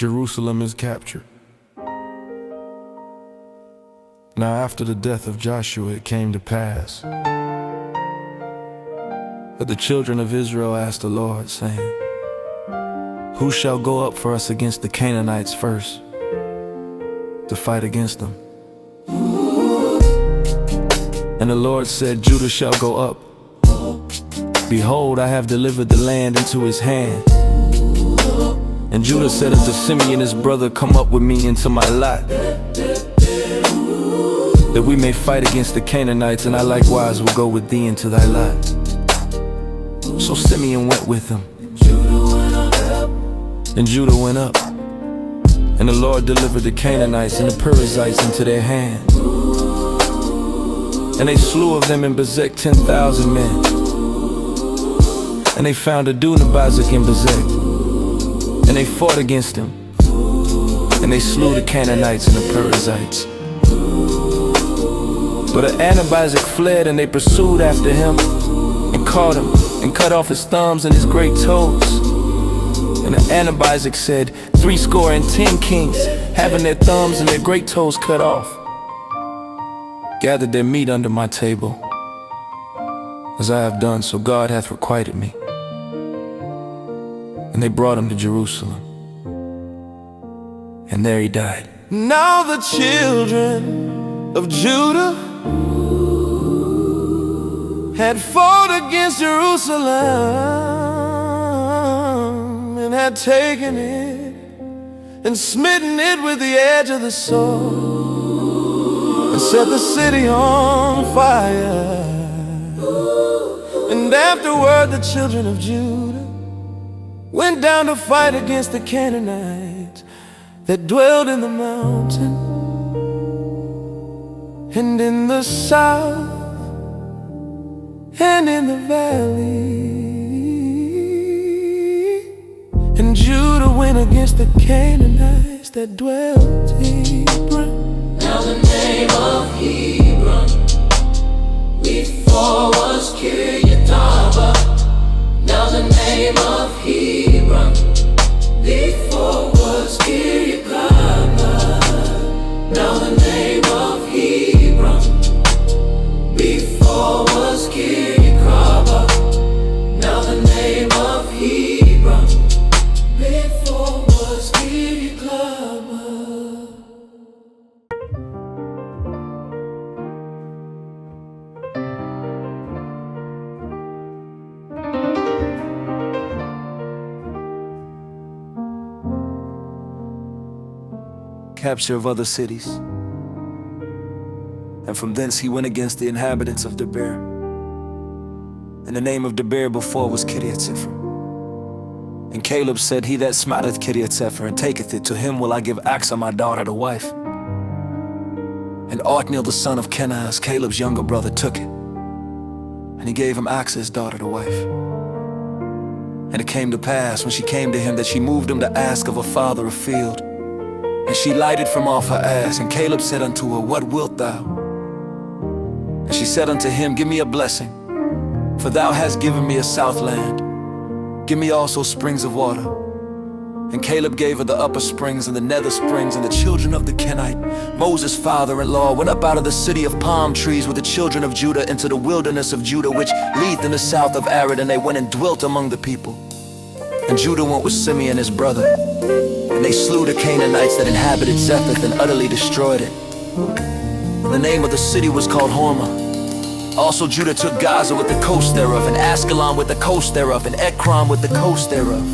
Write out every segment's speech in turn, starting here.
Jerusalem is captured. Now after the death of Joshua it came to pass that the children of Israel asked the Lord, saying, "Who shall go up for us against the Canaanites first, to fight against them?" And the Lord said, "Judah shall go up. Behold, I have delivered the land into his hand." And Judah said unto Simeon his brother, "Come up with me into my lot, that we may fight against the Canaanites, and I likewise will go with thee into thy lot." So Simeon went with him, and Judah went up, and the Lord delivered the Canaanites and the Perizzites into their hand. And they slew of them in Bezek 10,000 men. And they found Adonibezek in Bezek, and they fought against him, and they slew the Canaanites and the Perizzites. But Adonibezek fled, and they pursued after him, and caught him, and cut off his thumbs and his great toes. And Adonibezek said, 70 kings, having their thumbs and their great toes cut off, gathered their meat under my table. As I have done, so God hath requited me. And they brought him to Jerusalem, and there he died. Now the children of Judah had fought against Jerusalem, and had taken it, and smitten it with the edge of the sword, and set the city on fire. And afterward the children of Judah went down to fight against the Canaanites that dwelled in the mountain, and in the south, and in the valley. And Judah went against the Canaanites that dwelt in Hebron. Now the name of Hebron before was Kiryat-Arba. Now the name of Hebron before was Kiryat-Arba. Now the name of Hebron before was Kiryat-Arba. Now the name of Hebron before was Kiryat-Arba. Capture of other cities. And from thence he went against the inhabitants of Debir. And the name of Debir before was Kiriath-Sepher. And Caleb said, "He that smiteth Kiriath-Sepher and taketh it, to him will I give Achsah my daughter to wife." And Othniel the son of Kenaz, Caleb's younger brother, took it, and he gave him Achsah his daughter to wife. And it came to pass, when she came to him, that she moved him to ask of her father a field. And she lighted from off her ass. And Caleb said unto her, "What wilt thou?" And she said unto him, "Give me a blessing, for thou hast given me a south land. Give me also springs of water." And Caleb gave her the upper springs and the nether springs. And the children of the Kenite, Moses' father-in-law, went up out of the city of palm trees with the children of Judah into the wilderness of Judah, which leath in the south of Arad, and they went and dwelt among the people. And Judah went with Simeon his brother, and they slew the Canaanites that inhabited Zephath, and utterly destroyed it. And the name of the city was called Hormah. Also Judah took Gaza with the coast thereof, and Askelon with the coast thereof, and Ekron with the coast thereof.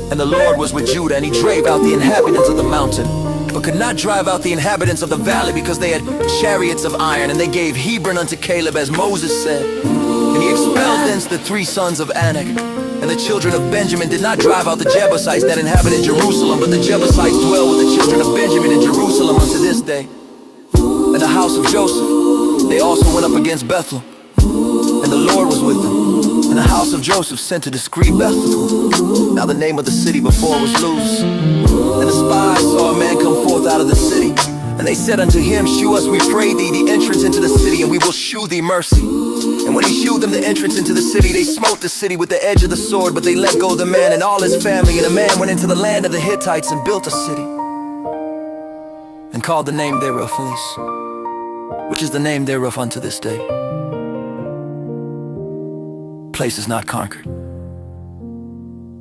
And the Lord was with Judah, and he drave out the inhabitants of the mountain, but could not drive out the inhabitants of the valley, because they had chariots of iron. And they gave Hebron unto Caleb, as Moses said. And he expelled thence the 3 sons of Anak. And the children of Benjamin did not drive out the Jebusites that inhabited Jerusalem, but the Jebusites dwell with the children of Benjamin in Jerusalem unto this day. And the house of Joseph, they also went up against Bethel, and the Lord was with them. And the house of Joseph sent to discreet Bethel. Now the name of the city before was Luz. And the spies saw a man come forth out of the city, And they said unto him, shew us, we pray thee, the entrance into the city, and we will shew thee mercy. And when he shewed them the entrance into the city, they smote the city with the edge of the sword, but they let go the man and all his family. And the man went into the land of the Hittites and built a city, and called the name thereof Luz, which is the name thereof unto this day. Place is not conquered.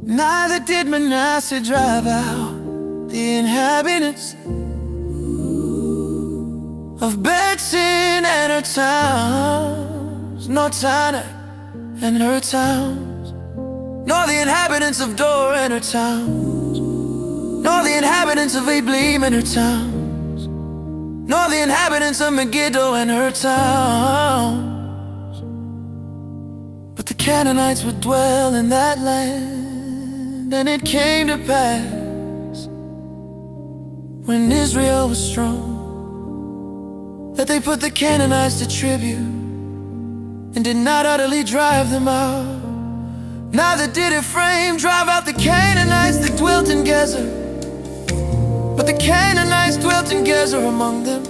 Neither did Manasseh drive out the inhabitants of Bethshean and her towns, nor Tanakh and her towns, nor the inhabitants of Dor and her towns, nor the inhabitants of Ablim and her towns, nor the inhabitants of Megiddo and her towns. But the Canaanites would dwell in that land, and it came to pass, when Israel was strong, that they put the Canaanites to tribute, and did not utterly drive them out. Neither did Ephraim drive out the Canaanites that dwelt in Gezer, but the Canaanites dwelt in Gezer among them.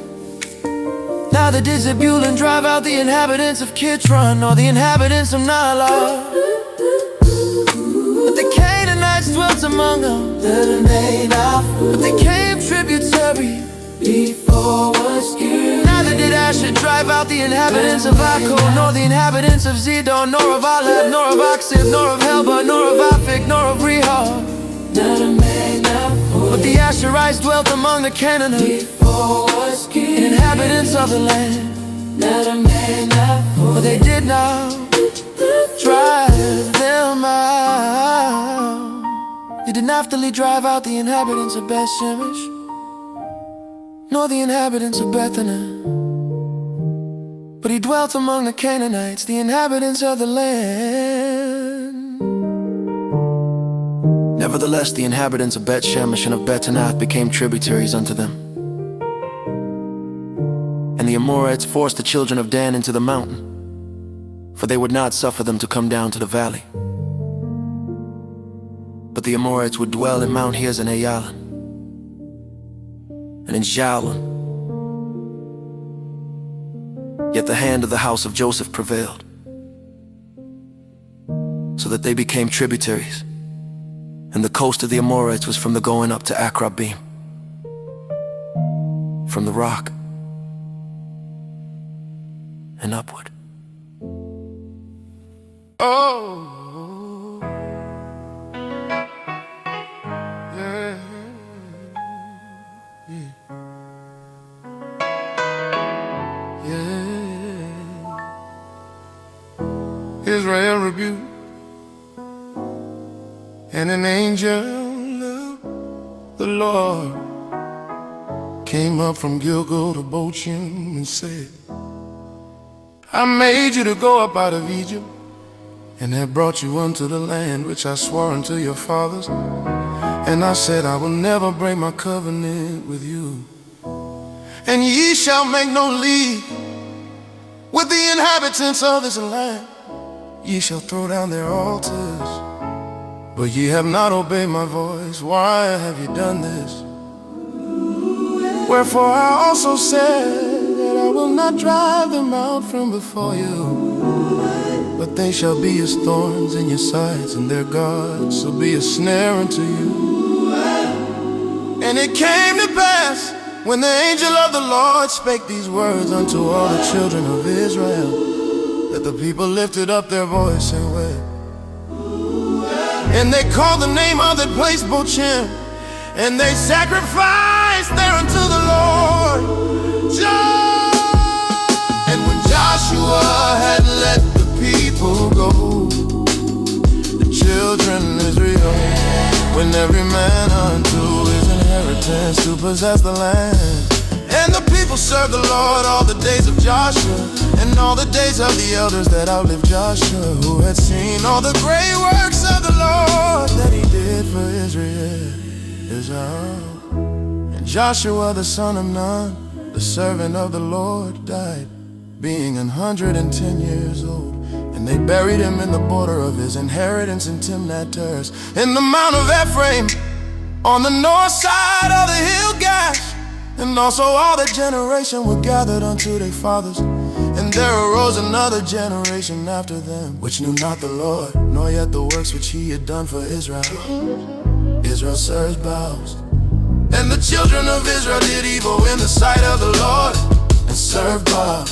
Neither did Zebulun drive out the inhabitants of Kitron, nor the inhabitants of Naalah, but the Canaanites dwelt among them. But they came tributary before was good. Neither did Asher drive out the inhabitants of Akko, nor the inhabitants of Zidon, nor of Alab, nor of Aksib, nor of Helba, nor of Aphik, nor of Rehob. But the Asherites dwelt among the Canaanites, and inhabitants of the land. But they did not drive them out. They did Naphtali drive out the inhabitants of Beth Shemesh, nor the inhabitants of Bethany, but he dwelt among the Canaanites, the inhabitants of the land. Nevertheless, the inhabitants of Beth Shemesh and of Bethanath became tributaries unto them. And the Amorites forced the children of Dan into the mountain, for they would not suffer them to come down to the valley. But the Amorites would dwell in Mount Heres and Ayalan, and in Jaalon. Yet the hand of the house of Joseph prevailed, so that they became tributaries, and the coast of the Amorites was from the going up to Akrabim, from the rock and upward. Oh, yeah, yeah. Israel rebuked, and an angel of the Lord came up from Gilgal to Bochim and said, I made you to go up out of Egypt, and have brought you unto the land which I swore unto your fathers. And I said, I will never break my covenant with you. And ye shall make no league with the inhabitants of this land. Ye shall throw down their altars, but ye have not obeyed my voice. Why have ye done this? Wherefore I also said that I will not drive them out from before you, but they shall be as thorns in your sides, and their gods shall be a snare unto you. And it came to pass, when the angel of the Lord spake these words unto all the children of Israel, that the people lifted up their voice and wept. And they called the name of that place Bochim, and they sacrificed there unto the Lord. And when Joshua had let the people go, the children of Israel went every man unto his inheritance to possess the land. And the people served the Lord all the days of Joshua, and all the days of the elders that outlived Joshua, who had seen all the great works of the Lord that he did for Israel. And Joshua the son of Nun, the servant of the Lord, died, being 110 years old. And they buried him in the border of his inheritance in Timnath-Heres, in the mount of Ephraim, on the north side of the hill Gash. And also all that generation were gathered unto their fathers. And there arose another generation after them, which knew not the Lord, nor yet the works which he had done for Israel. Israel served Baals. And the children of Israel did evil in the sight of the Lord, and served Baal.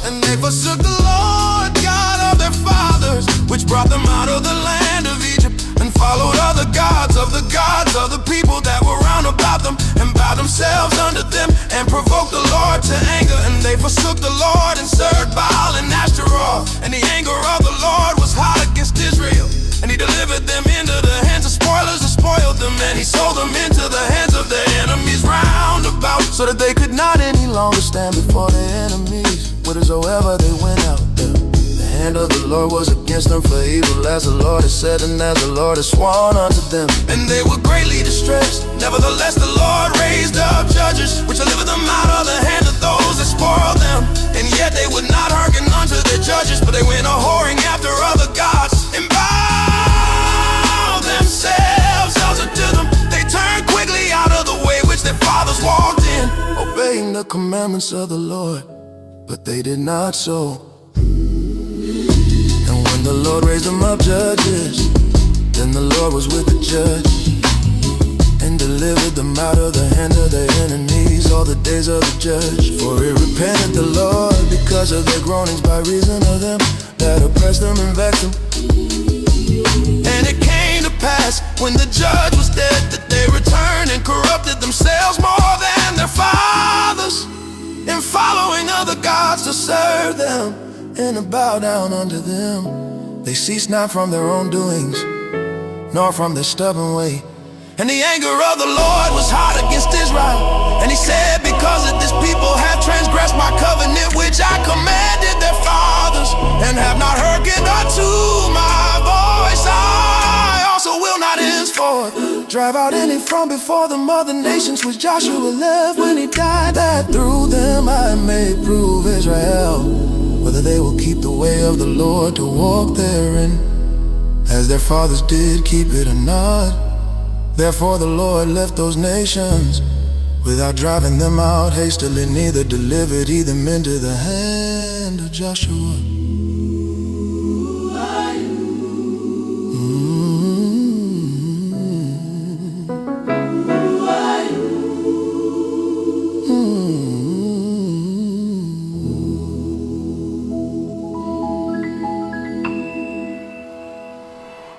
And they forsook the Lord God of their fathers, which brought them out of the land of Egypt, and followed other gods of the people that were round about them, and bowed themselves unto them, and provoked the Lord to anger. And they forsook the Lord and served Baal and Ashtaroth. And the anger of the Lord was hot against Israel, and he delivered them into the hands of spoilers and spoiled them, and he sold them into the hands of their enemies round about, so that they could not any longer stand before their enemies, whithersoever they went out. The hand of the Lord was against them for evil, as the Lord has said, and as the Lord has sworn unto them. And they were greatly distressed. Nevertheless the Lord raised up judges, which delivered them out of the hand of those that spoiled them. And yet they would not hearken unto their judges, but they went a-whoring after other gods, and bowed themselves unto them. They turned quickly out of the way which their fathers walked in, obeying the commandments of the Lord, but they did not so. And when the Lord raised them up judges, then the Lord was with the judge, and delivered them out of the hand of their enemies all the days of the judge. For it repented the Lord because of their groanings, by reason of them that oppressed them and vexed them. And it came to pass, when the judge was dead, that they returned and corrupted themselves more than their fathers, in following other gods to serve them, and to bow down unto them. They ceased not from their own doings, nor from their stubborn way. And the anger of the Lord was hot against Israel, and he said, because of this people have transgressed my covenant which I commanded their fathers, and have not hearkened unto my voice, I also will not henceforth drive out any from before them other nations which Joshua left when he died, that through them I may prove Israel, whether they will keep the way of the Lord to walk therein, as their fathers did keep it or not. Therefore the Lord left those nations without driving them out hastily, neither delivered he them into the hand of Joshua.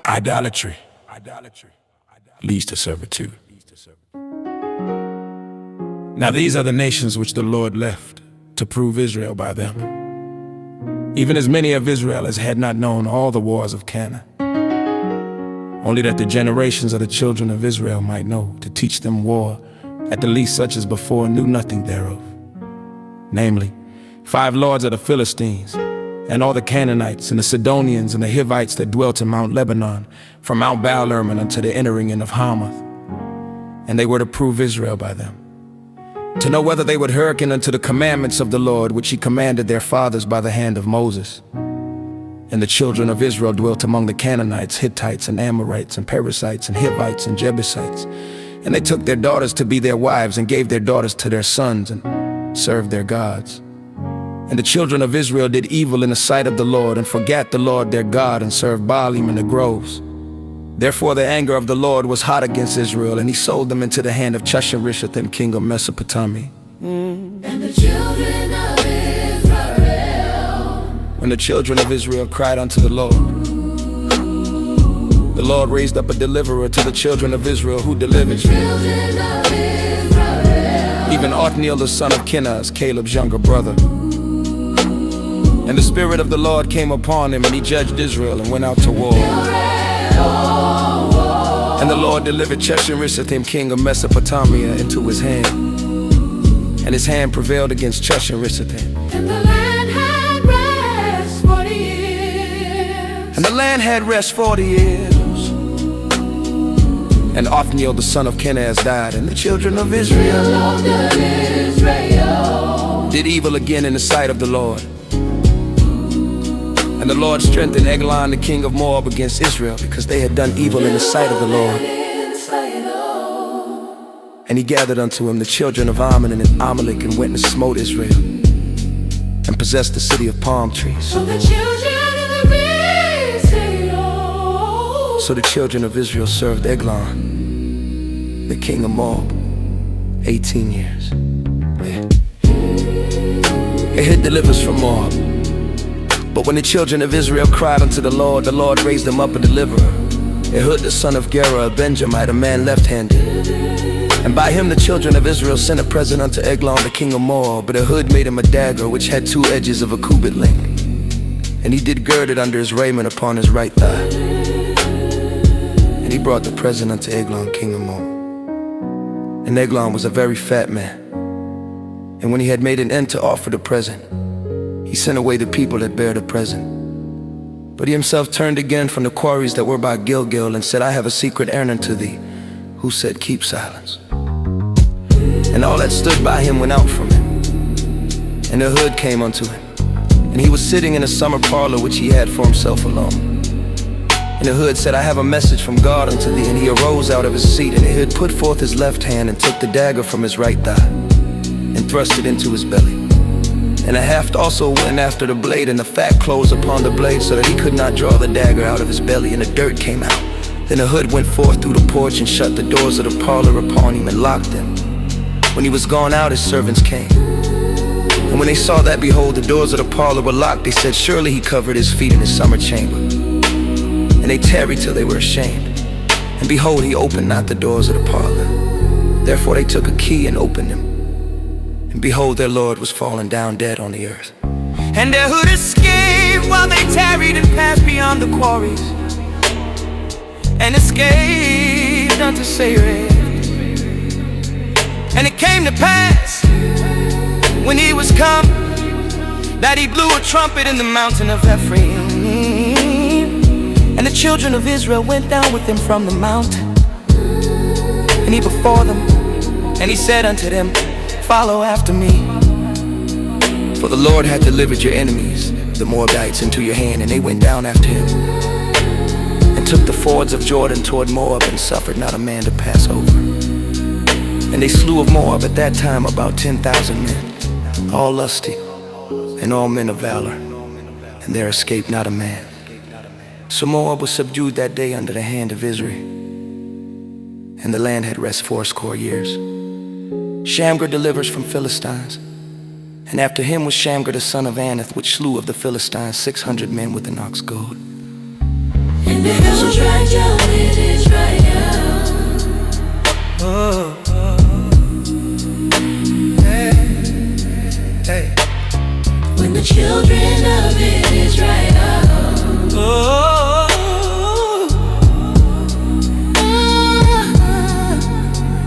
Idolatry leads to servitude. Now these are the nations which the Lord left to prove Israel by them, even as many of Israel as had not known all the wars of Canaan, only that the generations of the children of Israel might know, to teach them war, at the least such as before knew nothing thereof. Namely, 5 lords of the Philistines, and all the Canaanites, and the Sidonians, and the Hivites that dwelt in Mount Lebanon, from Mount Baal-Hermon unto the entering in of Hamath. And they were to prove Israel by them, to know whether they would hearken unto the commandments of the Lord, which he commanded their fathers by the hand of Moses. And the children of Israel dwelt among the Canaanites, Hittites, and Amorites, and Perizzites, and Hivites, and Jebusites. And they took their daughters to be their wives, and gave their daughters to their sons, and served their gods. And the children of Israel did evil in the sight of the Lord, and forgat the Lord their God, and served Baalim in the groves. Therefore the anger of the Lord was hot against Israel, and he sold them into the hand of Chushan-Rishathaim, king of Mesopotamia. And the children of Israel, when the children of Israel cried unto the Lord raised up a deliverer to the children of Israel, who delivered children of Israel, even Othniel the son of Kenaz, Caleb's younger brother. And the Spirit of the Lord came upon him, and he judged Israel and went out to war. And the Lord delivered Chushan-Rishathaim, king of Mesopotamia, into his hand. And his hand prevailed against Chushan-Rishathaim. and the land had rest 40 years. And the land had rest 40 years. And Othniel the son of Kenaz died, and the children of Israel did evil again in the sight of the Lord. And the Lord strengthened Eglon the king of Moab against Israel, because they had done evil in the sight of the Lord. And he gathered unto him the children of Ammon and Amalek, and went and smote Israel, and possessed the city of palm trees. So the children of Israel, So the children of Israel served Eglon, the king of Moab, 18 years. Ehud delivers from Moab. But when the children of Israel cried unto the Lord raised them up a deliverer, Ehud the son of Gera, a Benjamite, a man left-handed. And by him the children of Israel sent a present unto Eglon the king of Moab. But Ehud made him a dagger which had 2 edges of a cubit length, and he did gird it under his raiment upon his right thigh. And he brought the present unto Eglon king of Moab. And Eglon was a very fat man. And when he had made an end to offer the present, he sent away the people that bare the present. But he himself turned again from the quarries that were by Gilgal, and said, I have a secret errand to thee. Who said, keep silence? And all that stood by him went out from him. And Ehud came unto him, and he was sitting in a summer parlor which he had for himself alone. And Ehud said, I have a message from God unto thee. And he arose out of his seat, and Ehud put forth his left hand, and took the dagger from his right thigh, and thrust it into his belly. And a haft also went after the blade, and the fat closed upon the blade, so that he could not draw the dagger out of his belly, and the dirt came out. Then Ehud went forth through the porch, and shut the doors of the parlor upon him, and locked them. When he was gone out, his servants came. And when they saw that, behold, the doors of the parlor were locked, they said, surely he covered his feet in his summer chamber. And they tarried till they were ashamed. And behold, he opened not the doors of the parlor. Therefore they took a key and opened them. And behold, their Lord was fallen down dead on the earth. And Ehud escaped while they tarried, and passed beyond the quarries, and escaped unto Seir. And it came to pass, when he was come, that he blew a trumpet in the mountain of Ephraim. And the children of Israel went down with him from the mountain, and he before them. And he said unto them, follow after me. For the Lord hath delivered your enemies, the Moabites, into your hand. And they went down after him, and took the fords of Jordan toward Moab, and suffered not a man to pass over. And they slew of Moab at that time about 10,000 men, all lusty, and all men of valor, and there escaped not a man. So Moab was subdued that day under the hand of Israel, and the land had rest 80 years. Shamgar delivers from Philistines. And after him was Shamgar the son of Anath, which slew of the Philistines 600 men with an ox goad. and the hills right down in Israel. Hey. When the children of Israel,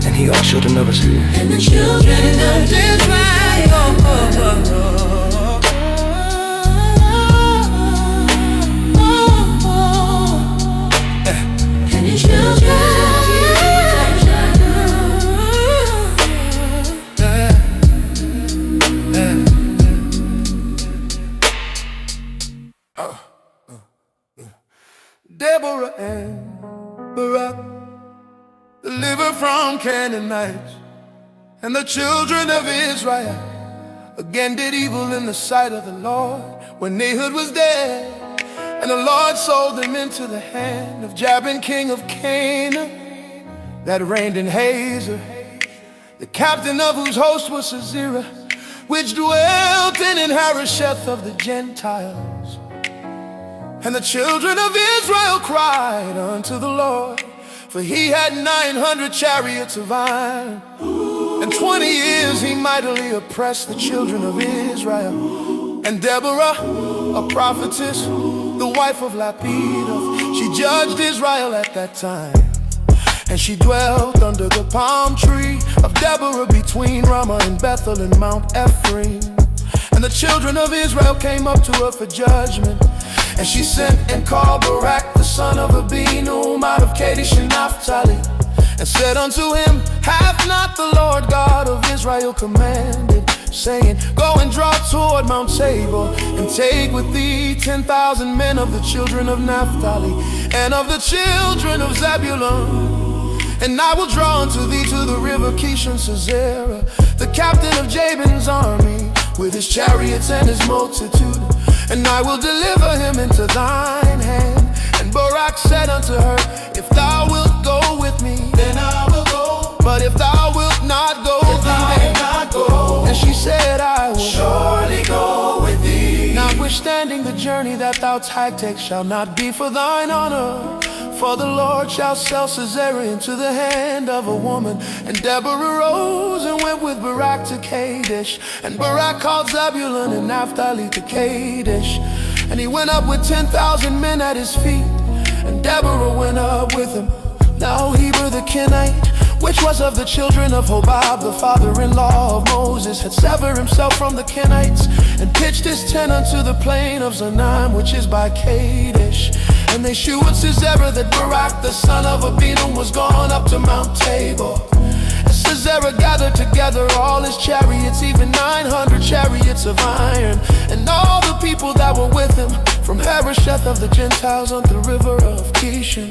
And he all children of Israel. and the children of and the children Deborah and Barak delivered from Canaanites, and the children of Israel again did evil in the sight of the Lord when Ehud was dead. And the Lord sold them into the hand of Jabin, king of Canaan, that reigned in Hazor, the captain of whose host was Sisera, which dwelt in Harosheth of the Gentiles. And the children of Israel cried unto the Lord, for he had 900 chariots of iron. And 20 years he mightily oppressed the children of Israel. And Deborah, a prophetess, the wife of Lapidoth, she judged Israel at that time. And she dwelt under the palm tree of Deborah between Ramah and Bethel and Mount Ephraim. And the children of Israel came up to her for judgment. And she sent and called Barak the son of Abinum out of Kadesh and Naphtali, and said unto him, hath not the Lord God of Israel commanded, saying, go and draw toward Mount Tabor, and take with thee 10,000 men of the children of Naphtali, and of the children of Zebulun, and I will draw unto thee to the river Kishon. nation Sisera, the captain of Jabin's army, with his chariots and his multitude. And I will deliver him into thine hand. And Barak said unto her, If thou wilt go with me, then I will go. But if thou wilt not go, then not go. And she said, I will surely go with thee. Notwithstanding the journey that thou takest shall not be for thine honor. For the Lord shall sell Sisera into the hand of a woman. And Deborah rose and went with Barak to Kadesh. And Barak called Zebulun and Naphtali to Kadesh. And he went up with 10,000 men at his feet. And Deborah went up with him. Now Heber the Kenite, which was of the children of Hobab, the father-in-law of Moses, had severed himself from the Kenites, and pitched his tent unto the plain of Zanim, which is by Kadesh. And they shewed Sisera that Barak the son of Abinum was gone up to Mount Tabor. And Sisera gathered together all his chariots, even 900 chariots of iron, and all the people that were with him, from Harosheth of the Gentiles unto the river of Kishon.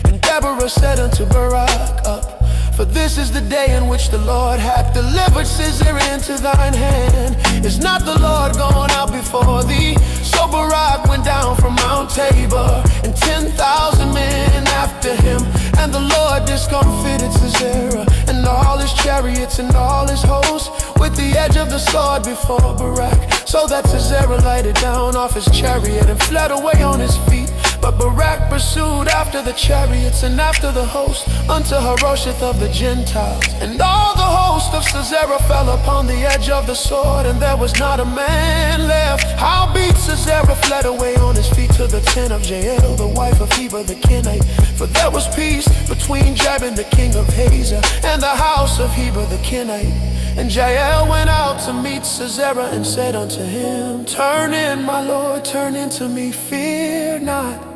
And Deborah said unto Barak, Up, for this is the day in which the Lord hath delivered Sisera into thine hand. Is not the Lord gone out before thee? So Barak went down from Mount Tabor, and 10,000 men after him. And the Lord discomfited Sisera, and all his chariots and all his hosts, with the edge of the sword before Barak, so that Sisera lighted down off his chariot and fled away on his feet. But Barak pursued after the chariots and after the host unto Harosheth of the Gentiles. And all the host of Sisera fell upon the edge of the sword, and there was not a man left. Howbeit Sisera fled away on his feet to the tent of Jael, the wife of Heber the Kenite. For there was peace between Jabin the king of Hazor and the house of Heber the Kenite. And Jael went out to meet Sisera and said unto him, Turn in, my lord, turn in to me, fear not.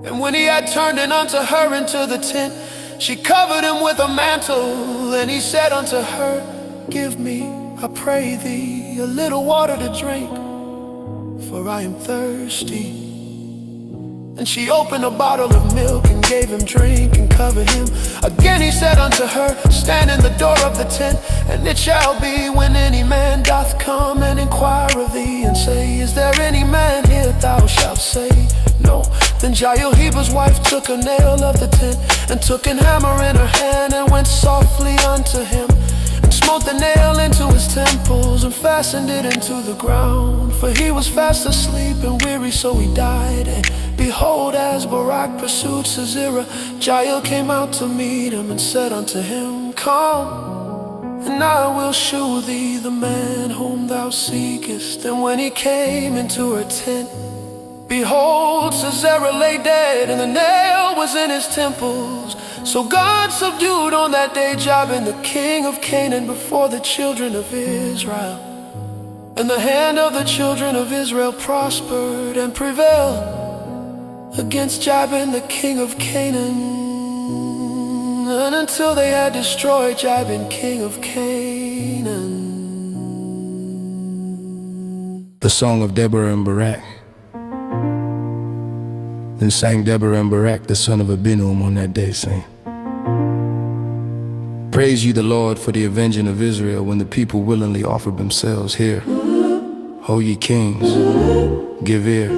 And when he had turned in unto her into the tent, she covered him with a mantle. And he said unto her, Give me, I pray thee, a little water to drink, for I am thirsty. And she opened a bottle of milk and gave him drink and covered him. Again he said unto her, Stand in the door of the tent, and it shall be when any man doth come and inquire of thee, and say, Is there any man here? Thou shalt say, No. Then Jael Heber's wife took a nail of the tent, and took an hammer in her hand, and went softly unto him, and smote the nail into his temples, and fastened it into the ground. For he was fast asleep and weary, so he died. And behold, as Barak pursued Sisera, Jael came out to meet him, and said unto him, Come, and I will shew thee the man whom thou seekest. And when he came into her tent, behold, Sisera lay dead, and the nail was in his temples. So God subdued on that day Jabin the king of Canaan before the children of Israel. And the hand of the children of Israel prospered and prevailed against Jabin the king of Canaan, and until they had destroyed Jabin king of Canaan. The song of Deborah and Barak. Then sang Deborah and Barak the son of Abinum on that day, saying, Praise ye the Lord for the avenging of Israel, when the people willingly offered themselves. Hear, O ye kings, give ear,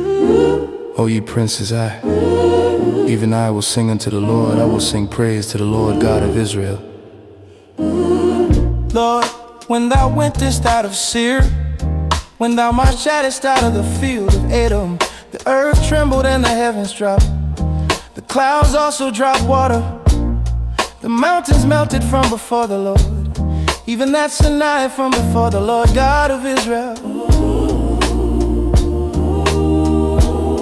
O ye princes. Even I will sing unto the Lord, I will sing praise to the Lord God of Israel. Lord, when thou wentest out of Seir, when thou marchedst out of the field of Edom, the earth trembled and the heavens dropped. The clouds also dropped water. The mountains melted from before the Lord, even that Sinai from before the Lord God of Israel.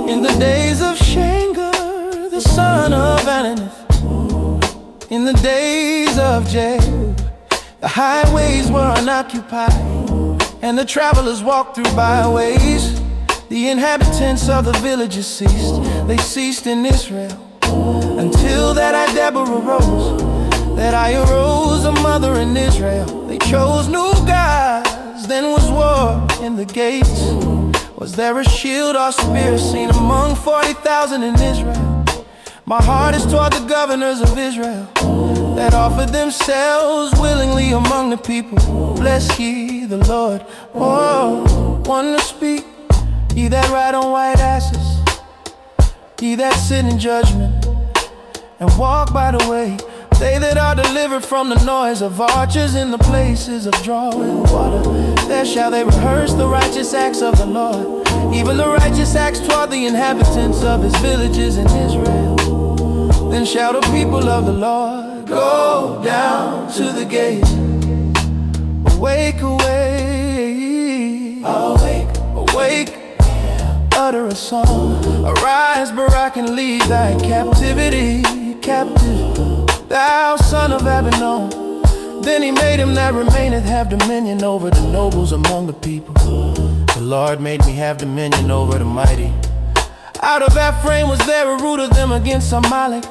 In the days of Shangar, the son of Ananith, in the days of Jael, the highways were unoccupied, and the travelers walked through byways. The inhabitants of the villages ceased. They ceased in Israel, until that I, Deborah, rose. That I arose a mother in Israel. They chose new gods, then was war in the gates. Was there a shield or spear seen among 40,000 in Israel? My heart is toward the governors of Israel. that offered themselves willingly among the people. Bless ye the Lord. Oh, one to speak, ye that ride on white asses, ye that sit in judgment and walk by the way, they that are delivered from the noise of archers in the places of drawing water. There shall they rehearse the righteous acts of the Lord, even the righteous acts toward the inhabitants of his villages in Israel. Then shall the people of the Lord go down to the gate. Awake, awake, awake, awake, utter a song. Arise, Barak, and leave thy captivity captive, thou son of Abinon. Then he made him that remaineth have dominion over the nobles among the people. The Lord made me have dominion over the mighty. Out of Ephraim was there a root of them against Amalek.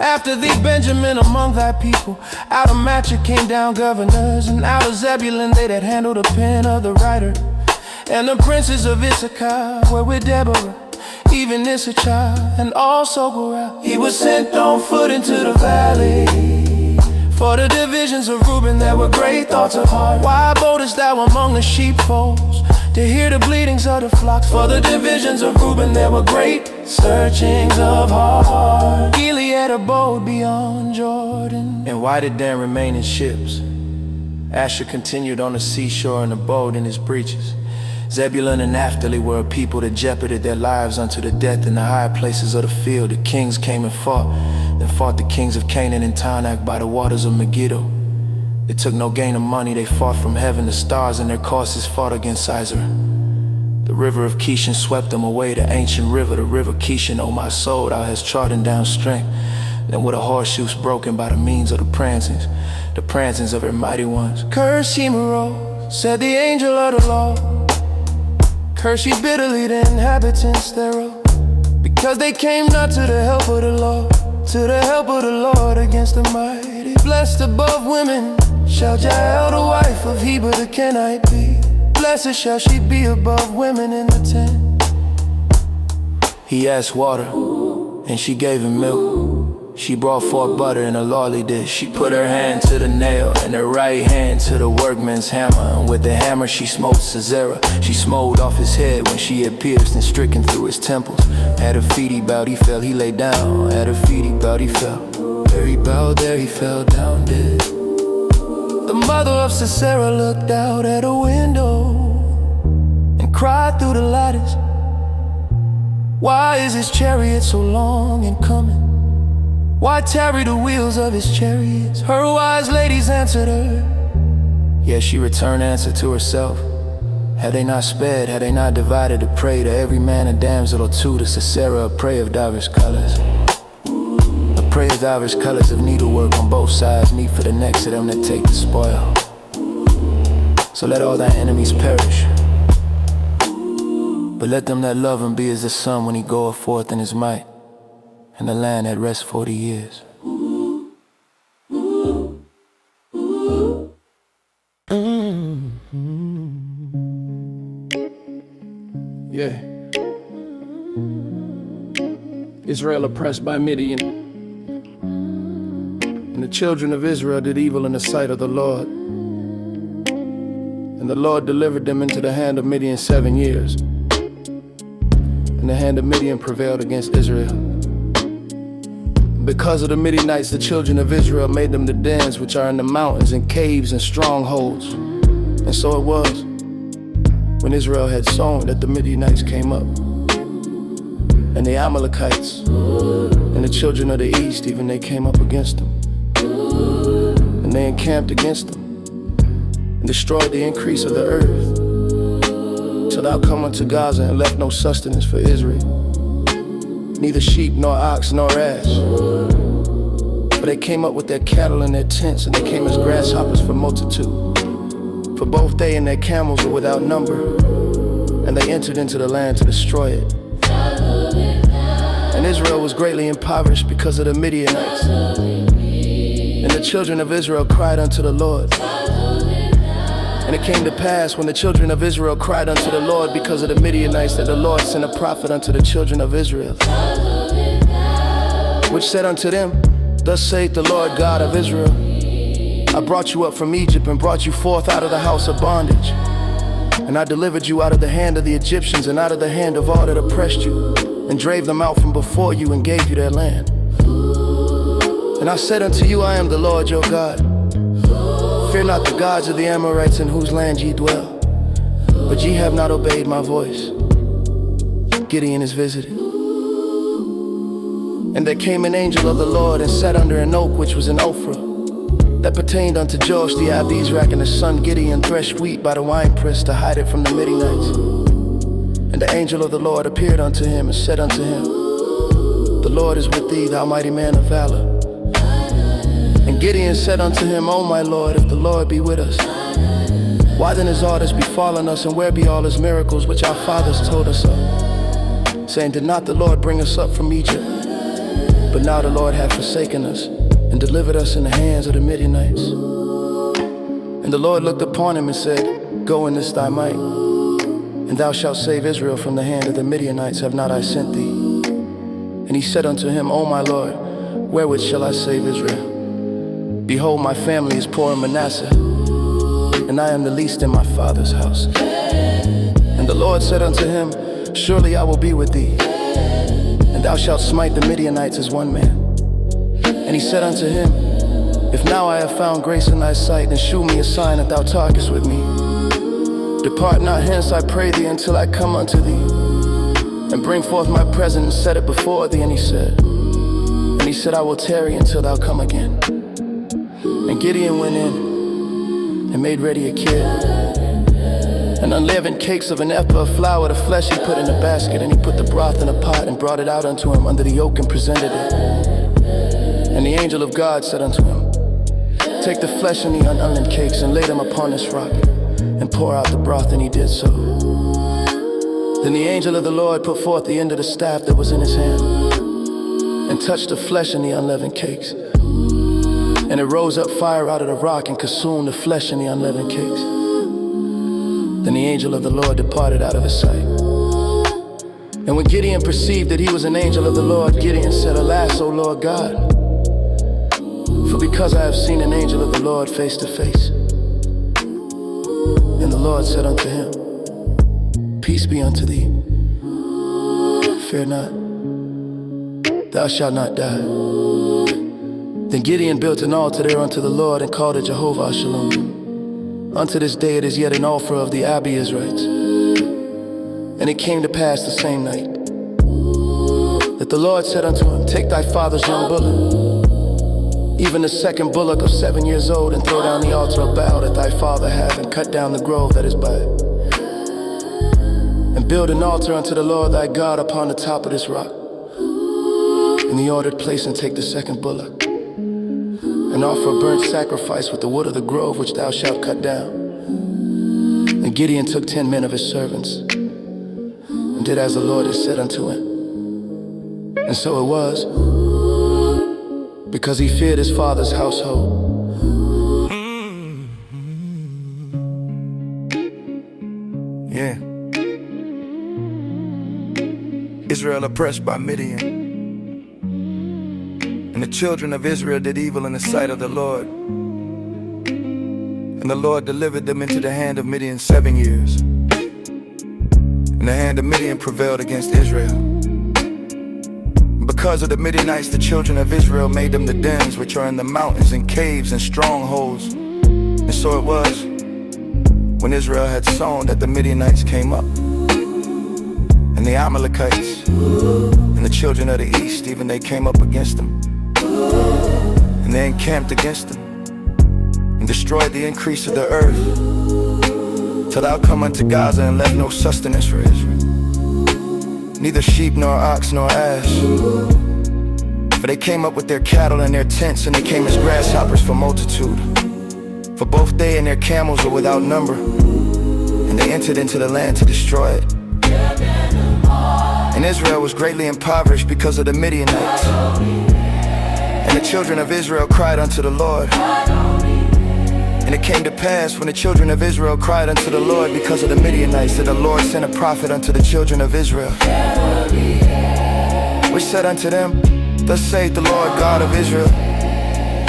After thee, Benjamin, among thy people. Out of Matcha came down governors, and out of Zebulun they that handled the pen of the writer. And the princes of Issachar were with Deborah, even Issachar, and also Gorah. He was sent on foot into the valley. For the divisions of Reuben there were great thoughts of heart. Why abodest thou among the sheepfolds, to hear the bleatings of the flocks? For the divisions of Reuben there were great searchings of heart. Gilead abode beyond Jordan. And why did Dan remain in ships? Asher continued on the seashore and abode in his breeches. Zebulun and Naphtali were a people that jeoparded their lives unto the death in the high places of the field. The kings came and fought, then fought the kings of Canaan and Tanakh by the waters of Megiddo. They took no gain of money, they fought from heaven. The stars in their courses fought against Sisera. The river of Kishan swept them away, the ancient river, the river Kishan, O my soul, thou hast trodden down strength. Then were the horseshoes broken by the means of the prancings of their mighty ones. Curse ye, Meroz, said the angel of the Lord. Curse ye bitterly the inhabitants thereof, because they came not to the help of the Lord, to the help of the Lord against the mighty. Blessed above women shall Jael, the wife of Heber the Kenite, be. Blessed shall she be above women in the tent. He asked water, and she gave him milk. She brought forth butter in a lordly dish. She put her hand to the nail and her right hand to the workman's hammer, and with the hammer she smote Sisera. She smote off his head when she had pierced and stricken through his temples. At her feet he bowed, he fell, he lay down. At her feet he bowed, he fell. There he bowed, there he fell down dead. The mother of Sisera looked out at a window and cried through the lattice, why is his chariot so long in coming? Why tarry the wheels of his chariots? Her wise ladies answered her, yet she returned answer to herself. Had they not sped, had they not divided the prey, to every man a damsel or two, to Sisera a prey of divers colors. A prey of divers colors of needlework on both sides, meet for the necks of them that take the spoil. So let all thy enemies perish, but let them that love him be as the sun when he goeth forth in his might, and the land had rest 40 years. Yeah. Israel oppressed by Midian. And the children of Israel did evil in the sight of the Lord. And the Lord delivered them into the hand of Midian 7 years. And the hand of Midian prevailed against Israel. Because of the Midianites, the children of Israel made them the dens which are in the mountains and caves and strongholds. And so it was, when Israel had sown, that the Midianites came up. And the Amalekites and the children of the east, even they came up against them. And they encamped against them and destroyed the increase of the earth, till thou come unto Gaza and left no sustenance for Israel, neither sheep nor ox nor ass. For they came up with their cattle and their tents, and they came as grasshoppers for multitude. For both they and their camels were without number, and they entered into the land to destroy it. And Israel was greatly impoverished because of the Midianites. And the children of Israel cried unto the Lord. And it came to pass, when the children of Israel cried unto the Lord because of the Midianites, that the Lord sent a prophet unto the children of Israel, which said unto them, Thus saith the Lord God of Israel, I brought you up from Egypt and brought you forth out of the house of bondage. And I delivered you out of the hand of the Egyptians and out of the hand of all that oppressed you, and drave them out from before you and gave you their land. And I said unto you, I am the Lord your God. Fear not the gods of the Amorites in whose land ye dwell. But ye have not obeyed my voice. Gideon is visited. And there came an angel of the Lord and sat under an oak which was in Ophrah, that pertained unto Joash the Abizrak, and his son Gideon threshed wheat by the winepress to hide it from the Midianites. And the angel of the Lord appeared unto him and said unto him, The Lord is with thee, thou mighty man of valor. And Gideon said unto him, O my Lord, if the Lord be with us, why then is all this befallen us, and where be all his miracles which our fathers told us of? Saying, did not the Lord bring us up from Egypt? But now the Lord hath forsaken us, and delivered us in the hands of the Midianites. And the Lord looked upon him and said, Go in this thy might, and thou shalt save Israel from the hand of the Midianites. Have not I sent thee? And he said unto him, O my Lord, wherewith shall I save Israel? Behold, my family is poor in Manasseh, and I am the least in my father's house. And the Lord said unto him, Surely I will be with thee, and thou shalt smite the Midianites as one man. And he said unto him, If now I have found grace in thy sight, then shew me a sign that thou talkest with me. Depart not hence, I pray thee, until I come unto thee, and bring forth my present and set it before thee. And he said, I will tarry until thou come again. And Gideon went in and made ready a kid, and unleavened cakes of an ephah of flour. The flesh he put in a basket, and he put the broth in a pot, and brought it out unto him under the oak, and presented it. And the angel of God said unto him, Take the flesh and the unleavened cakes, and lay them upon this rock, and pour out the broth. And he did so. Then the angel of the Lord put forth the end of the staff that was in his hand, and touched the flesh and the unleavened cakes. And it rose up fire out of the rock, and consumed the flesh and the unleavened cakes. Then the angel of the Lord departed out of his sight. And when Gideon perceived that he was an angel of the Lord, Gideon said, Alas, O Lord God, for because I have seen an angel of the Lord face to face. And the Lord said unto him, Peace be unto thee. Fear not, thou shalt not die. Then Gideon built an altar there unto the Lord, and called it Jehovah Shalom. Unto this day it is yet an offering of the Abizrites. And it came to pass the same night that the Lord said unto him, Take thy father's young bullock, even the second bullock of 7 years old, and throw down the altar of Baal that thy father hath, and cut down the grove that is by it. And build an altar unto the Lord thy God upon the top of this rock, in the ordered place, and take the second bullock, and offer a burnt sacrifice with the wood of the grove which thou shalt cut down. And Gideon took 10 men of his servants, and did as the Lord had said unto him. And so it was, because he feared his father's household. Yeah. Israel oppressed by Midian. And the children of Israel did evil in the sight of the Lord. And the Lord delivered them into the hand of Midian 7 years. And the hand of Midian prevailed against Israel. Because of the Midianites, the children of Israel made them the dens which are in the mountains and caves and strongholds. And so it was, when Israel had sown, that the Midianites came up, and the Amalekites, and the children of the east, even they came up against them. And they encamped against them, and destroyed the increase of the earth, till thou come unto Gaza, and left no sustenance for Israel, neither sheep nor ox nor ass. For they came up with their cattle and their tents, and they came as grasshoppers for multitude. For both they and their camels were without number, and they entered into the land to destroy it. And Israel was greatly impoverished because of the Midianites. And the children of Israel cried unto the Lord. And it came to pass, when the children of Israel cried unto the Lord because of the Midianites, that the Lord sent a prophet unto the children of Israel, which said unto them, Thus saith the Lord God of Israel,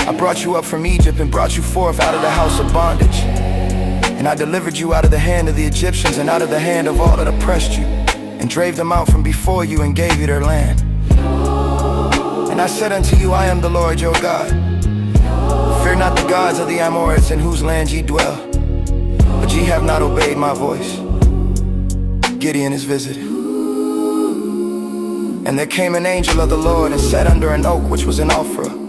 I brought you up from Egypt and brought you forth out of the house of bondage. And I delivered you out of the hand of the Egyptians and out of the hand of all that oppressed you, and drave them out from before you and gave you their land. And I said unto you, I am the Lord your God. Fear not the gods of the Amorites in whose land ye dwell. But ye have not obeyed my voice. Gideon is visited. And there came an angel of the Lord and sat under an oak which was in Ophrah,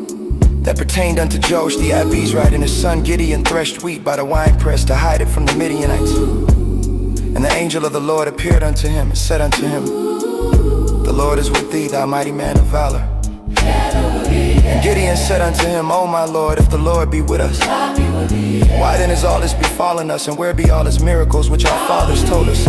that pertained unto Joash the Abizrite, and his son Gideon threshed wheat by the winepress to hide it from the Midianites. And the angel of the Lord appeared unto him and said unto him, The Lord is with thee, thou mighty man of valor. And Gideon said unto him, O my Lord, if the Lord be with us, why then is all this befallen us, and where be all his miracles which our fathers told us,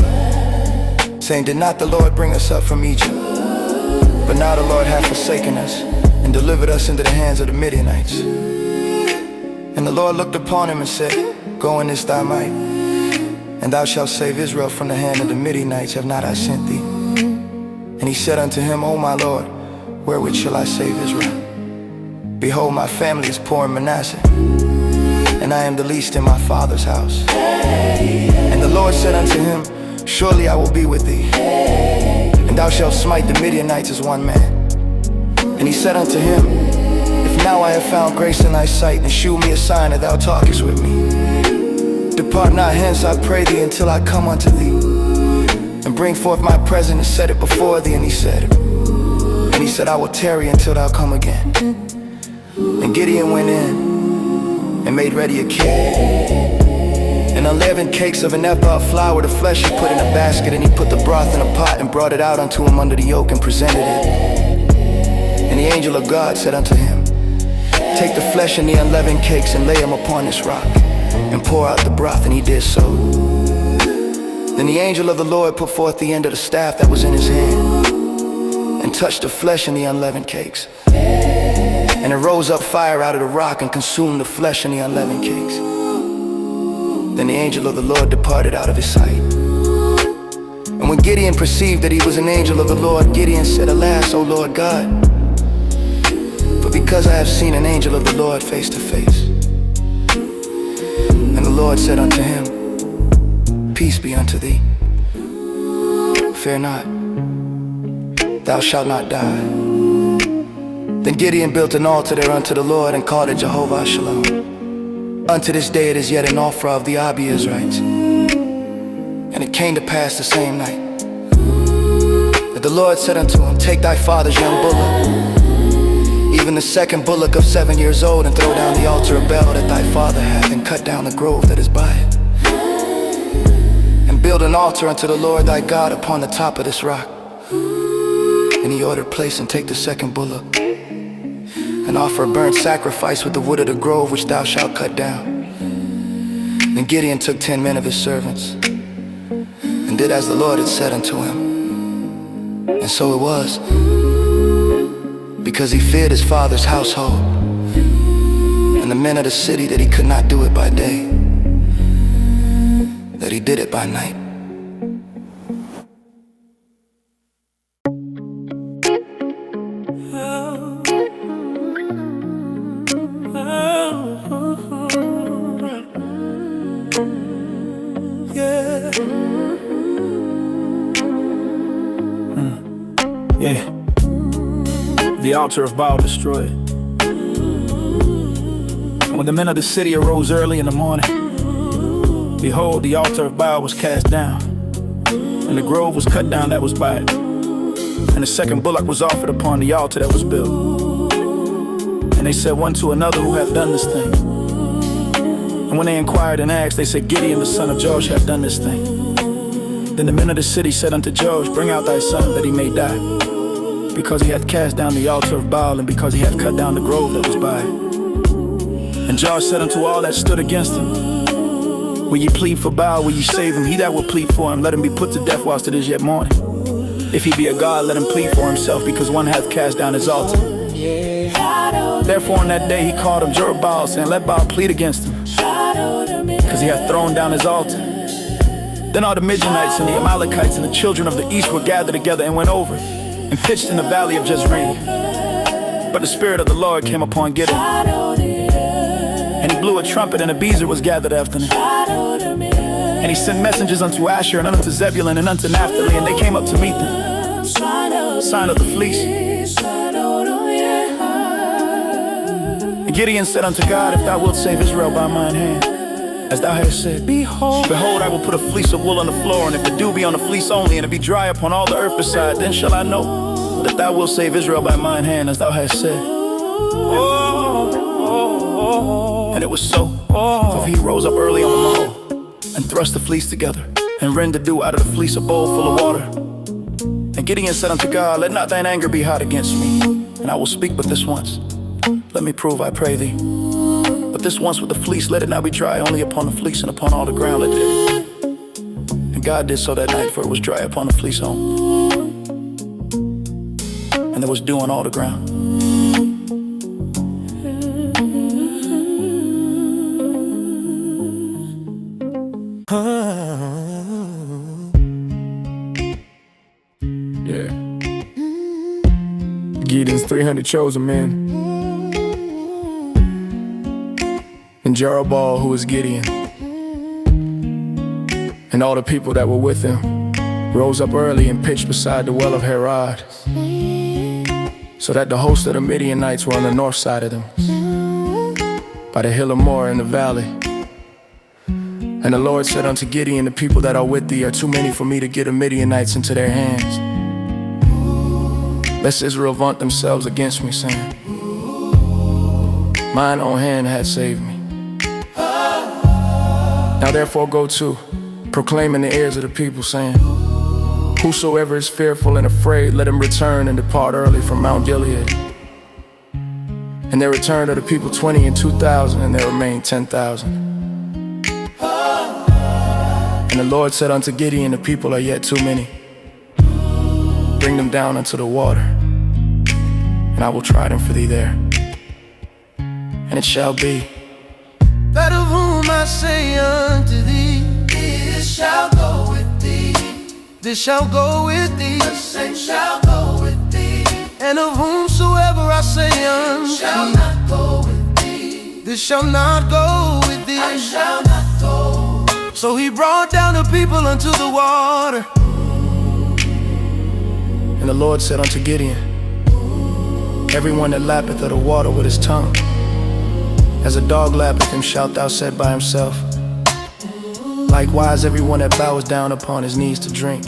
saying, Did not the Lord bring us up from Egypt? But now the Lord hath forsaken us, and delivered us into the hands of the Midianites. And the Lord looked upon him and said, Go in this thy might, and thou shalt save Israel from the hand of the Midianites. Have not I sent thee? And he said unto him, O my Lord, wherewith shall I save Israel? Behold, my family is poor in Manasseh, and I am the least in my father's house. And the Lord said unto him, Surely I will be with thee, and thou shalt smite the Midianites as one man. And he said unto him, If now I have found grace in thy sight, and shew me a sign that thou talkest with me, depart not hence, I pray thee, until I come unto thee, and bring forth my present and set it before thee. And he said, I will tarry until thou come again. And Gideon went in and made ready a cake, and unleavened cakes of an ephah of flour. The flesh he put in a basket, and he put the broth in a pot, and brought it out unto him under the yoke, and presented it. And the angel of God said unto him, Take the flesh and the unleavened cakes, and lay them upon this rock, and pour out the broth. And he did so. Then the angel of the Lord put forth the end of the staff that was in his hand, and touched the flesh and the unleavened cakes. And it rose up fire out of the rock, and consumed the flesh and the unleavened cakes. Then the angel of the Lord departed out of his sight. And when Gideon perceived that he was an angel of the Lord, Gideon said, Alas, O Lord God, for because I have seen an angel of the Lord face to face. And the Lord said unto him, Peace be unto thee. Fear not, thou shalt not die. Then Gideon built an altar there unto the Lord, and called it Jehovah Shalom. Unto this day it is yet in Ophrah of the Abizrites. And it came to pass the same night that the Lord said unto him, Take thy father's young bullock, even the second bullock of 7 years old, and throw down the altar of Baal that thy father hath, and cut down the grove that is by it. And build an altar unto the Lord thy God upon the top of this rock. And he ordered, Place and take the second bullock, and offer a burnt sacrifice with the wood of the grove which thou shalt cut down. Then Gideon took 10 men of his servants, and did as the Lord had said unto him. And so it was, because he feared his father's household and the men of the city, that he could not do it by day, that he did it by night. The altar of Baal destroyed. When the men of the city arose early in the morning, behold, the altar of Baal was cast down, and the grove was cut down that was by it, and the second bullock was offered upon the altar that was built. And they said one to another, Who hath done this thing? And when they inquired and asked, they said, Gideon the son of Joash hath done this thing. Then the men of the city said unto Joash, Bring out thy son, that he may die, because he hath cast down the altar of Baal, and because he hath cut down the grove that was by it. And Joash said unto all that stood against him, Will ye plead for Baal, will ye save him? He that will plead for him, let him be put to death whilst it is yet morning. If he be a god, let him plead for himself, because one hath cast down his altar. Therefore on that day he called him Jerubbaal, saying, Let Baal plead against him, because he hath thrown down his altar. Then all the Midianites and the Amalekites and the children of the east were gathered together, and went over and pitched in the valley of Jezreel. But the Spirit of the Lord came upon Gideon, And he blew a trumpet, and a beezer was gathered after him. And he sent messengers unto Asher, and unto Zebulun, and unto Naphtali, and they came up to meet them. Sign of the fleece. And Gideon said unto God, if thou wilt save Israel by mine hand, as thou hast said, behold, I will put a fleece of wool on the floor, and if the dew be on the fleece only, and it be dry upon all the earth beside, then shall I know that thou wilt save Israel by mine hand, as thou hast said. And it was so, for he rose up early on the morrow, and thrust the fleece together, and rend the dew out of the fleece a bowl full of water. And Gideon said unto God, let not thine anger be hot against me, and I will speak but this once. Let me prove, I pray thee. But this once with the fleece, let it not be dry, only upon the fleece, and upon all the ground let it. And God did so that night, for it was dry upon the fleece only, and there was dew on all the ground. Yeah. Gideon's 300 chosen men. And Jerubbaal, who was Gideon, and all the people that were with him, rose up early and pitched beside the well of Harod, so that the host of the Midianites were on the north side of them, by the hill of Moreh in the valley. And the Lord said unto Gideon, the people that are with thee are too many for me to get the Midianites into their hands, lest Israel vaunt themselves against me, saying, mine own hand hath saved me. Now therefore go to, proclaim in the ears of the people, saying, whosoever is fearful and afraid, let him return and depart early from Mount Gilead. And there returned of the people 20 and 2,000, and there remained 10,000. And the Lord said unto Gideon, the people are yet too many. Bring them down unto the water, and I will try them for thee there. And it shall be, that of whom I say unto thee, this shall go with thee, this shall go with thee, the same shall go with thee. And of whomsoever I say unto thee, shall not go with thee, this shall not go with thee, I shall not go. So he brought down the people unto the water. and the Lord said unto Gideon, everyone that lappeth of the water with his tongue, as a dog lappeth, him shalt thou set by himself. Likewise everyone that bows down upon his knees to drink.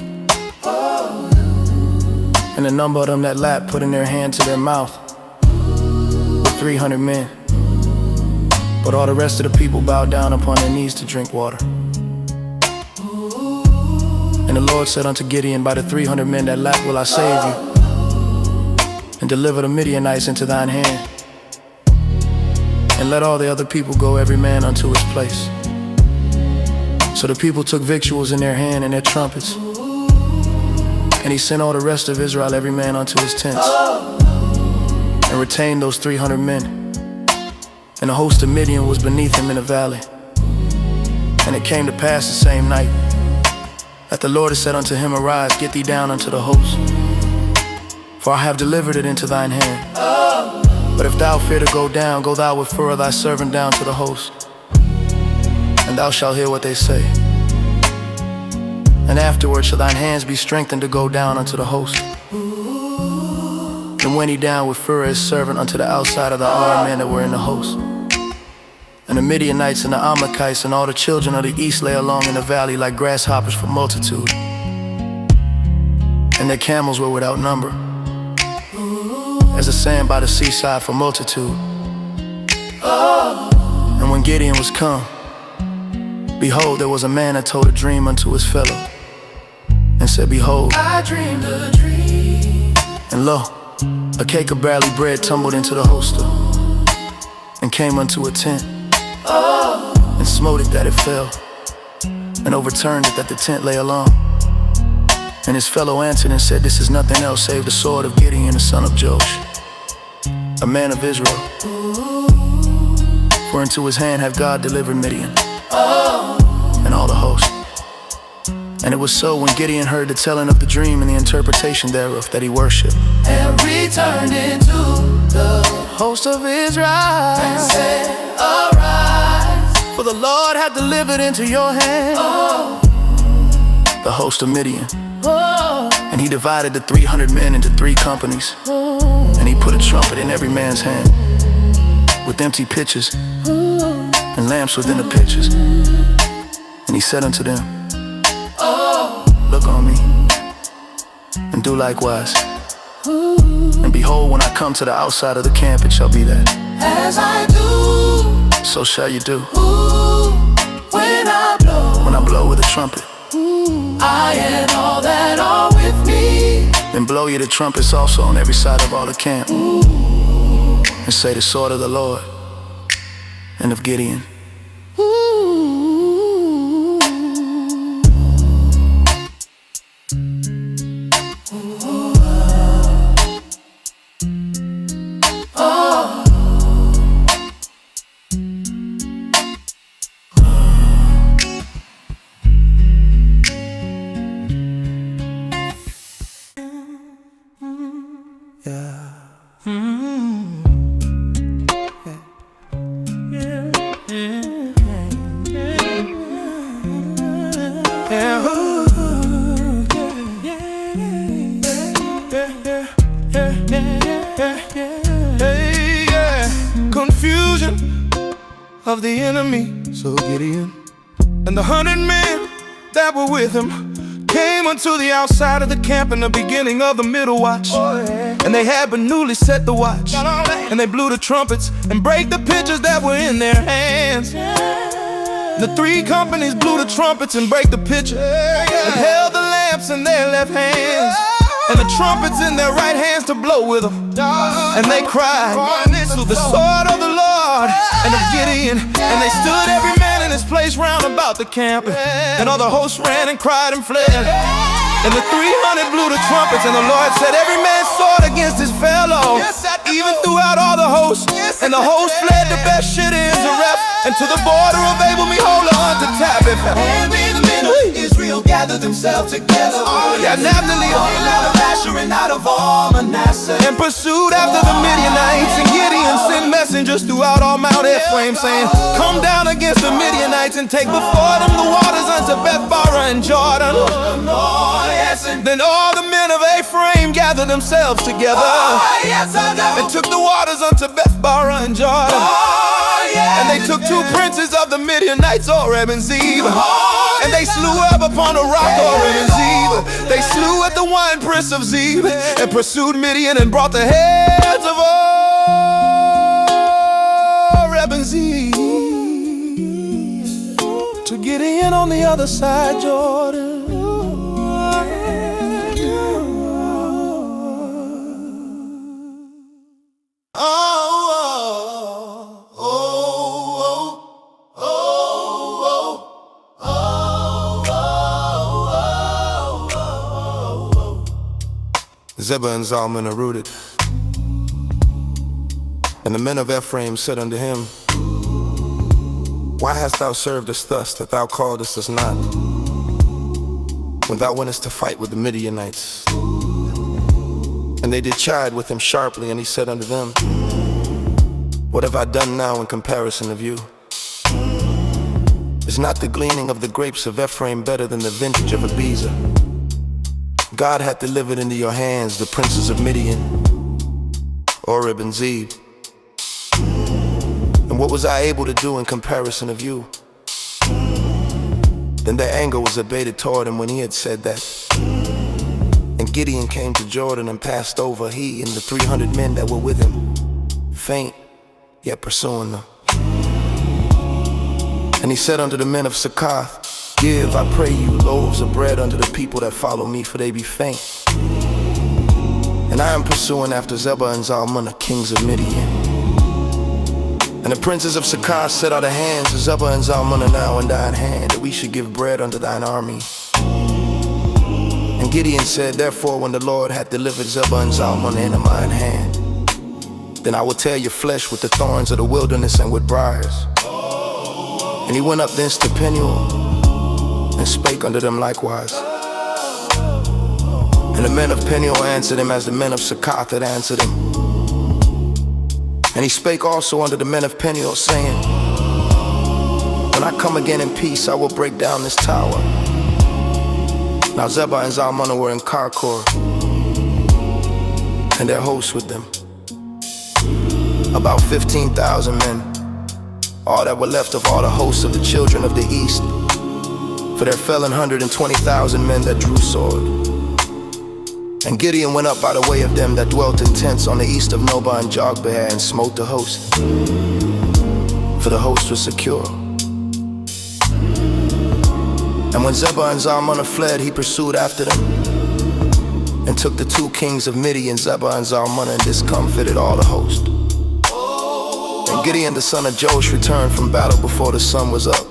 And the number of them that lap put in their hand to their mouth, 300 men. But all the rest of the people bowed down upon their knees to drink water. And the Lord said unto Gideon, by the 300 men that lap will I save you, and deliver the Midianites into thine hand. And let all the other people go, every man unto his place. So the people took victuals in their hand and their trumpets. And he sent all the rest of Israel, every man unto his tents, and retained those 300 men. And the host of Midian was beneath him in the valley. And it came to pass the same night, that the Lord had said unto him, arise, get thee down unto the host, for I have delivered it into thine hand. But if thou fear to go down, go thou with Phurah thy servant down to the host, and thou shalt hear what they say. And afterward shall thine hands be strengthened to go down unto the host. And went he down with Phurah his servant unto the outside of the armed men that were in the host. And the Midianites and the Amalekites and all the children of the east lay along in the valley like grasshoppers for multitude. And their camels were without number, as the sand by the seaside for multitude. And when Gideon was come, behold, there was a man that told a dream unto his fellow, and said, behold, I dreamed a dream. and lo, a cake of barley bread tumbled into the holster, and came unto a tent, and smote it that it fell, and overturned it that the tent lay along. And his fellow answered and said, this is nothing else save the sword of Gideon the son of Joash, a man of Israel. For into his hand hath God delivered Midian, and all the host. And it was so, when Gideon heard the telling of the dream and the interpretation thereof, that he worshipped, And returned into the host of Israel, and said, arise. For the Lord hath delivered into your hand the host of Midian. And he divided the 300 men into 3 companies. And he put a trumpet in every man's hand, with empty pitchers and lamps within the pitchers. And he said unto them, look on me, and do likewise. And behold, when I come to the outside of the camp, it shall be that As I do, so shall you do when I blow with a trumpet. I and all that are with me. Then blow ye the trumpets also on every side of all the camp, and say, the sword of the Lord and of Gideon. Confusion of the enemy. So Gideon and the 100 men that were with him came unto the outside of the camp in the beginning of the middle watch. And they had but newly set the watch. And they blew the trumpets and brake the pitchers that were in their hands. The 3 companies blew the trumpets and brake the pitchers, and held the lamps in their left hands, and the trumpets in their right hands to blow with them. And they cried to the sword of the Lord and of Gideon. And they stood every man in his place round about the camp. And all the hosts ran and cried and fled. And the 300 blew the trumpets, and the Lord set every man's sword against his fellow, even throughout all the hosts. And the host fled to Bethsheba and Zareph, and to the border of Abel Meholah unto Tabith. And the men of Israel gathered themselves together. Naphtali, out of Asher and out of all Manasseh, and pursued after the Midianites. And Gideon sent messengers throughout all Mount Ephraim, saying, come down against the Midianites and take before them the waters unto Bethbara and Jordan. Then all the men of Ephraim gathered themselves together, and took the waters unto Bethbara and Jordan. And they took 2 princes of the Midianites, Oreb and Zeb, and they slew up upon a rock, Oreb and Zeb. They slew at the winepress of Zeb, and pursued Midian, and brought the heads of Oreb and Zeb to Gideon on the other side, Jordan. Zebah and Zalmunna are rooted. And the men of Ephraim said unto him, why hast thou served us thus, that thou calledest us not, when thou wentest to fight with the Midianites? And they did chide with him sharply, and he said unto them, what have I done now in comparison of you? Is not the gleaning of the grapes of Ephraim better than the vintage of Abiezer? God hath delivered into your hands the princes of Midian, Oreb and Zeb. And what was I able to do in comparison of you? Then their anger was abated toward him when he had said that. And Gideon came to Jordan and passed over, he and the 300 men that were with him, faint, yet pursuing them. And he said unto the men of Succoth, give, I pray you, loaves of bread unto the people that follow me, for they be faint. And I am pursuing after Zebah and Zalmunna, kings of Midian. And the princes of Succoth set out their hands to Zebah and Zalmunna now in thine hand, that we should give bread unto thine army. And Gideon said, therefore, when the Lord hath delivered Zebah and Zalmunna into mine hand, then I will tear your flesh with the thorns of the wilderness and with briars. And he went up thence to Peniel, and spake unto them likewise. And the men of Peniel answered him as the men of Succoth had answered him. And he spake also unto the men of Peniel, saying, when I come again in peace, I will break down this tower. Now Zebah and Zalmunna were in Karkor, and their hosts with them, about 15,000 men, all that were left of all the hosts of the children of the east. For there fell 120,000 men that drew sword. And Gideon went up by the way of them that dwelt in tents on the east of Nobah and Jogbehar, and smote the host, for the host was secure. And when Zebah and Zalmunna fled, he pursued after them, and took the 2 kings of Midian, Zebah and Zalmunna, and discomfited all the host. And Gideon the son of Joash returned from battle before the sun was up,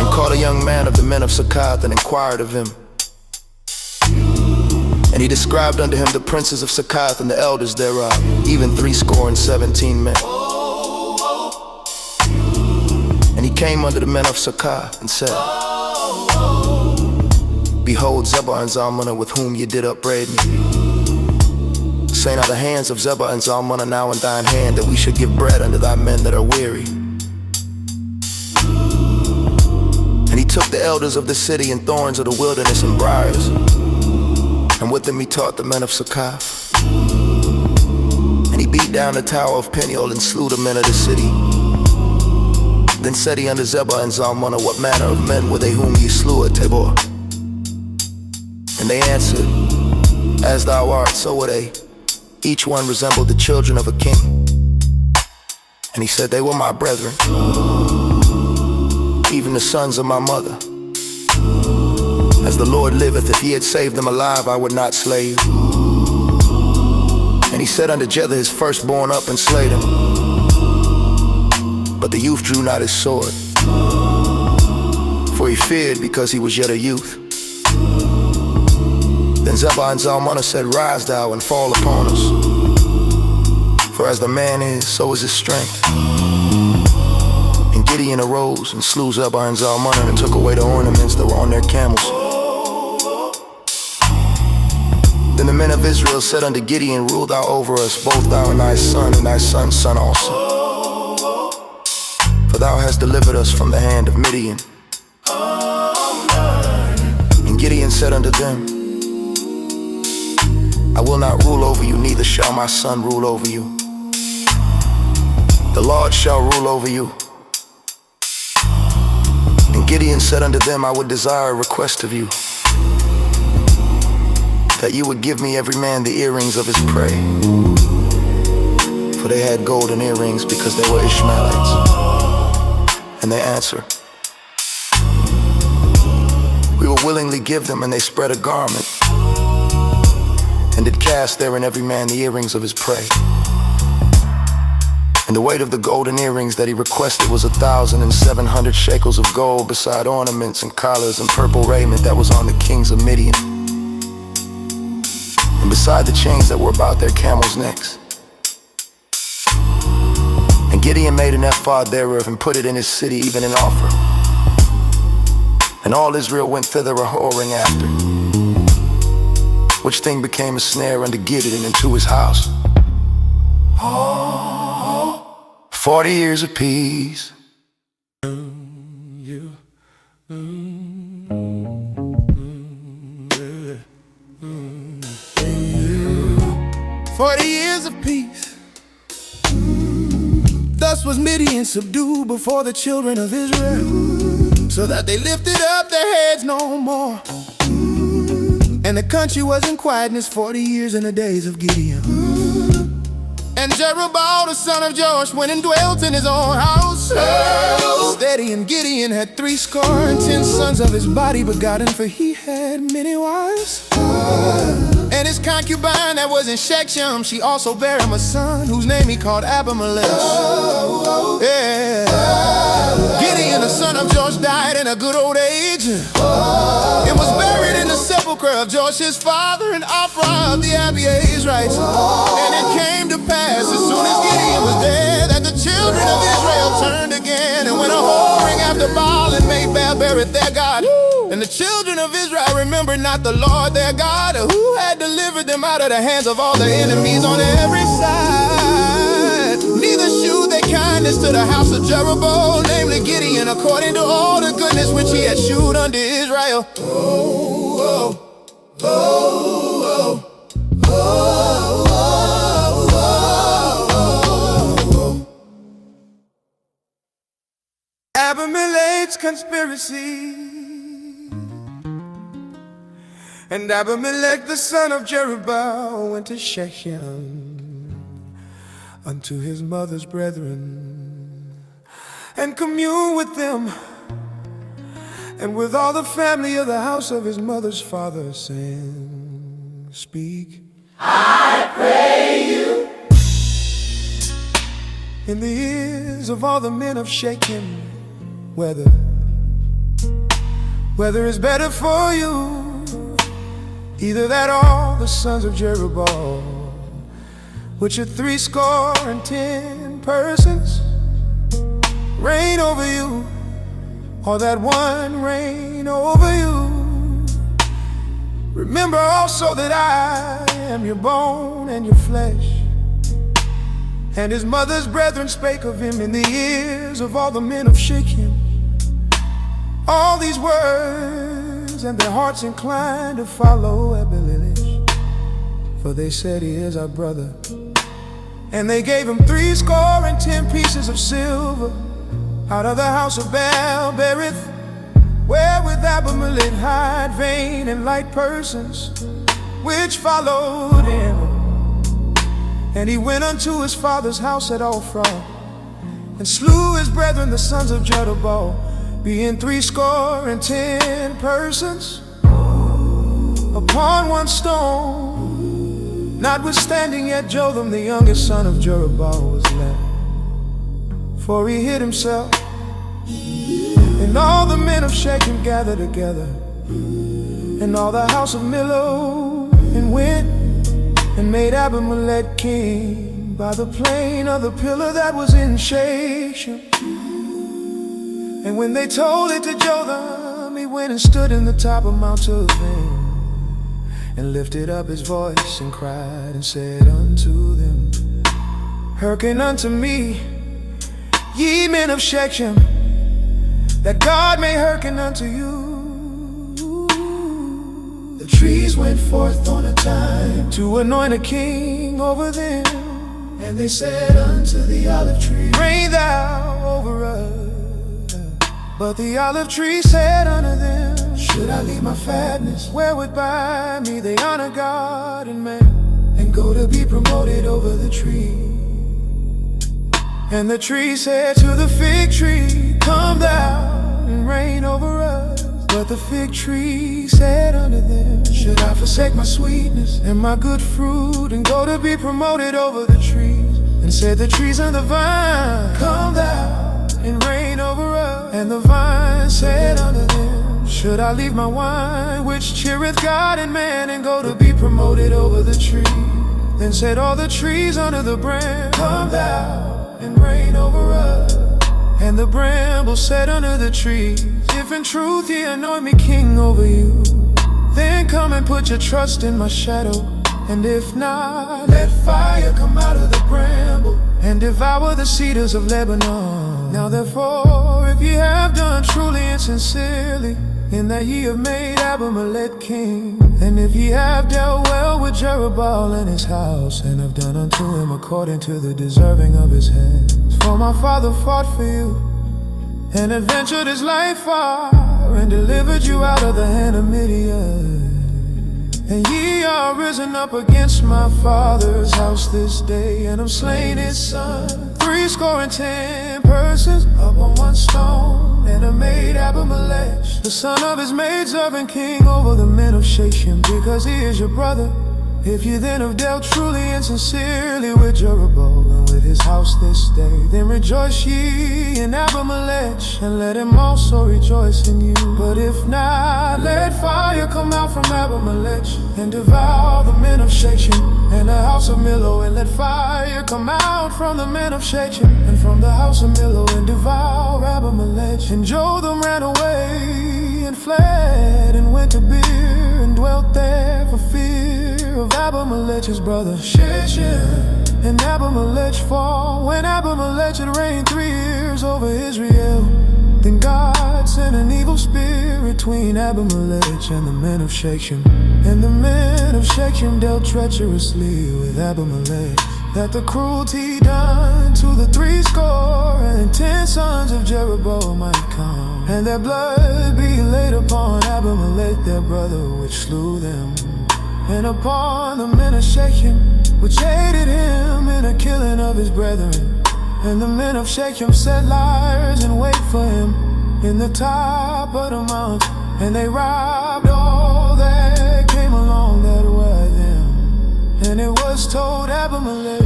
and called a young man of the men of Succoth, and inquired of him. And he described unto him the princes of Succoth and the elders thereof, even 70 men. And he came unto the men of Succoth and said, behold, Zebah and Zalmunna, with whom ye did upbraid me. Say now, the hands of Zebah and Zalmunna now in thine hand, that we should give bread unto thy men that are weary. And he took the elders of the city and thorns of the wilderness and briars, and with them he taught the men of Succoth. And he beat down the tower of Peniel and slew the men of the city. Then said he unto Zebah and Zalmunna, what manner of men were they whom ye slew at Tabor? And they answered, as thou art, so were they. Each one resembled the children of a king. And he said, they were my brethren, even the sons of my mother. As the Lord liveth, if he had saved them alive, I would not slay you. And he said unto Jether his firstborn, up and slay them. But the youth drew not his sword, for he feared, because he was yet a youth. Then Zebah and Zalmunna said, rise thou and fall upon us, for as the man is, so is his strength. And Gideon arose and slew Zebah and Zalmunna, and took away the ornaments that were on their camels. Then the men of Israel said unto Gideon, rule thou over us, both thou and thy son's son also. For thou hast delivered us from the hand of Midian. And Gideon said unto them, I will not rule over you, neither shall my son rule over you. The Lord shall rule over you. And Gideon said unto them, I would desire a request of you, that you would give me every man the earrings of his prey. For they had golden earrings, because they were Ishmaelites. And they answered, we will willingly give them. And they spread a garment, and did cast therein every man the earrings of his prey. And the weight of the golden earrings that he requested was 1,700 shekels of gold, beside ornaments and collars and purple raiment that was on the kings of Midian, and beside the chains that were about their camels' necks. And Gideon made an ephod thereof, and put it in his city, even an offer. And all Israel went thither a-whoring after, which thing became a snare unto Gideon and to his house. 40 years of peace. 40 years of peace. Thus was Midian subdued before the children of Israel, so that they lifted up their heads no more. And the country was in quietness 40 years in the days of Gideon. And Jerubbaal the son of Joash went and dwelt in his own house. Steady, and Gideon had 70 sons of his body begotten, for he had many wives. And his concubine that was in Shechem, she also bare him a son, whose name he called Abimelech. Yeah. Gideon the son of Joash died in a good old age, and was buried in the sepulchre of Joash's father in Ophrah of the Abiezrites. And it came to pass, as soon as Gideon was dead, that the children of Israel turned again, and went a whoring after Baal, and made Baal buried their God. And the the children of Israel remembered not the Lord their God, who had delivered them out of the hands of all their enemies on every side. Neither shewed they kindness to the house of Jeroboam, namely Gideon, according to all the goodness which he had shewed unto Israel. Abimelech's conspiracy. And Abimelech the son of Jerubbaal went to Shechem unto his mother's brethren, and communed with them, and with all the family of the house of his mother's father, saying, Speak, I pray you, in the ears of all the men of Shechem, whether it's better for you, either that or the sons of Jerubbaal, which are 70 persons, reign over you, or that one reign over you. Remember also that I am your bone and your flesh. And his mother's brethren spake of him in the ears of all the men of Shechem all these words, and their hearts inclined to follow Abimelech, for they said, He is our brother. And they gave him 70 pieces of silver out of the house of Baal-berith, wherewith Abimelech hired vain and light persons, which followed him. And he went unto his father's house at Ophrah, and slew his brethren the sons of Jerubbaal, being 70 persons, upon one stone. Notwithstanding yet Jotham the youngest son of Jerubbaal was left, for he hid himself. And all the men of Shechem gathered together, and all the house of Millo, and went and made Abimelech king by the plain of the pillar that was in Shechem. And when they told it to Jotham, he went and stood in the top of Mount Tovim, and lifted up his voice and cried and said unto them, Hearken unto me, ye men of Shechem, that God may hearken unto you. The trees went forth on a time to anoint a king over them, and they said unto the olive tree, Reign thou over us. But the olive tree said unto them, Should I leave my fatness, wherewith by me they honor God and man, and go to be promoted over the tree? And the tree said to the fig tree, Come thou and reign over us. But the fig tree said unto them, Should I forsake my sweetness and my good fruit, and go to be promoted over the trees? And said the trees and the vine, Come thou and reign over us. And the vine said unto them, Should I leave my wine, which cheereth God and man, and go to be promoted over the tree? Then said all the trees under the branch, Come thou and reign over us. And the bramble said unto the trees, If in truth ye anoint me king over you, then come and put your trust in my shadow. And if not, let fire come out of the bramble and devour the cedars of Lebanon. Now therefore, if ye have done truly and sincerely, in that ye have made Abimelech king, and if ye have dealt well with Jerubbaal and his house, and have done unto him according to the deserving of his hands, for my father fought for you, and adventured his life far, and delivered you out of the hand of Midian. And ye are risen up against my father's house this day, and have slain his son, 70 persons, upon one stone, and have made Abimelech, the son of his maidservant, king over the men of Shechem, because he is your brother. If ye then have dealt truly and sincerely with Jerubbaal and with his house this day, then rejoice ye in Abimelech, and let him also rejoice in you. But if not, let fire come out from Abimelech, and devour the men of Shechem and the house of Millo. And let fire come out from the men of Shechem and from the house of Millo, and devour Abimelech. And Jotham ran away and fled and went to Beer and dwelt there for fear of Abimelech his brother Shechem. And Abimelech fall when Abimelech had reigned 3 years over Israel. Then God sent an evil spirit between Abimelech and the men of Shechem. And the men of Shechem dealt treacherously with Abimelech, that the cruelty done to the 70 sons of Jeroboam might come, and their blood be laid upon Abimelech their brother, which slew them, and upon the men of Shechem, which aided him in the killing of his brethren. And the men of Shechem set liars in wait for him in the top of the mountain, and they robbed all that came along that were them. And it was told Abimelech,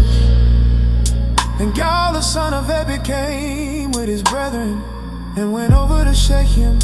and Gaal the son of Ebed came with his brethren and went over to Shechem,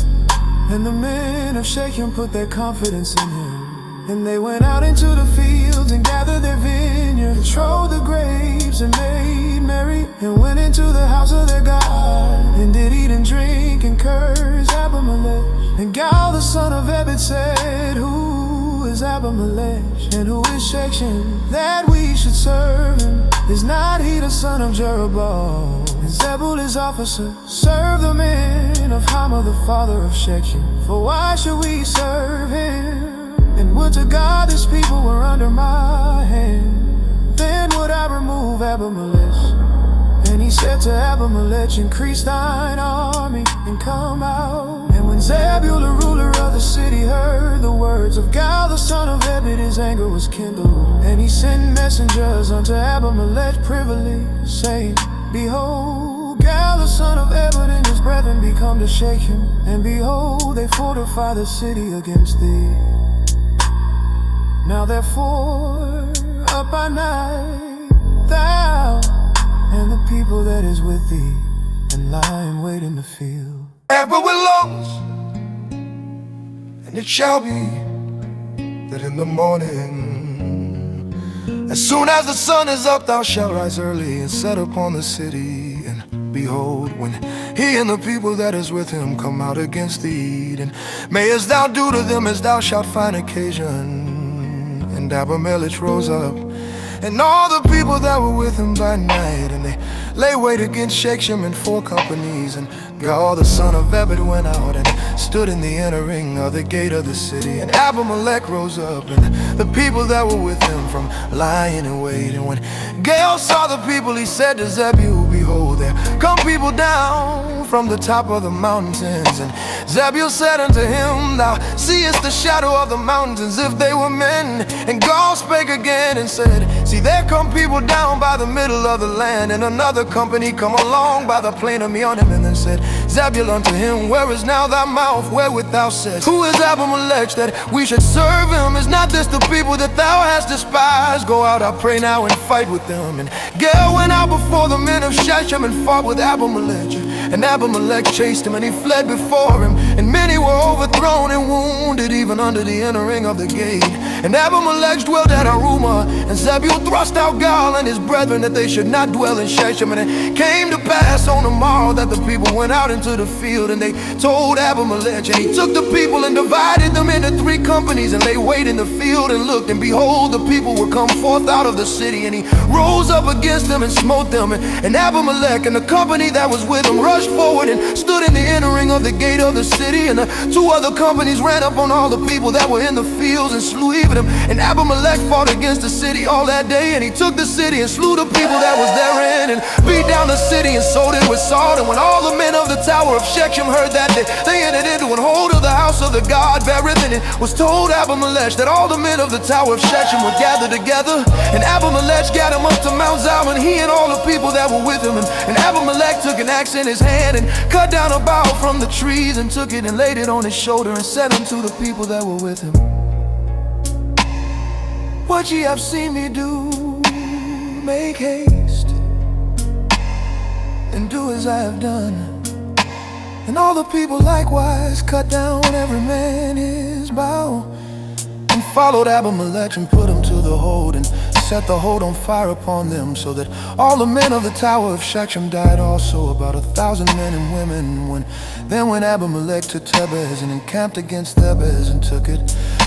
and the men of Shechem put their confidence in him. And they went out into the fields and gathered their vineyards, trode the grapes and made merry, and went into the house of their God, and did eat and drink and curse Abimelech. And Gaal the son of Ebed said, Who is Abimelech, and who is Shechem, that we should serve him? Is not he the son of Jeroboam? And Zebul his officer serve the men of Hamah the father of Shechem. For why should we serve him? And would to God this people were under my hand, then would I remove Abimelech. And he said to Abimelech, Increase thine army and come out. And when Zebul the ruler of the city heard the words of Gaal the son of Ebed, his anger was kindled. And he sent messengers unto Abimelech privily, saying, Behold, Gaal the son of Ebed and his brethren be come to Shechem, and behold, they fortify the city against thee. Now therefore, up by night, thou and the people that is with thee, and lie in wait in the field. Ever willows, and it shall be that in the morning, as soon as the sun is up, thou shalt rise early and set upon the city. And behold, when he and the people that is with him come out against thee, then mayest thou do to them as thou shalt find occasion. And Abimelech rose up, and all the people that were with him by night, and they lay wait against Shechem in 4 companies. And Gaal the son of Ebed went out and stood in the entering of the gate of the city. And Abimelech rose up, and the people that were with him from lying in wait. And when Gaal saw the people, he said to Zebul, Behold, there come people down from the top of the mountains. And Zebul said unto him, Thou seest the shadow of the mountains as if they were men. And Gaal spake again and said, See, there come people down by the middle of the land, and another company come along by the plain of Meonim. And then said Zebul unto him, Where is now thy mouth, wherewith thou saidst, Who is Abimelech, that we should serve him? Is not this the people that thou hast despised? Go out, I pray now, and fight with them. And Gaal went out before the men of Shechem and fought with Abimelech. And Abimelech chased him, and he fled before him, and many were overthrown and wounded, even under the entering of the gate. And Abimelech dwelt at Arumah, and Zebul thrust out Gaal and his brethren, that they should not dwell in Shechem. And it came to pass on the morrow that the people went out into the field, and they told Abimelech. And he took the people and divided them into 3 companies, and they waited in the field and looked, and behold, the people were come forth out of the city. And he rose up against them and smote them. And Abimelech and the company that was with him rushed forward and stood in the entering of the gate of the city. And the 2 other companies ran up on all the people that were in the fields and slew even them. And Abimelech fought against the city all that day, and he took the city and slew the people that was therein, and beat down the city and sold it with salt. And when all the men of the tower of Shechem heard that, they entered into an hold of the house of the God Berith. And it was told Abimelech that all the men of the tower of Shechem were gathered together. And Abimelech got him up to Mount Zalmon, he and all the people that were with him. And Abimelech took an axe in his hand and cut down a bough from the trees, and took it and laid it on his shoulder, and said unto the people that were with him, What ye have seen me do, make haste and do as I have done. And all the people likewise cut down every man his bough, and followed Abimelech and put him to the hold, and set the hold on fire upon them, so that all the men of the tower of Shechem died also, about 1,000 men and women. Then went Abimelech to Tebez and encamped against Thebez and took it.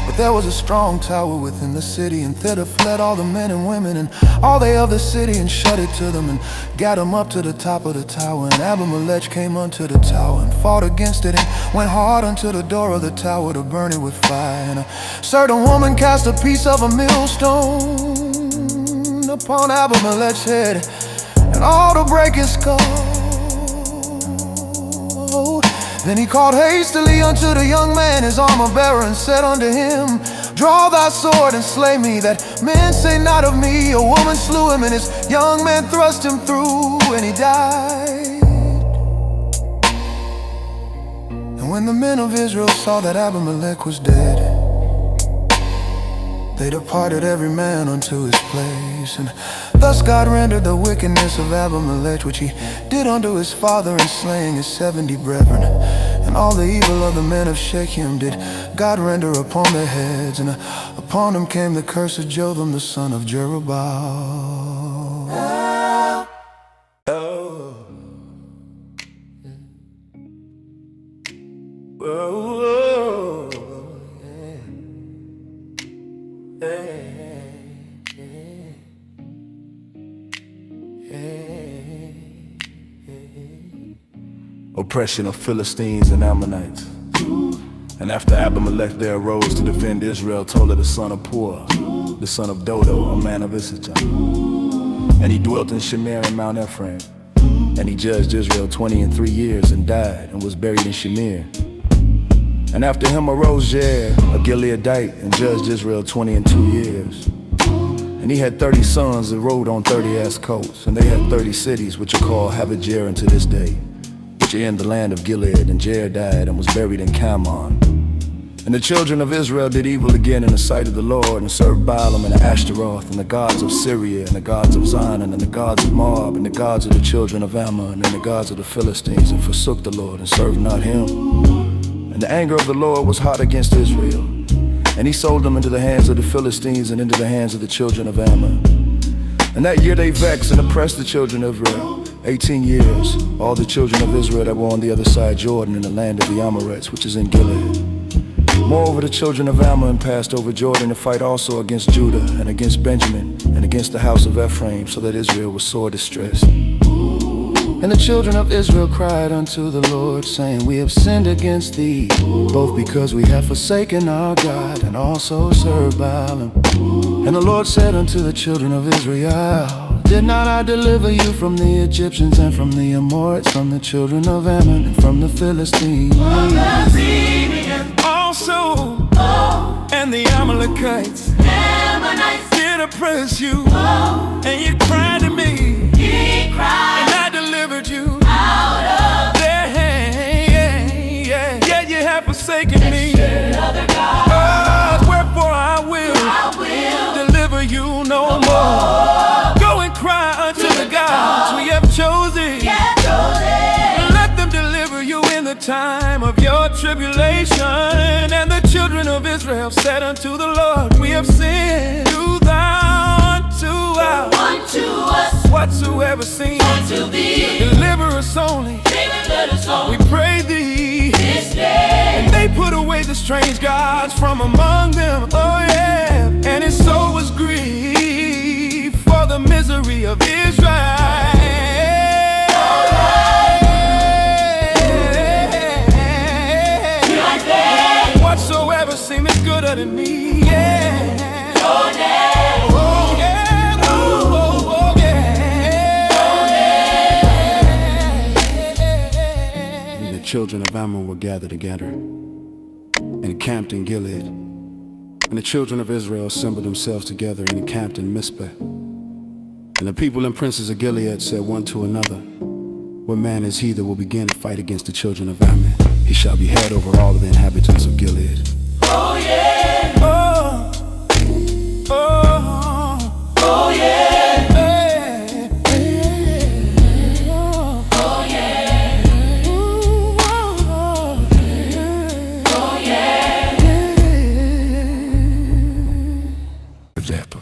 But there was a strong tower within the city, and thither fled all the men and women and all they of the city, and shut it to them, and gat them up to the top of the tower. And Abimelech came unto the tower and fought against it, and went hard unto the door of the tower to burn it with fire. And a certain woman cast a piece of a millstone upon Abimelech's head, and all to break his skull. Then he called hastily unto the young man, his armor bearer, and said unto him, Draw thy sword and slay me, that men say not of me, a woman slew him, and his young man thrust him through, and he died. And when the men of Israel saw that Abimelech was dead, they departed every man unto his place. And thus God rendered the wickedness of Abimelech, which he did unto his father, in slaying his 70 brethren. And all the evil of the men of Shechem did God render upon their heads, and upon them came the curse of Jotham the son of Jerubbaal. Oppression of Philistines and Ammonites. And after Abimelech there arose to defend Israel, Tola the son of Pur, the son of Dodo, a man of Issachar. And he dwelt in Shamir and Mount Ephraim. And he judged Israel 23 years and died, and was buried in Shamir. And after him arose Jair, a Gileadite, and judged Israel 22 years. And he had 30 sons that rode on 30 ass coats, and they had 30 cities, which are called Havah-Jair unto this day, which are in the land of Gilead. And Jair died and was buried in Kamon. And the children of Israel did evil again in the sight of the Lord, and served Baalim and Ashtaroth, and the gods of Syria, and the gods of Zion, and the gods of Moab, and the gods of the children of Ammon, and the gods of the Philistines, and forsook the Lord, and served not him. And the anger of the Lord was hot against Israel, and he sold them into the hands of the Philistines, and into the hands of the children of Ammon. And that year they vexed and oppressed the children of Israel 18 years, all the children of Israel that were on the other side Jordan, in the land of the Amorites, which is in Gilead. Moreover, the children of Ammon passed over Jordan to fight also against Judah, and against Benjamin, and against the house of Ephraim, so that Israel was sore distressed. And the children of Israel cried unto the Lord, saying, We have sinned against thee, both because we have forsaken our God, and also served Baalim. And the Lord said unto the children of Israel, Did not I deliver you from the Egyptians, and from the Amorites, from the children of Ammon, and from the Philistines? Also, and the Amalekites did oppress you, and you cried to me, and I delivered you out of their hand. Yet you have forsaken me. Wherefore I will deliver you no more. Go and cry unto the gods we have chosen. Let them deliver you in the time of your tribulation. And the children of Israel said unto the Lord, We have sinned. Do thou unto us whatsoever seems to thee. Deliver us only, we pray thee, this day. And they put away the strange gods from among them. Oh yeah. And his soul was grieved for the misery of Israel. Whatsoever seemeth good unto me, yeah. Oh yeah, oh yeah, oh yeah. And the children of Ammon were gathered together and encamped in Gilead. And the children of Israel assembled themselves together and encamped in Mizpah. And the people and princes of Gilead said one to another, What man is he that will begin to fight against the children of Ammon? He shall be head over all of the inhabitants of Gilead. Oh yeah, oh, oh, oh yeah, hey, oh yeah, oh yeah. Example.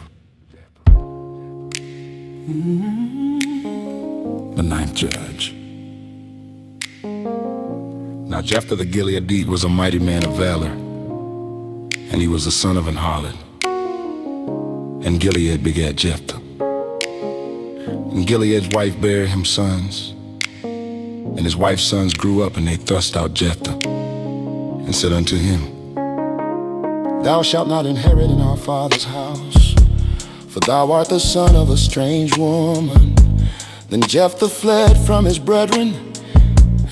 Now Jephthah the Gileadite was a mighty man of valor, and he was the son of an harlot. And Gilead begat Jephthah. And Gilead's wife bare him sons. And his wife's sons grew up, and they thrust out Jephthah, and said unto him, Thou shalt not inherit in our father's house, for thou art the son of a strange woman. Then Jephthah fled from his brethren,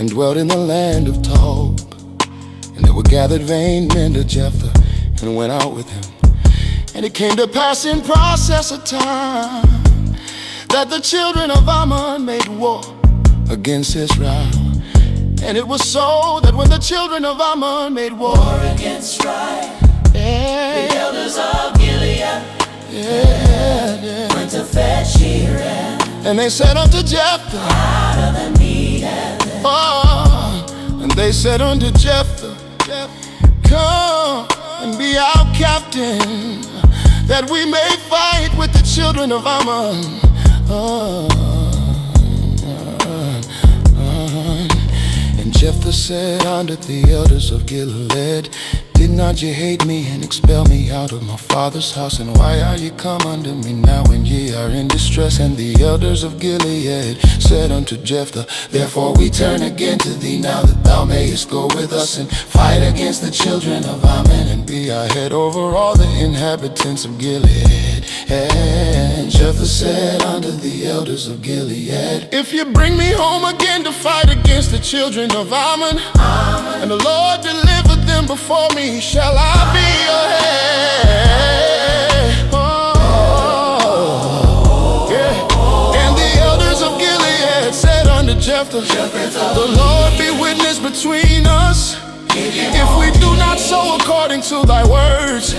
and dwelt in the land of Tob. And there were gathered vain men to Jephthah, and went out with him. And it came to pass in process of time, that the children of Ammon made war against Israel. And it was so that when the children of Ammon made war against Israel, the elders of Gilead went to fetch Sheeran. And they said unto Jephthah, out of the meat and they said unto Jephthah, Come and be our captain, that we may fight with the children of Ammon. And Jephthah said unto the elders of Gilead, Did not ye hate me and expel me out of my father's house? And why are ye come unto me now when ye are in distress? And the elders of Gilead said unto Jephthah, Therefore we turn again to thee, now that thou mayest go with us and fight against the children of Ammon, and be our head over all the inhabitants of Gilead. And Jephthah said unto the elders of Gilead, If you bring me home again to fight against the children of Ammon, and the Lord deliver them before me, shall I be your head? And the elders of Gilead said unto Jephthah, The Lord be witness between us, if we do not so according to thy words.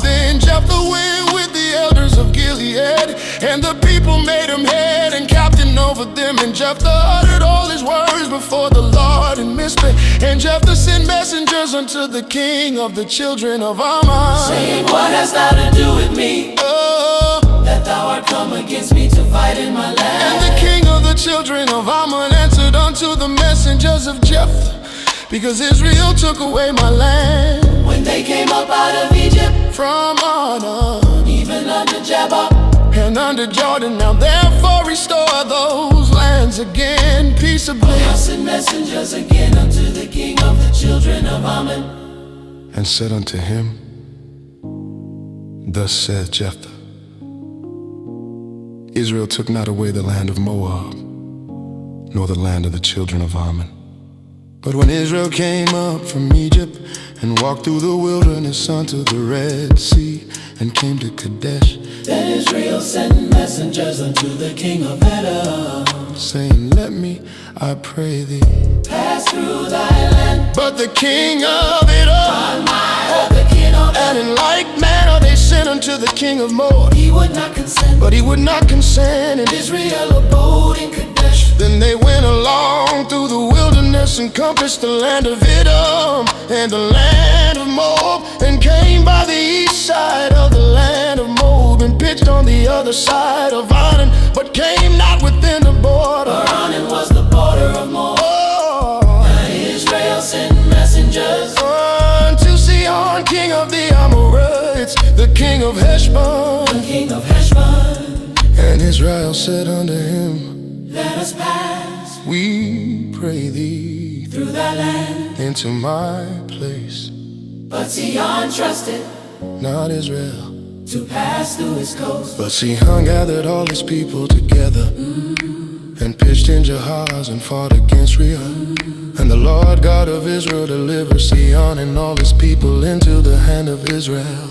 Then Jephthah went with the elders of Gilead, and the people made him head and captain over them. And Jephthah uttered all his words before the Lord in Mizpeh. And Jephthah sent messengers unto the king of the children of Ammon, saying, What hast thou to do with me, that thou art come against me to fight in my land? And the king of the children of Ammon answered unto the messengers of Jephthah, Because Israel took away my land when they came up out of Egypt, from Arnon, even unto Jabbok, and under Jordan. Now therefore restore those lands again peaceably. I sent messengers again unto the king of the children of Ammon, and said unto him, Thus saith Jephthah, Israel took not away the land of Moab, nor the land of the children of Ammon. But when Israel came up from Egypt, and walked through the wilderness unto the Red Sea, and came to Kadesh, then Israel sent messengers unto the king of Edom, saying, Let me, I pray thee, pass through thy land. But the king of Edom, and in like manner they sent unto the king of Moab, he would not consent, but he would not consent, and Israel abode in Kadesh. Then they went along through the wilderness, and compassed the land of Edom and the land of Moab, and came by the east side of the land of Moab, and pitched on the other side of Arnon, but came not within the border. For Arnon was the border of Moab. And Israel sent messengers unto Sihon, king of the Amorites, the king of Heshbon, the king of Heshbon. And Israel said unto him, Let us pass, we pray thee, through thy land, into my place. But Sihon trusted Not Israel, to pass through his coast. but Sihon gathered all his people together, and pitched in Jahaz, and fought against Rehob. And the Lord God of Israel delivered Sihon and all his people into the hand of Israel.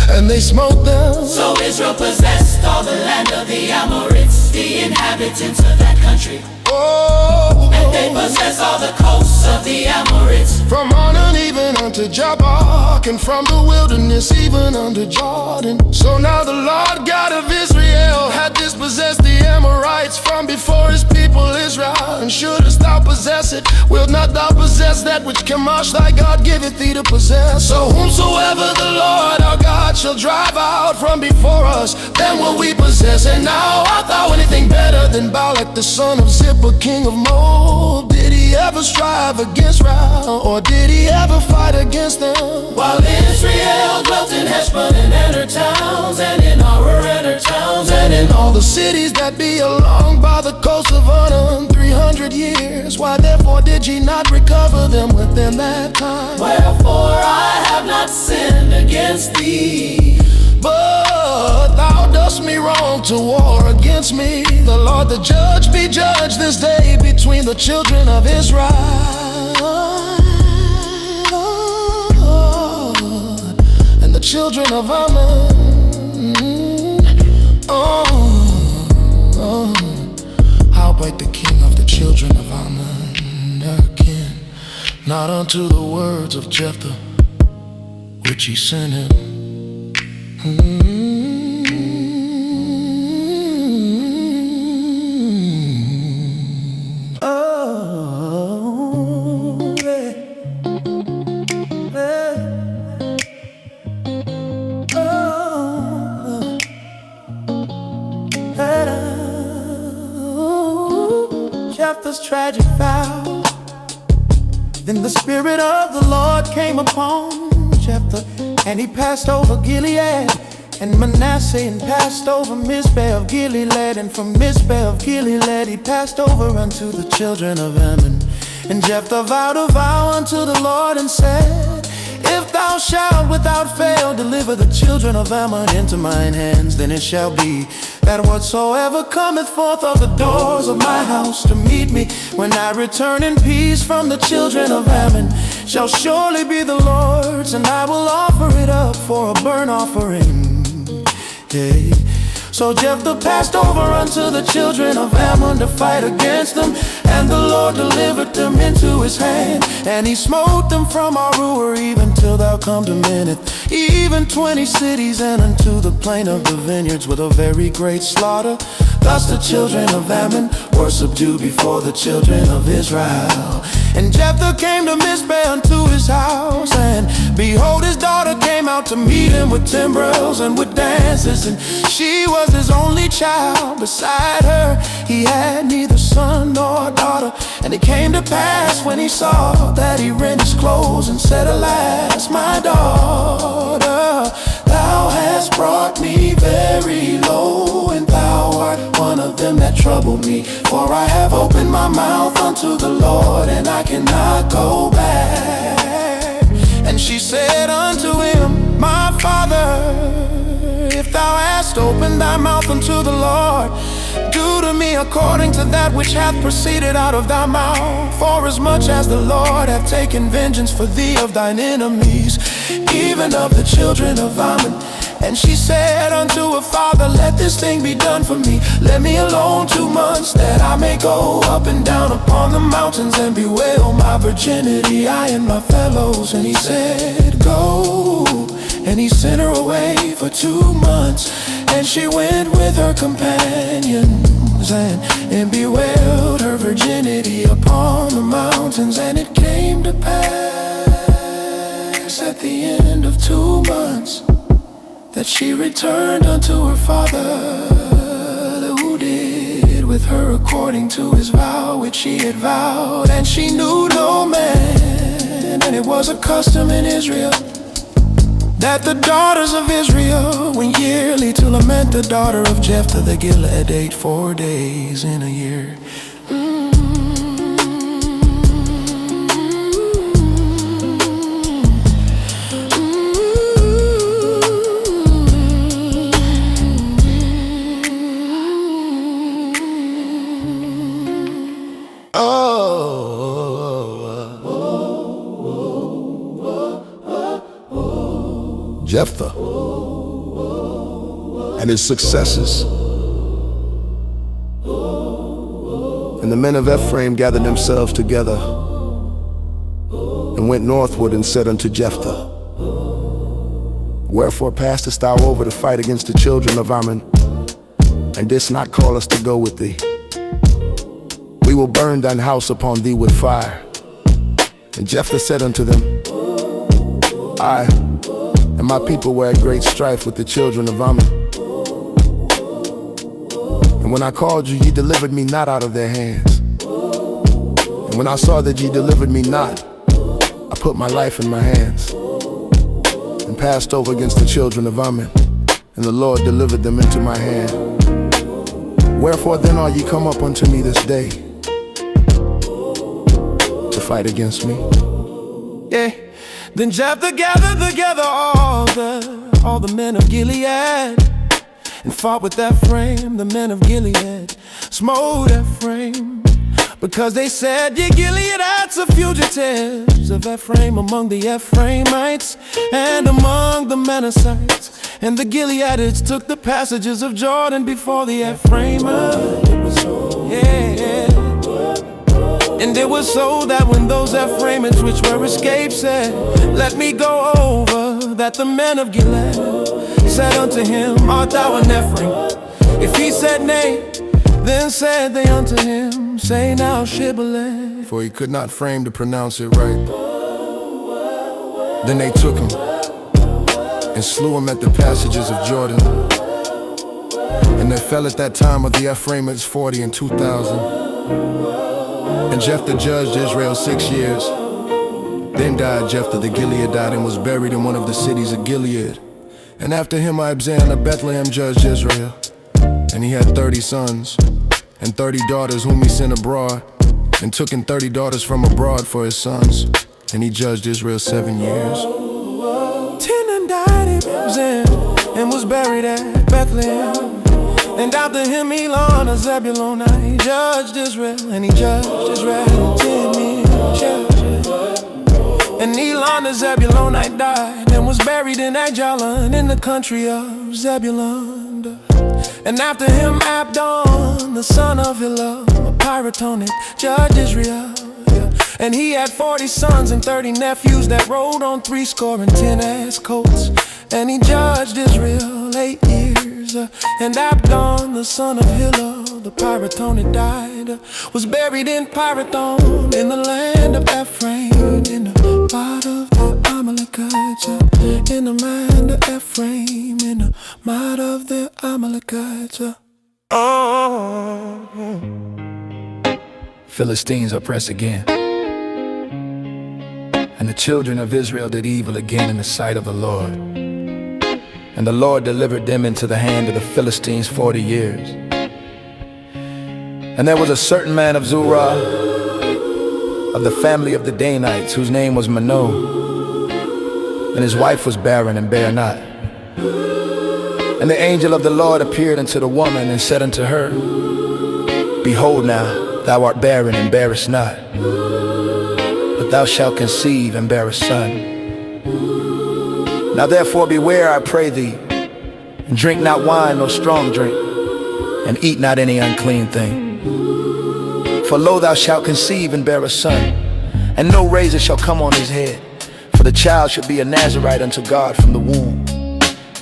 And they smote them. So Israel possessed all the land of the Amorites, the inhabitants of that country. And they possessed all the coasts of the Amorites, From Arnon even unto Jabbok, walking from the wilderness, even under Jordan. So now the Lord God of Israel had dispossessed the Amorites from before his people Israel. And shouldest thou possess it, wilt not thou possess that which Chemosh thy God giveth thee to possess? So whomsoever the Lord our God shall drive out from before us, then will we possess. And now art thou anything better than Balak the son of Zippor, king of Moab? Did he ever strive against Ra, or did he ever fight against them? While Israel dwelt in Heshbon and in her towns, and in Aroer and her towns, and in all the cities that be along by the coast of Arnon 300 years. Why therefore did ye not recover them within that time? Wherefore I have not sinned against thee. But thou dost me wrong to war against me. The Lord the judge be judged this day between the children of Israel and the children of Ammon. Howbeit the king of the children of Ammon hearkened not unto the words of Jephthah, which he sent him. Jephthah's tragic vow. Then the Spirit of the Lord came upon Jephthah, and he passed over Gilead and Manasseh, and passed over Mizpeh of Gilead, and from Mizpeh of Gilead he passed over unto the children of Ammon. And Jephthah vowed a vow unto the Lord and said, If thou shalt without fail deliver the children of Ammon into mine hands, then it shall be that whatsoever cometh forth of the doors of my house to meet me, when I return in peace from the children of Ammon, shall surely be the Lord's, and I will offer it up for a burnt offering. Yeah. So Jephthah passed over unto the children of Ammon to fight against them, and the Lord delivered them into his hand. And he smote them from Aroer even till thou come to Minnith, even 20 cities, and unto the plain of the vineyards with a very great slaughter. Thus the children of Ammon were subdued before the children of Israel. And Jephthah came to Mizpeh unto his house, and behold, his daughter came out to meet him with timbrels and with dances, and she was his only child. Beside her he had neither son nor daughter. And it came to pass when he saw that he rent his clothes and said, Alas, my daughter, thou hast brought me very low, and thou art one of them that trouble me. For I have opened my mouth unto the Lord, and I cannot go back. And she said unto him, My father, if thou hast opened thy mouth unto the Lord, do to me according to that which hath proceeded out of thy mouth. For as much as the Lord hath taken vengeance for thee of thine enemies, even of the children of Ammon. And she said unto her father, Let this thing be done for me. Let me alone 2 months, that I may go up and down upon the mountains and bewail my virginity, I and my fellows. And he said, Go. And he sent her away for 2 months, and she went with her companions and bewailed her virginity upon the mountains. And it came to pass at the end of 2 months that she returned unto her father, who did with her according to his vow which he had vowed. And she knew no man, and it was a custom in Israel that the daughters of Israel went yearly to lament the daughter of Jephthah the Gileadite 4 days in a year. Jephthah and his successors. And the men of Ephraim gathered themselves together and went northward and said unto Jephthah, Wherefore passest thou over to fight against the children of Ammon, and didst not call us to go with thee? We will burn thine house upon thee with fire. And Jephthah said unto them, I and my people were at great strife with the children of Ammon. And when I called you, ye delivered me not out of their hands. And when I saw that ye delivered me not, I put my life in my hands, and passed over against the children of Ammon, and the Lord delivered them into my hand. Wherefore then are ye come up unto me this day to fight against me? Yeah. Then Jephthah gathered together all the men of Gilead, and fought with Ephraim. The men of Gilead smote Ephraim, because they said, Ye Gileadites are fugitives of Ephraim among the Ephraimites and among the Manassites. And the Gileadites took the passages of Jordan before the Ephraimites. Yeah. And it was so that when those Ephraimites which were escaped said, Let me go over, that the men of Gilead said unto him, Art thou an Ephraim? If he said nay, then said they unto him, Say now Shibboleth. For he could not frame to pronounce it right. Then they took him and slew him at the passages of Jordan. And there fell at that time of the Ephraimites 40 and 2,000. And Jephthah judged Israel 6 years. Then died Jephthah the Gileadite, and was buried in one of the cities of Gilead. And after him Ibzan of Bethlehem judged Israel. And he had 30 sons and 30 daughters whom he sent abroad, and took in 30 daughters from abroad for his sons. And he judged Israel 7 years. 10 died in Ibzan, and was buried at Bethlehem. And after him Elon of Zebulun judged Israel, and he judged Israel 10 years. And Elon of Zebulun died, and was buried in Ajalon, in the country of Zebulun. And after him Abdon, the son of Hillel, a Piratonite, judged Israel. And he had 40 sons and 30 nephews that rode on 70 ass coats. And he judged Israel 8 years. And Abdon, the son of Hillel, the Piratonite, died, was buried in Pirathon, in the land of Ephraim, in the part of the Amalekites, in the land of Ephraim, in the part of the Amalekites. Philistines oppress again, and the children of Israel did evil again in the sight of the Lord. And the Lord delivered them into the hand of the Philistines 40 years. And there was a certain man of Zorah, of the family of the Danites, whose name was Manoah, and his wife was barren and bare not. And the angel of the Lord appeared unto the woman, and said unto her, Behold now, thou art barren and bearest not, but thou shalt conceive and bear a son. Now therefore beware, I pray thee, and drink not wine nor strong drink, and eat not any unclean thing. For lo, thou shalt conceive and bear a son, and no razor shall come on his head, for the child shall be a Nazarite unto God from the womb,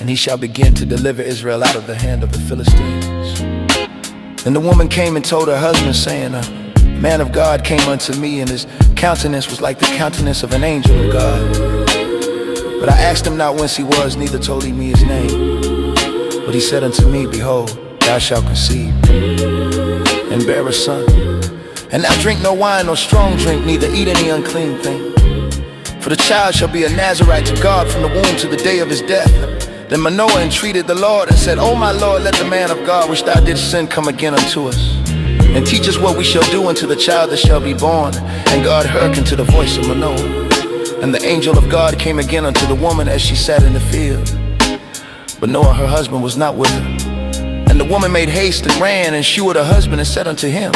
and he shall begin to deliver Israel out of the hand of the Philistines. Then the woman came and told her husband, saying, A man of God came unto me, and his countenance was like the countenance of an angel of God. But I asked him not whence he was, neither told he me his name. But he said unto me, Behold, thou shalt conceive, and bear a son. And now drink no wine nor strong drink, neither eat any unclean thing. For the child shall be a Nazarite to God from the womb to the day of his death. Then Manoah entreated the Lord, and said, O my Lord, let the man of God which thou didst send come again unto us, and teach us what we shall do unto the child that shall be born. And God hearkened to the voice of Manoah. And the angel of God came again unto the woman as she sat in the field. But Noah her husband was not with her. And the woman made haste and ran, and shewed her husband, and said unto him,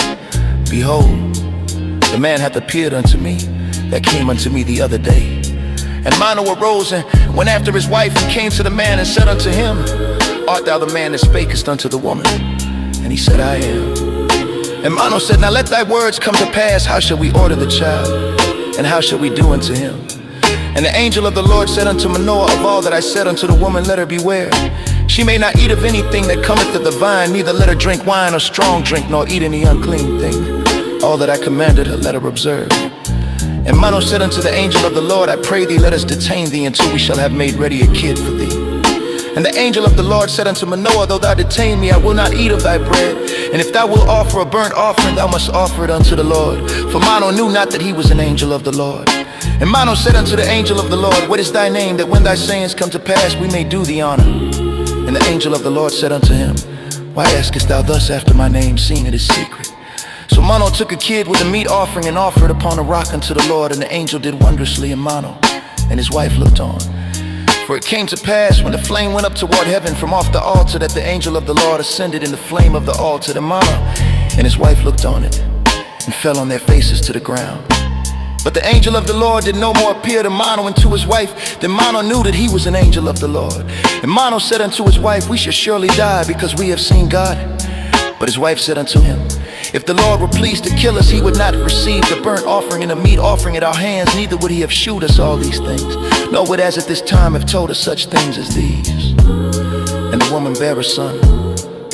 Behold, the man hath appeared unto me, that came unto me the other day. And Manoah arose and went after his wife, and came to the man, and said unto him, Art thou the man that spakest unto the woman? And he said, I am. And Manoah said, Now let thy words come to pass. How shall we order the child, and how shall we do unto him? And the angel of the Lord said unto Manoah, of all that I said unto the woman, let her beware. She may not eat of anything that cometh of the vine, neither let her drink wine or strong drink, nor eat any unclean thing. All that I commanded her, let her observe. And Manoah said unto the angel of the Lord, I pray thee, let us detain thee until we shall have made ready a kid for thee. And the angel of the Lord said unto Manoah, though thou detain me, I will not eat of thy bread. And if thou wilt offer a burnt offering, thou must offer it unto the Lord. For Manoah knew not that he was an angel of the Lord. And Manoah said unto the angel of the Lord, what is thy name, that when thy sayings come to pass, we may do thee honor? And the angel of the Lord said unto him, why askest thou thus after my name, seeing it is secret? So Manoah took a kid with a meat offering and offered upon a rock unto the Lord. And the angel did wondrously in Manoah, and his wife looked on. For it came to pass, when the flame went up toward heaven from off the altar, that the angel of the Lord ascended in the flame of the altar to Manoah, and his wife looked on it, and fell on their faces to the ground. But the angel of the Lord did no more appear to Manoah and to his wife. Then Manoah knew that he was an angel of the Lord. And Manoah said unto his wife, we shall surely die, because we have seen God. But his wife said unto him, if the Lord were pleased to kill us, he would not have received the burnt offering and the meat offering at our hands, neither would he have shewed us all these things, nor would as at this time have told us such things as these. And the woman bare a son,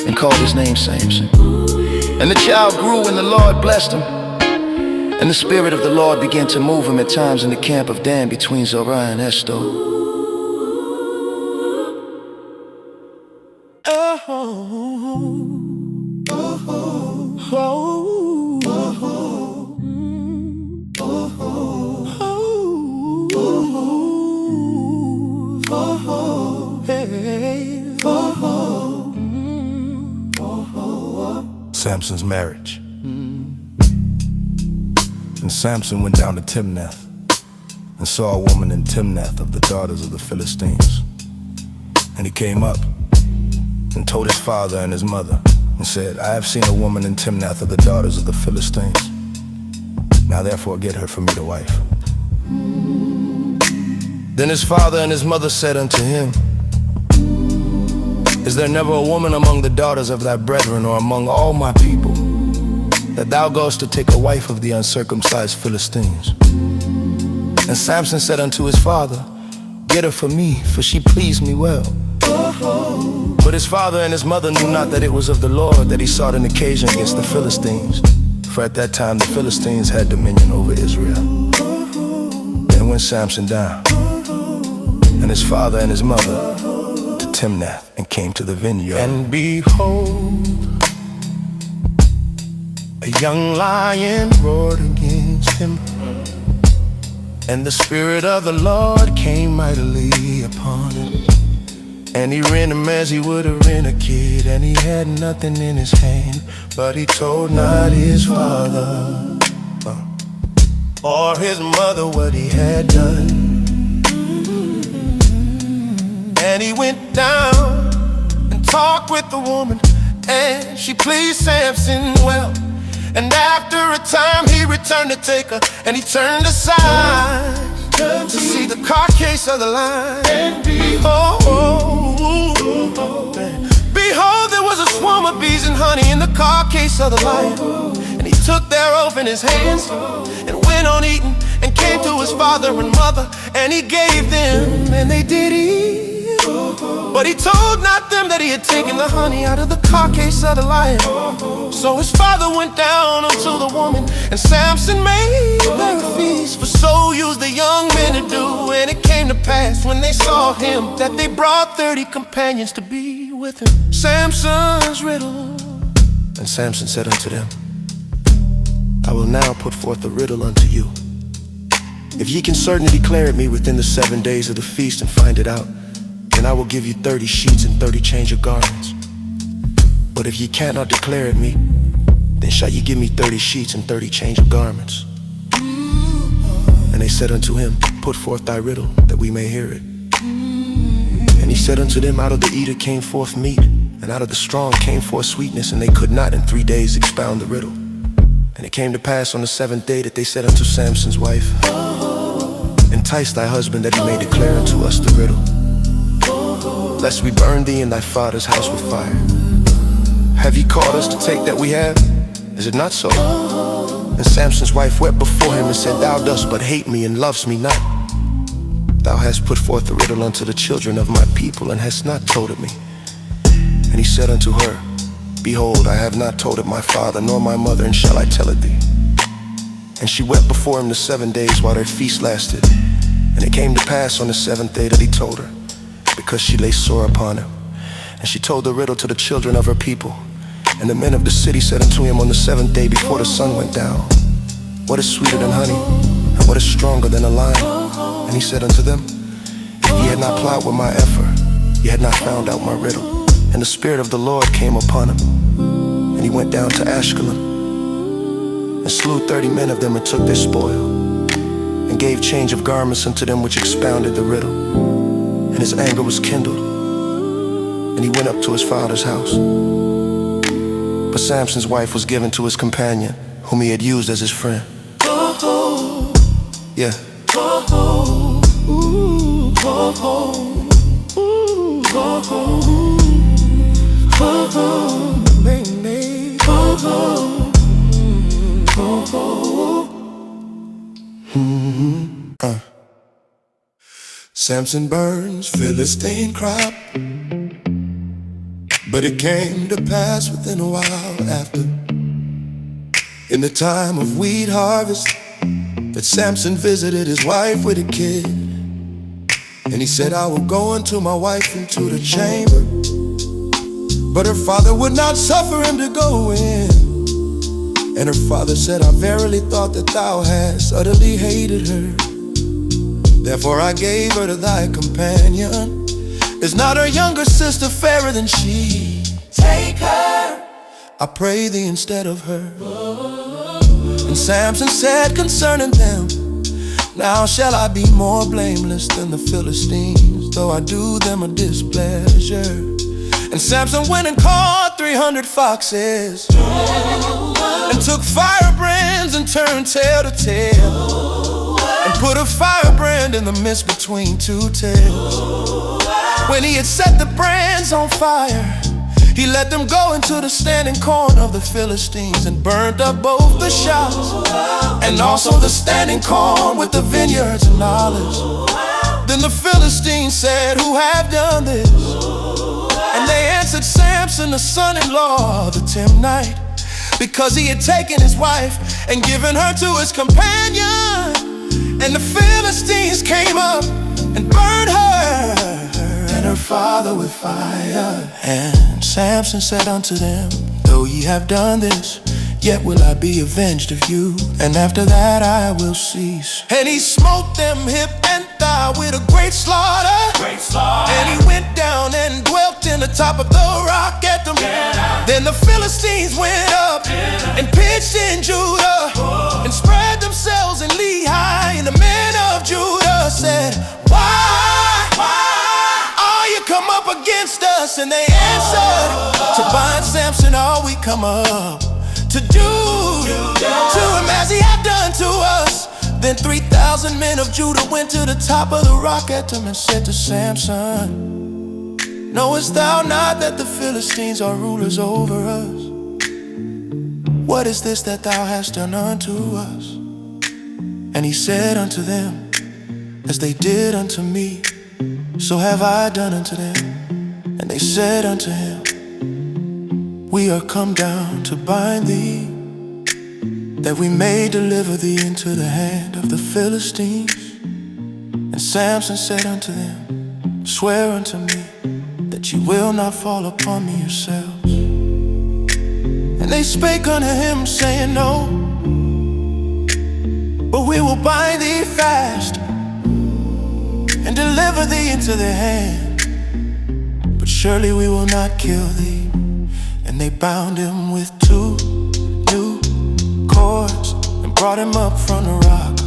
and called his name Samson. And the child grew, and the Lord blessed him. And the Spirit of the Lord began to move him at times in the camp of Dan between Zorah and Eshtaol. Samson's marriage. And Samson went down to Timnath and saw a woman in Timnath of the daughters of the Philistines. And he came up and told his father and his mother and said, I have seen a woman in Timnath of the daughters of the Philistines. Now therefore get her for me to wife. Then his father and his mother said unto him, is there never a woman among the daughters of thy brethren, or among all my people, that thou goest to take a wife of the uncircumcised Philistines? And Samson said unto his father, get her for me, for she pleased me well. But his father and his mother knew not that it was of the Lord that he sought an occasion against the Philistines, for at that time the Philistines had dominion over Israel. Then went Samson down, and his father and his mother, to Timnath, and came to the vineyard. And behold, a young lion roared against him, and the Spirit of the Lord came mightily upon him. And he rent him as he would have rent a kid, and he had nothing in his hand, but he told not his father or his mother what he had done. And he went down and talked with the woman, and she pleased Samson well. And after a time he returned to take her, and he turned aside to see the carcass of the lion. And behold, there was a swarm of bees and honey in the carcass of the lion. And he took thereof in his hands and went on eating, and came to his father and mother, and he gave them, and they did eat. But he told not them that he had taken the honey out of the carcass of the lion. So his father went down unto the woman, and Samson made her a feast, for so used the young men to do. And it came to pass, when they saw him, that they brought 30 companions to be with him. Samson's riddle. And Samson said unto them, I will now put forth a riddle unto you. If ye can certainly declare it me within the 7 days of the feast, and find it out, then I will give you 30 sheets and 30 change of garments. But if ye cannot declare it me, then shall ye give me 30 sheets and 30 change of garments. And they said unto him, put forth thy riddle, that we may hear it. And he said unto them, out of the eater came forth meat, and out of the strong came forth sweetness, and they could not in 3 days expound the riddle. And it came to pass on the 7th day that they said unto Samson's wife, entice thy husband that he may declare unto us the riddle, lest we burn thee and thy father's house with fire. Have ye called us to take that we have? Is it not so? And Samson's wife wept before him and said, thou dost but hate me and lovest me not. Thou hast put forth the riddle unto the children of my people, and hast not told it me. And he said unto her, Behold, I have not told it my father, nor my mother, and shall I tell it thee? And she wept before him the 7 days while their feast lasted. And it came to pass on the 7th day that he told her, because she lay sore upon him. And she told the riddle to the children of her people. And the men of the city said unto him on the 7th day before the sun went down, What is sweeter than honey, and what is stronger than a lion? And he said unto them, If ye had not plowed with my effort, ye had not found out my riddle. And the Spirit of the Lord came upon him, and he went down to Ashkelon, and slew 30 men of them, and took their spoil, and gave change of garments unto them which expounded the riddle. And his anger was kindled, and he went up to his father's house. But Samson's wife was given to his companion, whom he had used as his friend. Yeah. Samson burns Philistine crop, but it came to pass within a while after, in the time of wheat harvest, that Samson visited his wife with a kid. And he said, I will go unto my wife into the chamber. But her father would not suffer him to go in. And her father said, I verily thought that thou hadst utterly hated her. Therefore I gave her to thy companion. Is not her younger sister fairer than she? Take her, I pray thee, instead of her. And Samson said concerning them, Now shall I be more blameless than the Philistines, though I do them a displeasure. And Samson went and caught 300 foxes, and took firebrands and turned tail to tail, and put a firebrand in the midst between two tails. When he had set the brands on fire, he let them go into the standing corn of the Philistines, and burnt up both the shouts and also the standing corn with the vineyards and olives. Then the Philistines said, Who have done this? And they answered, Samson, the son-in-law of the Timnite, because he had taken his wife and given her to his companion. And the Philistines came up and burned her and her father with fire. And Samson said unto them, Though ye have done this, yet will I be avenged of you, and after that I will cease. And he smote them hip and thigh with a great slaughter. And he went down and dwelt in the top of the rock at them. Then the Philistines went up and pitched in Judah, and spread themselves in Lehi. And the men of Judah said, Why are you come up against us? And they answered, To bind Samson all we come up, to do to him as he had done to us. Then 3,000 men of Judah went to the top of the rock at him, and said to Samson, Knowest thou not that the Philistines are rulers over us? What is this that thou hast done unto us? And he said unto them, As they did unto me, so have I done unto them. And they said unto him, We are come down to bind thee, that we may deliver thee into the hand of the Philistines. And Samson said unto them, Swear unto me that ye will not fall upon me yourselves. And they spake unto him, saying, No, but we will bind thee fast, and deliver thee into their hand, but surely we will not kill thee. And they bound him with 2 new cords, and brought him up from the rock.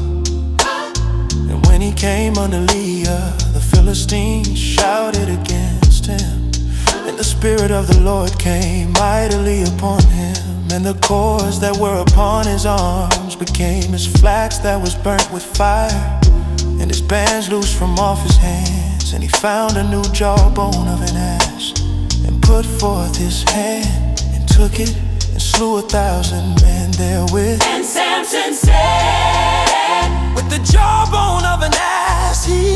And when he came unto Leah, the Philistines shouted against him. And the Spirit of the Lord came mightily upon him, and the cords that were upon his arms became as flax that was burnt with fire, and his bands loosed from off his hands. And he found a new jawbone of an ass, and put forth his hand, and took it, and slew 1,000 men therewith. And Samson said, With the jawbone of an ass he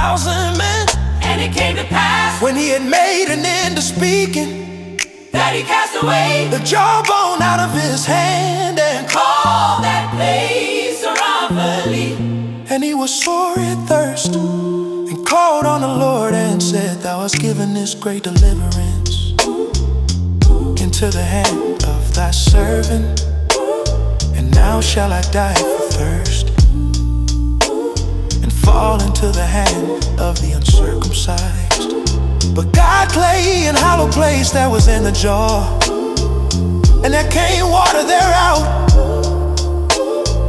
1,000 men. And it came to pass, When he had made an end of speaking, that he cast away the jawbone out of his hand, and called that place Rapha. And he was sore at thirst, and called on the Lord and said, Thou hast given this great deliverance into the hand of thy servant, and now shall I die for thirst, and fall into the hand of the uncircumcised. But God clay in hollow place that was in the jar, and there came water thereout.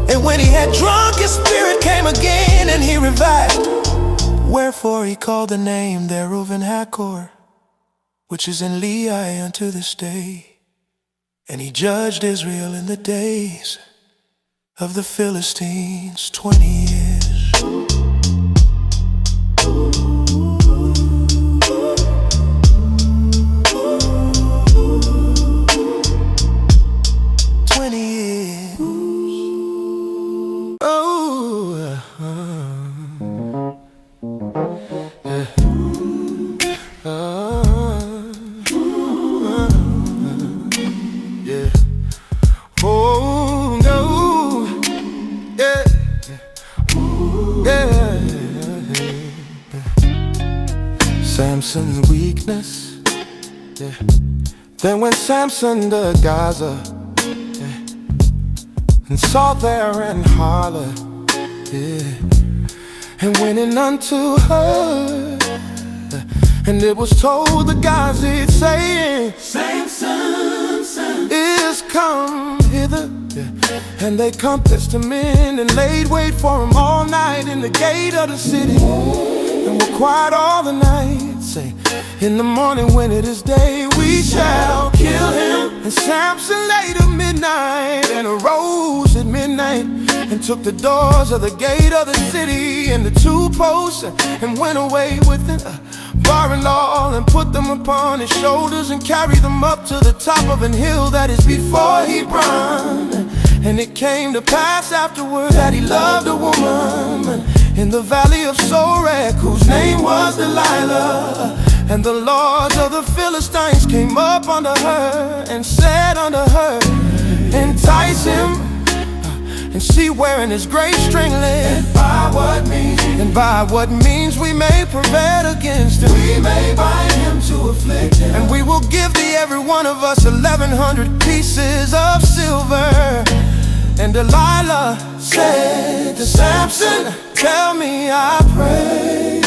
And when he had drunk, his spirit came again, and he revived. Wherefore he called the name there Reuven-Hakkore, which is in Lehi unto this day. And he judged Israel in the days of the Philistines 20 years. Samson's weakness, yeah. Then went Samson to Gaza, yeah, and saw there an harlot, yeah, and went in unto her, and it was told the Gazites, saying, Samson is come hither, yeah. And they compassed him in and laid wait for him all night in the gate of the city, and were quiet all the night. Say, in the morning when it is day, we shall kill him. And Samson lay till midnight, and arose at midnight, and took the doors of the gate of the city and the 2 posts, and went away with it, bar and all, and put them upon his shoulders, and carried them up to the top of an hill that is before Hebron. And it came to pass afterward that he loved a woman in the valley of Sorek, whose name was Delilah. And the lords of the Philistines came up unto her, and said unto her, Entice him, and see wherein his great strength lay, and by what means we may prevail against him. We may bind him to afflict him, and we will give thee every one of us 1,100 pieces of silver. And Delilah said to Samson, Tell me, I pray,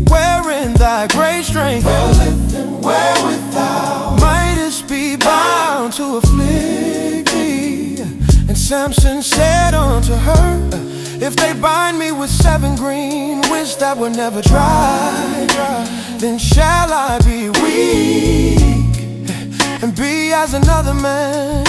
wherein thy great strength wherewith thou mightest be bound to afflict thee. And Samson said unto her, If they bind me with 7 green withs that will never dry, then shall I be weak and be as another man.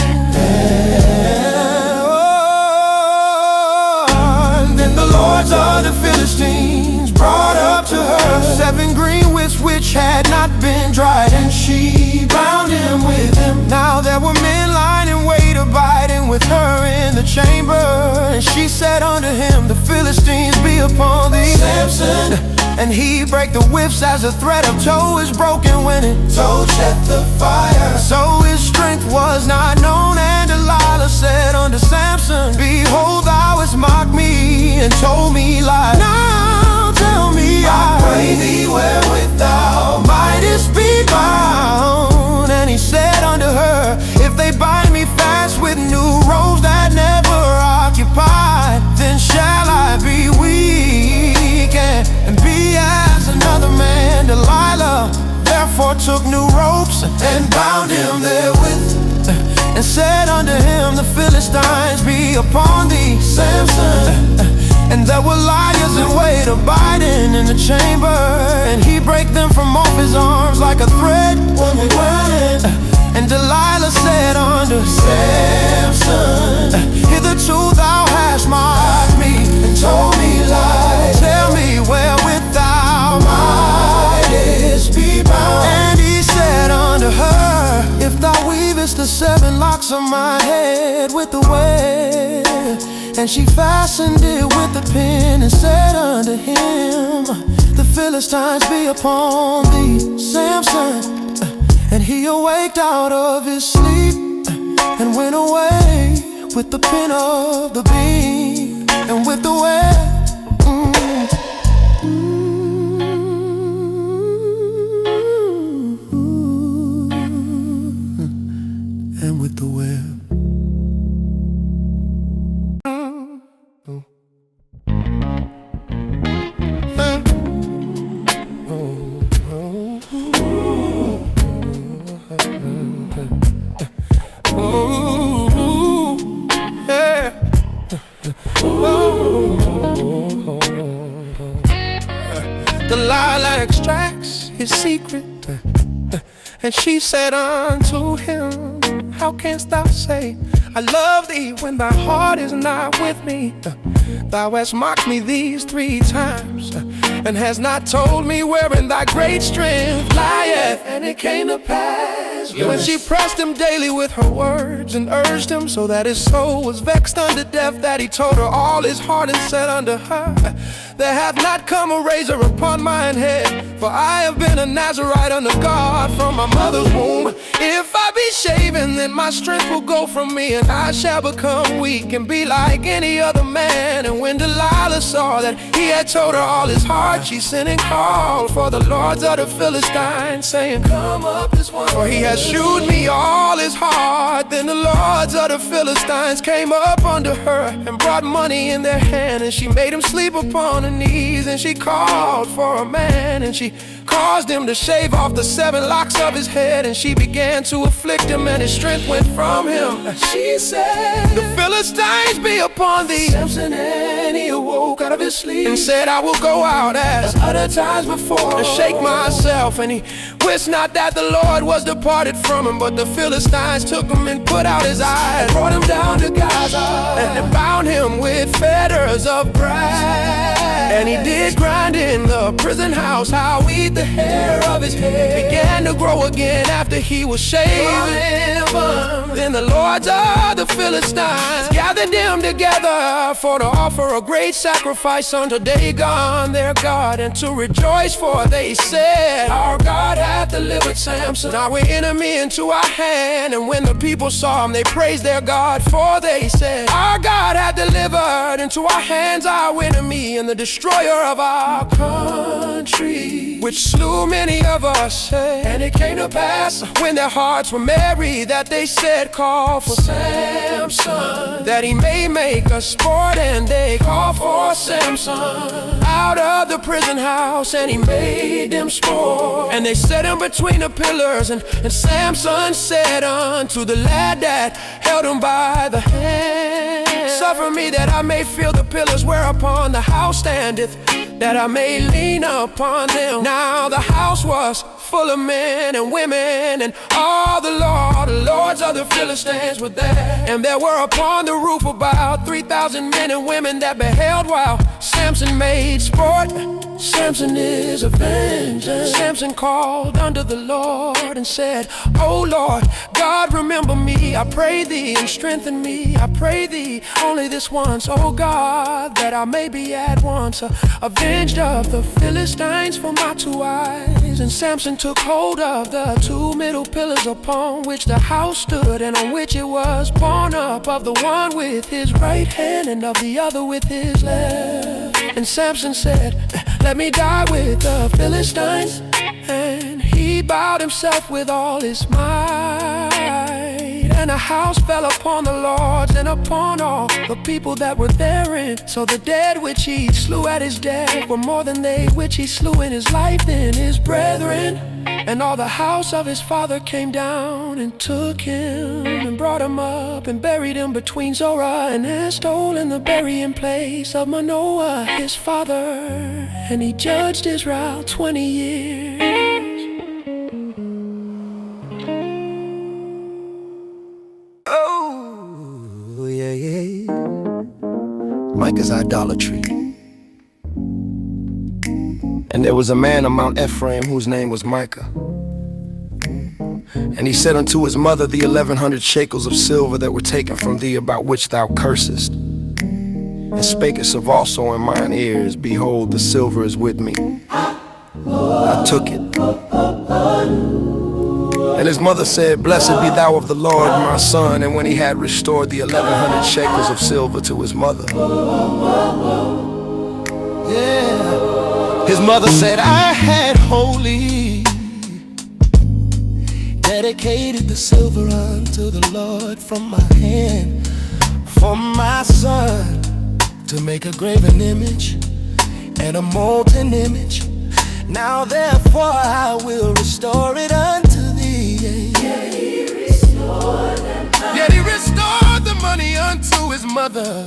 Then the lords of the Philistines brought up to her 7 green withs which had not been dried, and she bound him with them. Now there were men lying in wait, abiding with her in the chamber. And she said unto him, The Philistines be upon thee, Samson. And he brake the whips as a thread of tow is broken when it toucheth the fire. So his strength was not known. And Delilah said unto Samson, Behold, thou hast mocked me and told me lies. Now tell me, I pray thee, wherewith thou mightest be bound. And he said unto her, If they bind me fast with new robes that never occupied, then shall I be weak and be as another man. Delilah therefore took new ropes and bound him therewith, and said unto him, The Philistines be upon thee, Samson. And there were liars in wait, abiding in the chamber. And he brake them from off his arms like a thread. And Delilah said unto Samson, Hitherto thou hast mocked me and told me lies. Tell me wherewith thou mightest be bound. And he said unto her, If thou weavest the 7 locks of my head with the web, And she fastened it with a pin and said unto him, the Philistines be upon thee, Samson. And he awaked out of his sleep and went away with the pin of the beam and with the web. And with the web. Delilah extracts his secret, and she said unto him, how canst thou say, I love thee, when thy heart is not with me? Thou hast mocked me these 3 times, and hast not told me wherein thy great strength lieth. And it came to pass, when she pressed him daily with her words, and urged him so that his soul was vexed unto death, that he told her all his heart, and said unto her, there hath not come a razor upon mine head, for I have been a Nazarite unto God from my mother's womb. If I be shaven, then my strength will go from me, and I shall become weak and be like any other man. And when Delilah saw that he had told her all his heart, she sent and called for the lords of the Philistines, saying, come up this one, for he has shewed me all his heart. Then the lords of the Philistines came up unto her and brought money in their hand, and she made him sleep upon her knees. And she called for a man, and she caused him to shave off the 7 locks of his head. And she began to afflict him, and his strength went from him. She said, the Philistines be upon thee, Samson. And he awoke out of his sleep and said, I will go out as other times before, and shake myself. And he wist not that the Lord was departed from him. But the Philistines took him and put out his eyes, and brought him down to Gaza, and they bound him with fetters of brass. And he did grind in the prison house, how eat the hair of his head began to grow again after he was shaven. Then the lords of the Philistines gathered them together for to offer a great sacrifice unto Dagon their God, and to rejoice, for they said, our God hath delivered Samson, our enemy, into our hand. And when the people saw him, they praised their God, for they said, our God hath delivered into our hands our enemy, and the destroyer of our country, which slew many of us. And it came to pass, when their hearts were merry, that they said, call for Samson, that he may make us sport. And they called for Samson out of the prison house, and he made them sport. And they set him between the pillars, and Samson said unto the lad that held him by the hand, suffer me that I may feel the pillars whereupon the house standeth, that I may lean upon them. Now the house was full of men and women, and all the lords of the Philistines were there. And there were upon the roof about 3,000 men and women that beheld while Samson made sport. Samson is avenged. Samson called unto the Lord and said, O Lord, God, remember me, I pray thee, and strengthen me, I pray thee, only this once, O God, that I may be at once avenged of the Philistines for my 2 eyes. And Samson took hold of the 2 middle pillars upon which the house stood, and on which it was borne up, of the one with his right hand, and of the other with his left. And Samson said, let me die with the Philistines. And he bowed himself with all his might, and a house fell upon the lords and upon all the people that were therein. So the dead which he slew at his death were more than they which he slew in his life than his brethren. And all the house of his father came down and took him, and brought him up and buried him between Zorah and Eshtaol, in the burying place of Manoah his father. And he judged Israel 20 years. Oh, yeah, yeah. Micah's idolatry. And there was a man on Mount Ephraim whose name was Micah. And he said unto his mother, the 1,100 shekels of silver that were taken from thee, about which thou cursest, and spakest of also in mine ears, behold, the silver is with me. I took it. And his mother said, Blessed be thou of the Lord, my son. And when he had restored the 1,100 shekels of silver to his mother, his mother said, I had wholly dedicated the silver unto the Lord from my hand for my son to make a graven image and a molten image. Now therefore I will restore it unto thee. Yet he restored them. Yet he restored the money unto his mother.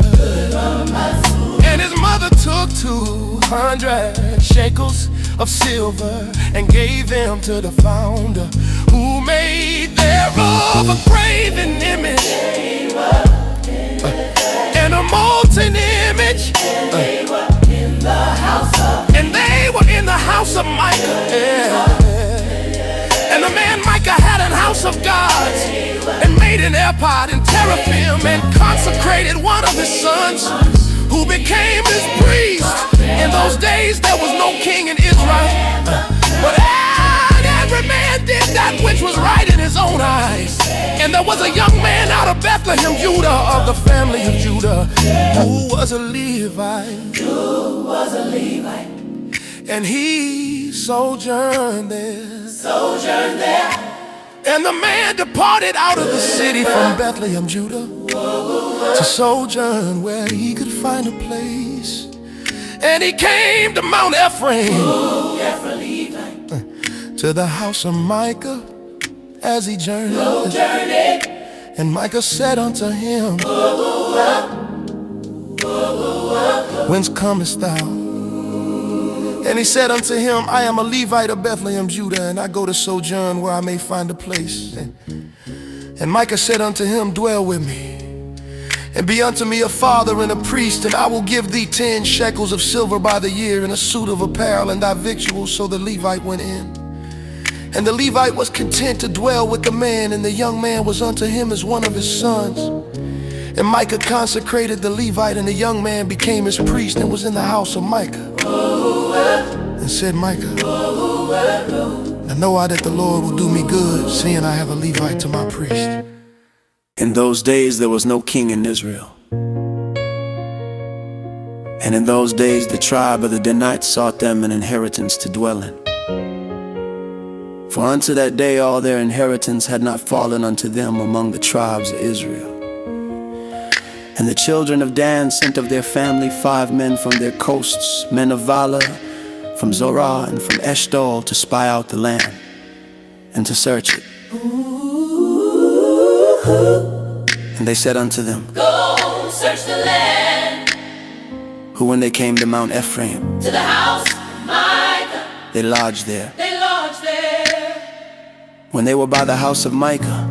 And his mother took 200 shekels of silver and gave them to the founder, who made thereof a graven image and a molten image. And they were in the house of Micah. And the man Micah had an house of gods and made an ephod and teraphim and consecrated one of his sons, who became his priest. In those days there was no king in Israel, but every man did that which was right in his own eyes. And there was a young man out of Bethlehem, Judah, of the family of Judah, who was a Levite. And he sojourned there. And the man departed out of the city from Bethlehem, Judah, to sojourn where he could find a place. And he came to Mount Ephraim, to the house of Micah, as he journeyed. And Micah said unto him, Whence comest thou? And he said unto him, I am a Levite of Bethlehem, Judah, and I go to sojourn where I may find a place. And Micah said unto him, Dwell with me, and be unto me a father and a priest, and I will give thee 10 shekels of silver by the year, and a suit of apparel, and thy victuals. So the Levite went in. And the Levite was content to dwell with the man, and the young man was unto him as one of his sons. And Micah consecrated the Levite, and the young man became his priest and was in the house of Micah. And said Micah, I know I that the Lord will do me good, seeing I have a Levite to my priest. In those days there was no king in Israel. And in those days the tribe of the Danites sought them an inheritance to dwell in. For unto that day all their inheritance had not fallen unto them among the tribes of Israel. And the children of Dan sent of their family 5 men from their coasts, men of Valor, from Zorah and from Eshtaol, to spy out the land and to search it. And they said unto them, Go search the land. Who when they came to Mount Ephraim, To the house of Micah. they lodged there. They lodged there. When they were by the house of Micah,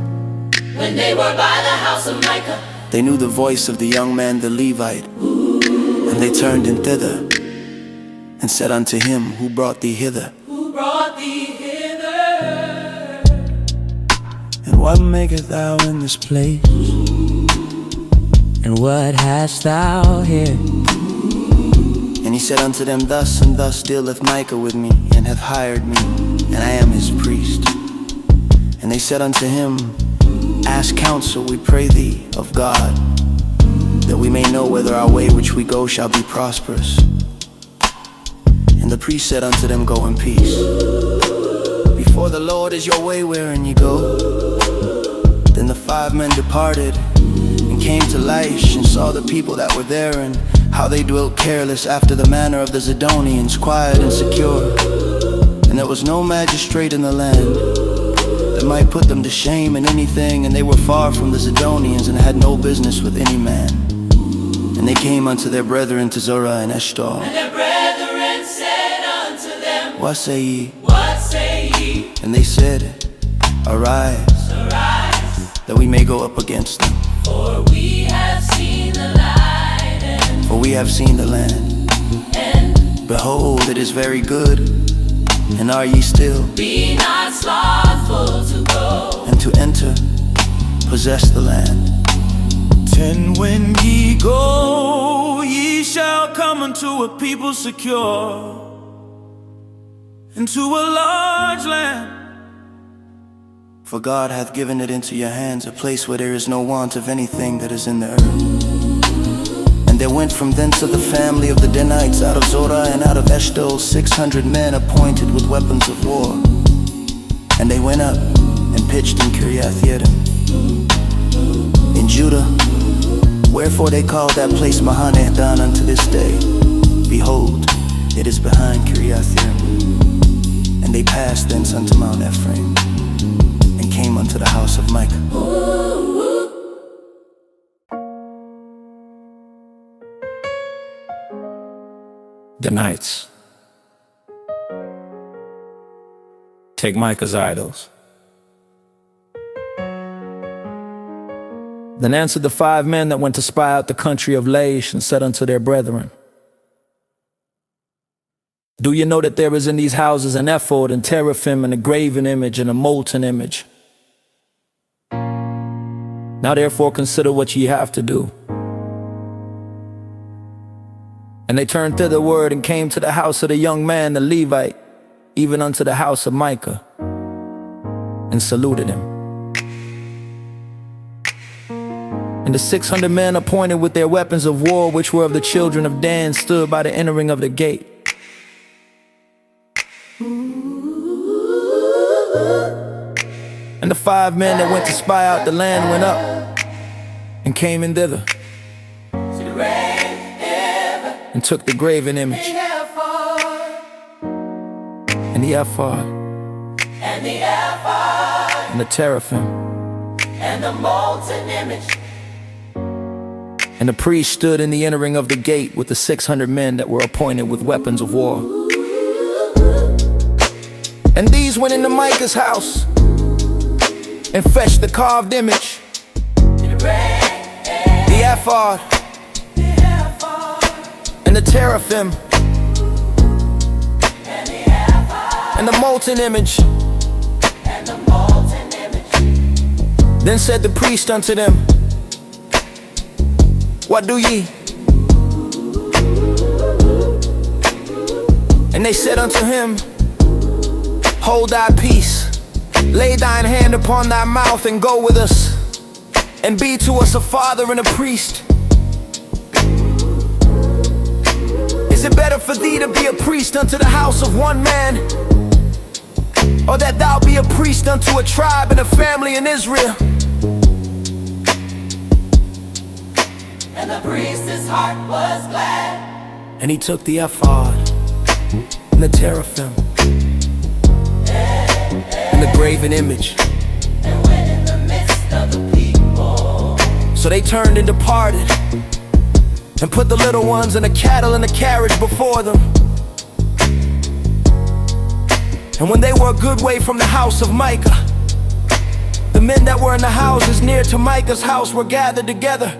When they were by the house of Micah, they knew the voice of the young man the Levite. And they turned in thither, and said unto him, Who brought thee hither? who brought thee hither? And what makest thou in this place? And what hast thou here? And he said unto them, Thus and thus dealeth Micah with me, and hath hired me, and I am his priest. And they said unto him, Ask counsel, we pray thee, of God, that we may know whether our way which we go shall be prosperous. And the priest said unto them, Go in peace. Before the Lord is your way wherein ye go. Then the 5 men departed, and came to Laish, and saw the people that were there, and how they dwelt careless after the manner of the Zidonians, quiet and secure. And there was no magistrate in the land that might put them to shame in anything, and they were far from the Zidonians, and had no business with any man. And they came unto their brethren to Zorah and Eshtaol. And their brethren said unto them, What say ye? What say ye? And they said, Arise, Arise, that we may go up against them. for we have seen the light, For we have seen the land. and Behold, it is very good. And are ye still? be not slothful to go, And to enter, possess the land. And when ye go, ye shall come unto a people secure, into a large land. For God hath given it into your hands, a place where there is no want of anything that is in the earth. And there went from thence of the family of the Danites out of Zorah and out of Eshtaol 600 men appointed with weapons of war. And they went up and pitched in Kiriath Yearim in Judah. Wherefore they called that place Mahaneh Dan unto this day. Behold, it is behind Kiriath Yearim. And they passed thence unto Mount Ephraim, and came unto the house of Micah. Danites. Take Micah's idols. Then answered the 5 men that went to spy out the country of Laish, and said unto their brethren, Do you know that there is in these houses an ephod and teraphim and a graven image and a molten image? Now therefore consider what ye have to do. And they turned thitherward and came to the house of the young man the Levite, even unto the house of Micah, and saluted him. And the 600 men appointed with their weapons of war, which were of the children of Dan, stood by the entering of the gate. And the 5 men that went to spy out the land went up and came in thither, and took the graven image, and the ephod, and the teraphim, and the molten image. And the priest stood in the entering of the gate with the 600 men that were appointed with weapons of war. And these went into Micah's house and fetched the carved image, the ephod, and the teraphim, and the molten image. Then said the priest unto them, What do ye? And they said unto him, Hold thy peace, lay thine hand upon thy mouth, and go with us, and be to us a father and a priest. Is it better for thee to be a priest unto the house of one man, or that thou be a priest unto a tribe and a family in Israel? And the priest's heart was glad. And he took the ephod, and the teraphim, and the graven image, and went in the midst of the people. So they turned and departed, and put the little ones and the cattle in the carriage before them. And when they were a good way from the house of Micah, the men that were in the houses near to Micah's house were gathered together,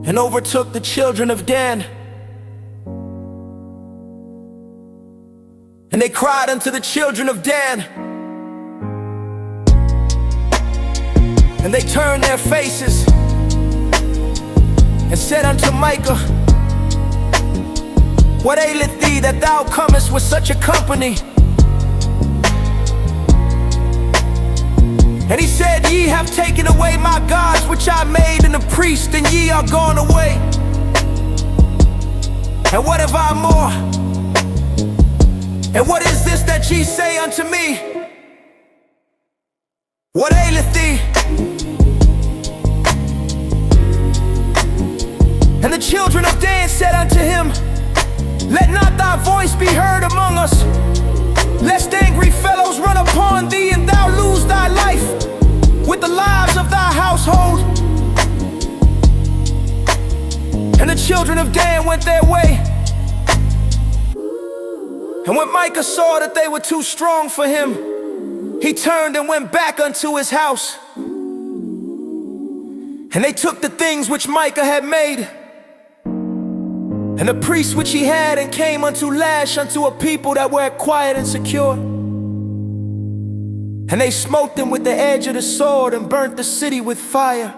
and overtook the children of Dan. And they cried unto the children of Dan, and they turned their faces, and said unto Micah, What aileth thee that thou comest with such a company? And he said, Ye have taken away my gods which I made in the priest, and ye are gone away. And what have I more? And what is this that ye say unto me? What aileth thee? And the children of Dan said unto him, Let not thy voice be heard among us, lest angry fellows run upon thee, and thou lose thy life with the lives of thy household. And the children of Dan went their way. And when Micah saw that they were too strong for him, he turned and went back unto his house. And they took the things which Micah had made, and the priests which he had, and came unto Laish, unto a people that were quiet and secure. And they smote them with the edge of the sword, and burnt the city with fire.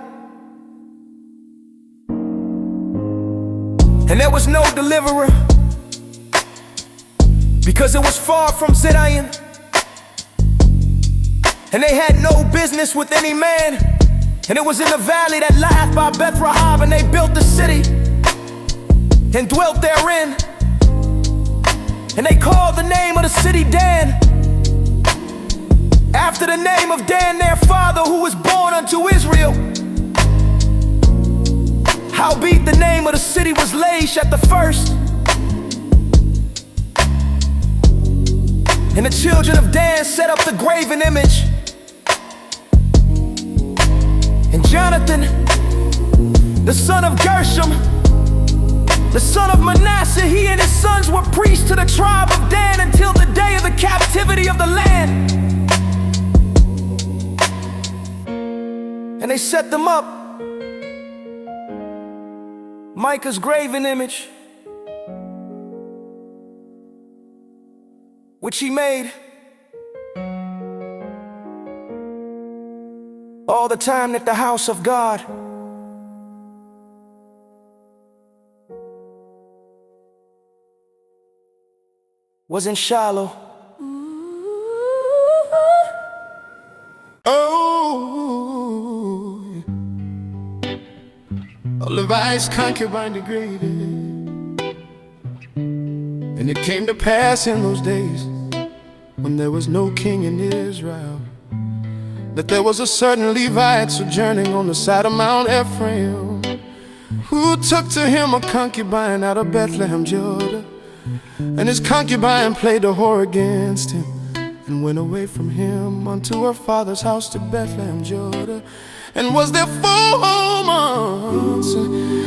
And there was no deliverer, because it was far from Zion, and they had no business with any man. And it was in the valley that lieth by Beth Rahab, and they built the city and dwelt therein. And they called the name of the city Dan, after the name of Dan their father, who was born unto Israel. Howbeit the name of the city was Laish at the first. And the children of Dan set up the graven image. And Jonathan, the son of Gershom, the son of Manasseh, he and his sons were priests to the tribe of Dan until the day of the captivity of the land. And they set them up, Micah's graven image, which he made all the time that the house of God was in Shiloh. Oh, Levi's concubine degraded. And it came to pass in those days, when there was no king in Israel, that there was a certain Levite sojourning on the side of Mount Ephraim, who took to him a concubine out of Bethlehem, Judah. And his concubine played the whore against him, and went away from him unto her father's house to Bethlehem, Judah, and was there 4 months.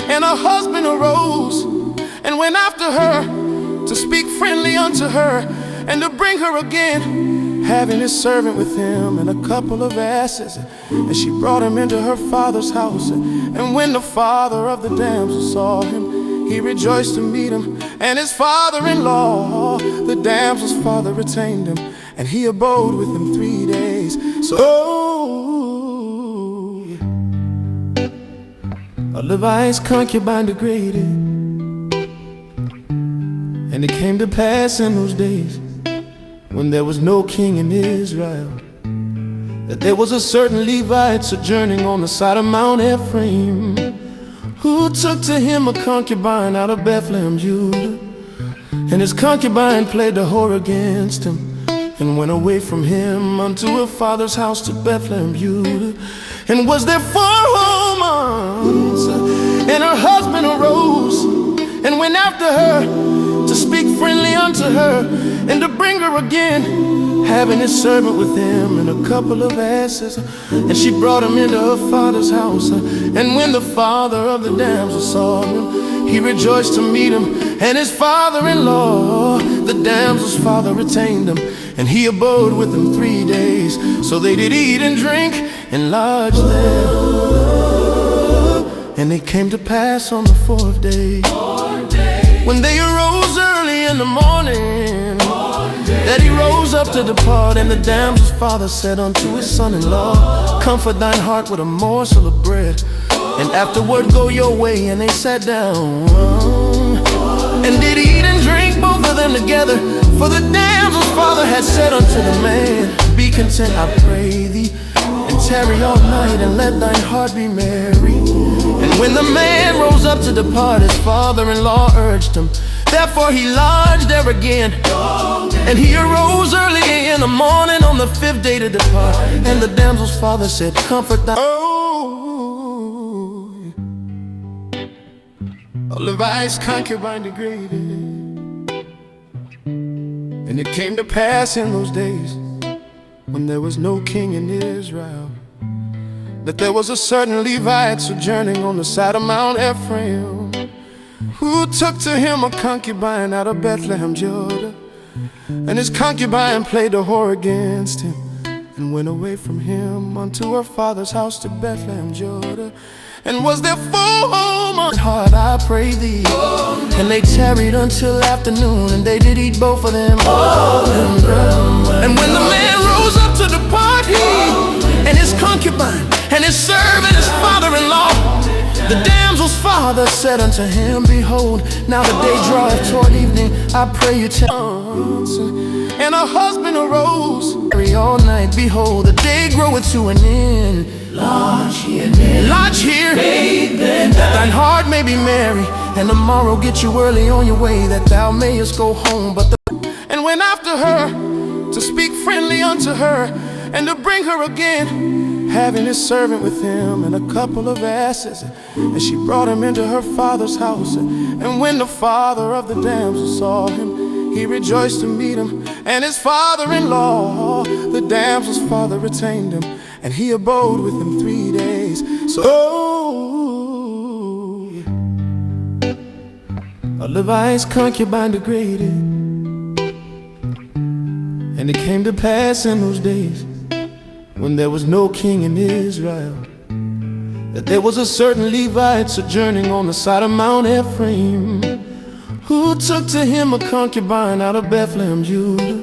And her husband arose and went after her, to speak friendly unto her, and to bring her again, having his servant with him and a couple of asses. And she brought him into her father's house. And when the father of the damsel saw him, he rejoiced to meet him. And his father-in-law, the damsel's father, retained him, and he abode with him 3 days. So a Levite's concubine degraded. And it came to pass in those days, when there was no king in Israel, that there was a certain Levite sojourning on the side of Mount Ephraim, who took to him a concubine out of Bethlehem, Judah. And his concubine played the whore against him, and went away from him unto her father's house to Bethlehem, Judah, and was there 4 months. And her husband arose and went after her, to speak friendly unto her, and to bring her again, having his servant with him and a couple of asses. And she brought him into her father's house. And when the father of the damsel saw him, he rejoiced to meet him. And his father-in-law, the damsel's father, retained him, and he abode with them 3 days. So they did eat and drink and lodge there. And it came to pass on the 4th day, when they arose early in the morning, that he rose up to depart. And the damsel's father said unto his son-in-law, comfort thine heart with a morsel of bread, and afterward go your way. And they sat down, and did eat and drink, both of them together. For the damsel's father had said unto the man, be content, I pray thee, and tarry all night, and let thine heart be merry. And when the man rose up to depart, his father-in-law urged him. Therefore he lodged there again. And he arose early in the morning on the 5th day to depart. And the damsel's father said, comfort thy... Oh, a Levi's concubine degraded. And it came to pass in those days, when there was no king in Israel, that there was a certain Levite sojourning on the side of Mount Ephraim, who took to him a concubine out of Bethlehem, Judah. And his concubine played the whore against him, and went away from him unto her father's house to Bethlehem, Judah, and was there 4 months. Hard, I pray thee. And they tarried until afternoon, and they did eat both of them. And when the man rose up to depart, he and his concubine and his servant, his father-in-law, The damsel's father said unto him, behold, now the day draweth toward evening. I pray you and her husband arose all night. Behold, the day groweth to an end. Lodge here, that thine heart may be merry, and tomorrow get you early on your way, that thou mayest go home. And went after her to speak friendly unto her, and to bring her again, having his servant with him and a couple of asses. And she brought him into her father's house. And when the father of the damsel saw him, he rejoiced to meet him, and his father-in-law, the damsel's father, retained him, and he abode with him 3 days. So a Levite's concubine degraded. And it came to pass in those days, when there was no king in Israel, that there was a certain Levite sojourning on the side of Mount Ephraim, who took to him a concubine out of Bethlehem, Judah.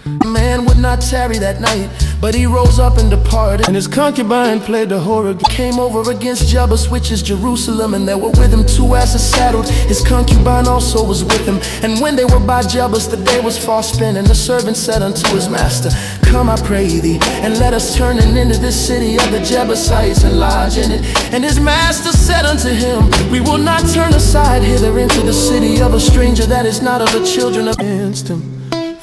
The man would not tarry that night, but he rose up and departed. And his concubine played the whore, came over against Jebus, which is Jerusalem, and there were with him 2 asses saddled. His concubine also was with him. And when they were by Jebus, the day was far spent, and the servant said unto his master, come, I pray thee, and let us turn into this city of the Jebusites and lodge in it. And his master said unto him, we will not turn aside hither into the city of a stranger that is not of the children of against him.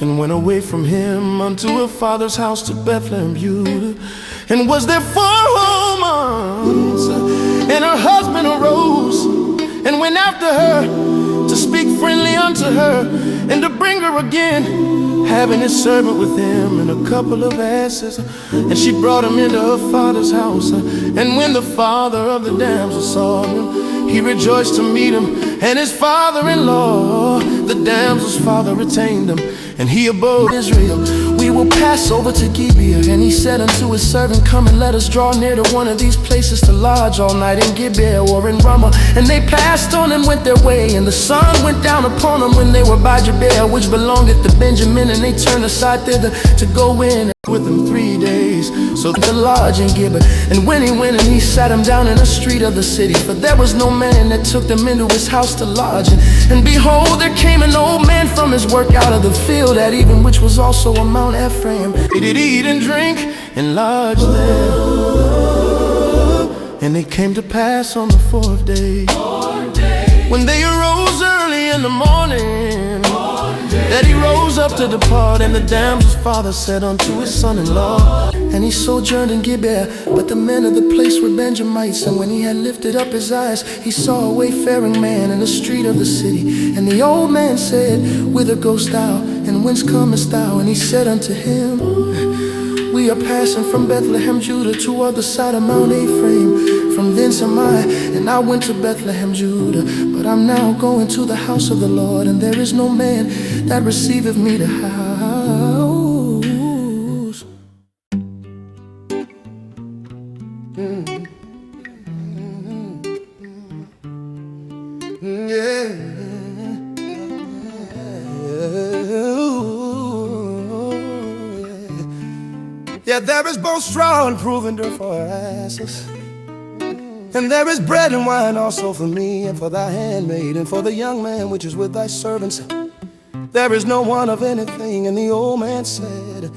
And went away from him unto her father's house to Bethlehem, Judah, and was there 4 whole months. And her husband arose and went after her to speak friendly unto her, and to bring her again, having his servant with him and a couple of asses. And she brought him into her father's house. And when the father of the damsel saw him, he rejoiced to meet him, and his father-in-law, the damsel's father, retained him, and he abode in Israel. We will pass over to Gibeah. And he said unto his servant, come and let us draw near to one of these places to lodge all night, in Gibeah or in Ramah. And they passed on and went their way, and the sun went down upon them when they were by Gibeah, which belongeth to Benjamin. And they turned aside thither to go in with him 3 days, so to lodge in Gibeah. And when he went, and he sat him down in a street of the city, for there was no man that took them into his house to lodge. And behold, there came an old man from his work out of the field at even, which was also on Mount Ephraim. He did eat and drink and lodge there. And it came to pass on the 4th day, when they arose early in the morning, that he rose up to depart. And the damsel's father said unto his son-in-law, and he sojourned in Gibeah, but the men of the place were Benjamites. And when he had lifted up his eyes, he saw a wayfaring man in the street of the city. And the old man said, whither goest thou, and whence comest thou? And he said unto him, we are passing from Bethlehem, Judah, toward the side of Mount Ephraim. From thence am I, and I went to Bethlehem, Judah, but I'm now going to the house of the Lord, and there is no man that receiveth me to house. Yeah, there is both straw and provender for our asses, and there is bread and wine also for me, and for thy handmaid, and for the young man which is with thy servants. There is no want of anything. And the old man said,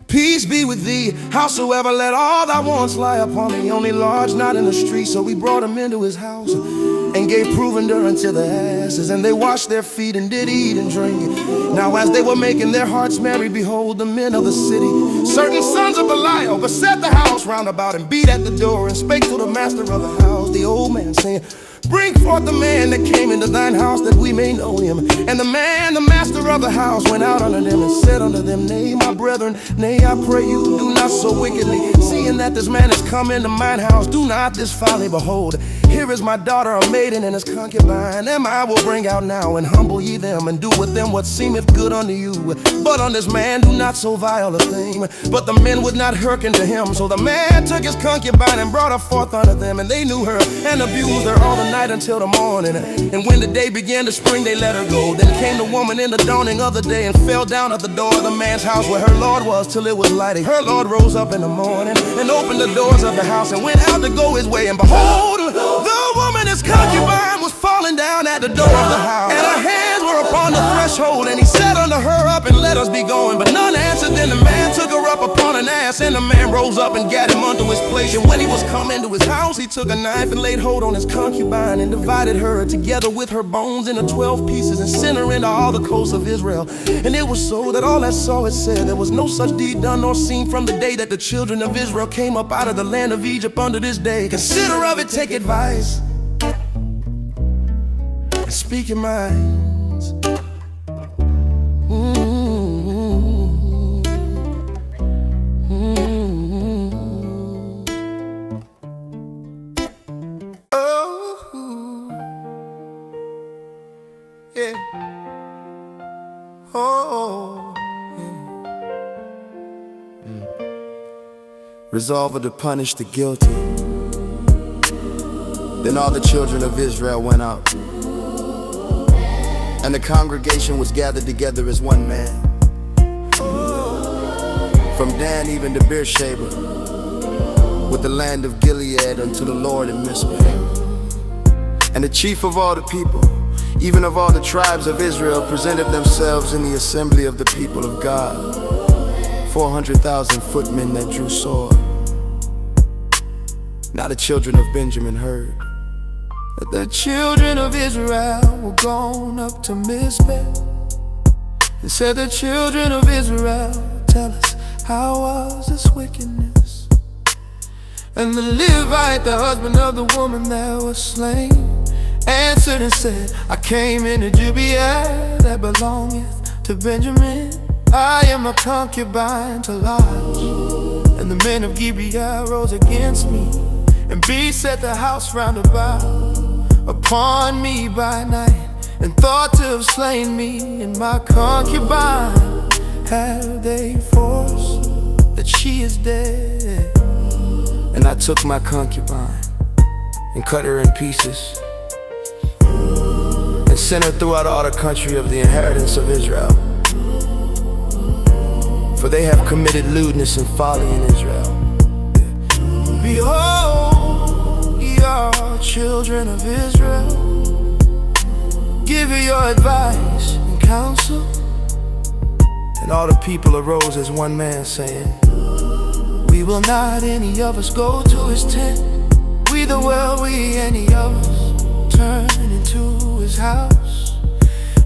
peace be with thee. Howsoever, let all thy wants lie upon thee, only lodge not in the street. So we brought him into his house, and gave provender unto the asses, and they washed their feet, and did eat and drink. Now as they were making their hearts merry, behold, the men of the city, certain sons of Belial, beset the house round about, and beat at the door, and spake to the master of the house, the old man, saying, bring forth the man that came into thine house, that we may know him. And the man, the master of the house, went out unto them, and said unto them, nay, my brethren, nay, I pray you, do not so wickedly, seeing that this man is come into mine house. Do not this folly. Behold, here is my daughter, a maiden, and his concubine. Them I will bring out now, and humble ye them, and do with them what seemeth good unto you. But on this man do not so vile a thing. But the men would not hearken to him. So the man took his concubine, and brought her forth unto them, and they knew her, and abused her all the night until the morning. And when the day began to spring, they let her go. Then came the woman in the dawning of the day, and fell down at the door of the man's house where her lord was, till it was lighting. Her lord rose up in the morning, and opened the doors of the house, and went out to go his way. And behold, the when his concubine was falling down at the door of the house, and her hands were upon the threshold, and he said unto her, up and let us be going. But none answered. Then the man took her up upon an ass, and the man rose up and gat him unto his place. And when he was come into his house, he took a knife and laid hold on his concubine, and divided her together with her bones into 12 pieces, and sent her into all the coasts of Israel. And it was so that all that saw it said, there was no such deed done nor seen from the day that the children of Israel came up out of the land of Egypt unto this day. Consider of it, take advice, and speak your minds. Yeah. Oh. Yeah. Resolved to punish the guilty. Then all the children of Israel went out, and the congregation was gathered together as one man, from Dan even to Beersheba, with the land of Gilead unto the Lord in Mizpah. And the chief of all the people, even of all the tribes of Israel, presented themselves in the assembly of the people of God, 400,000 footmen that drew sword. Now the children of Benjamin heard that the children of Israel were gone up to Mizpah, and said, the children of Israel, tell us, how was this wickedness? And the Levite, the husband of the woman that was slain, answered and said, I came into Gibeah that belongeth to Benjamin. I am a concubine to Lodge. And the men of Gibeah rose against me, and beset the house round about upon me by night, and thought to have slain me and my concubine. Have they forced that she is dead? And I took my concubine and cut her in pieces, and sent her throughout all the country of the inheritance of Israel. For they have committed lewdness and folly in Israel. Behold, ye are children of Israel, give her your advice and counsel. And all the people arose as one man, saying, we will not any of us go to his tent, neither will we any of us turn into his house.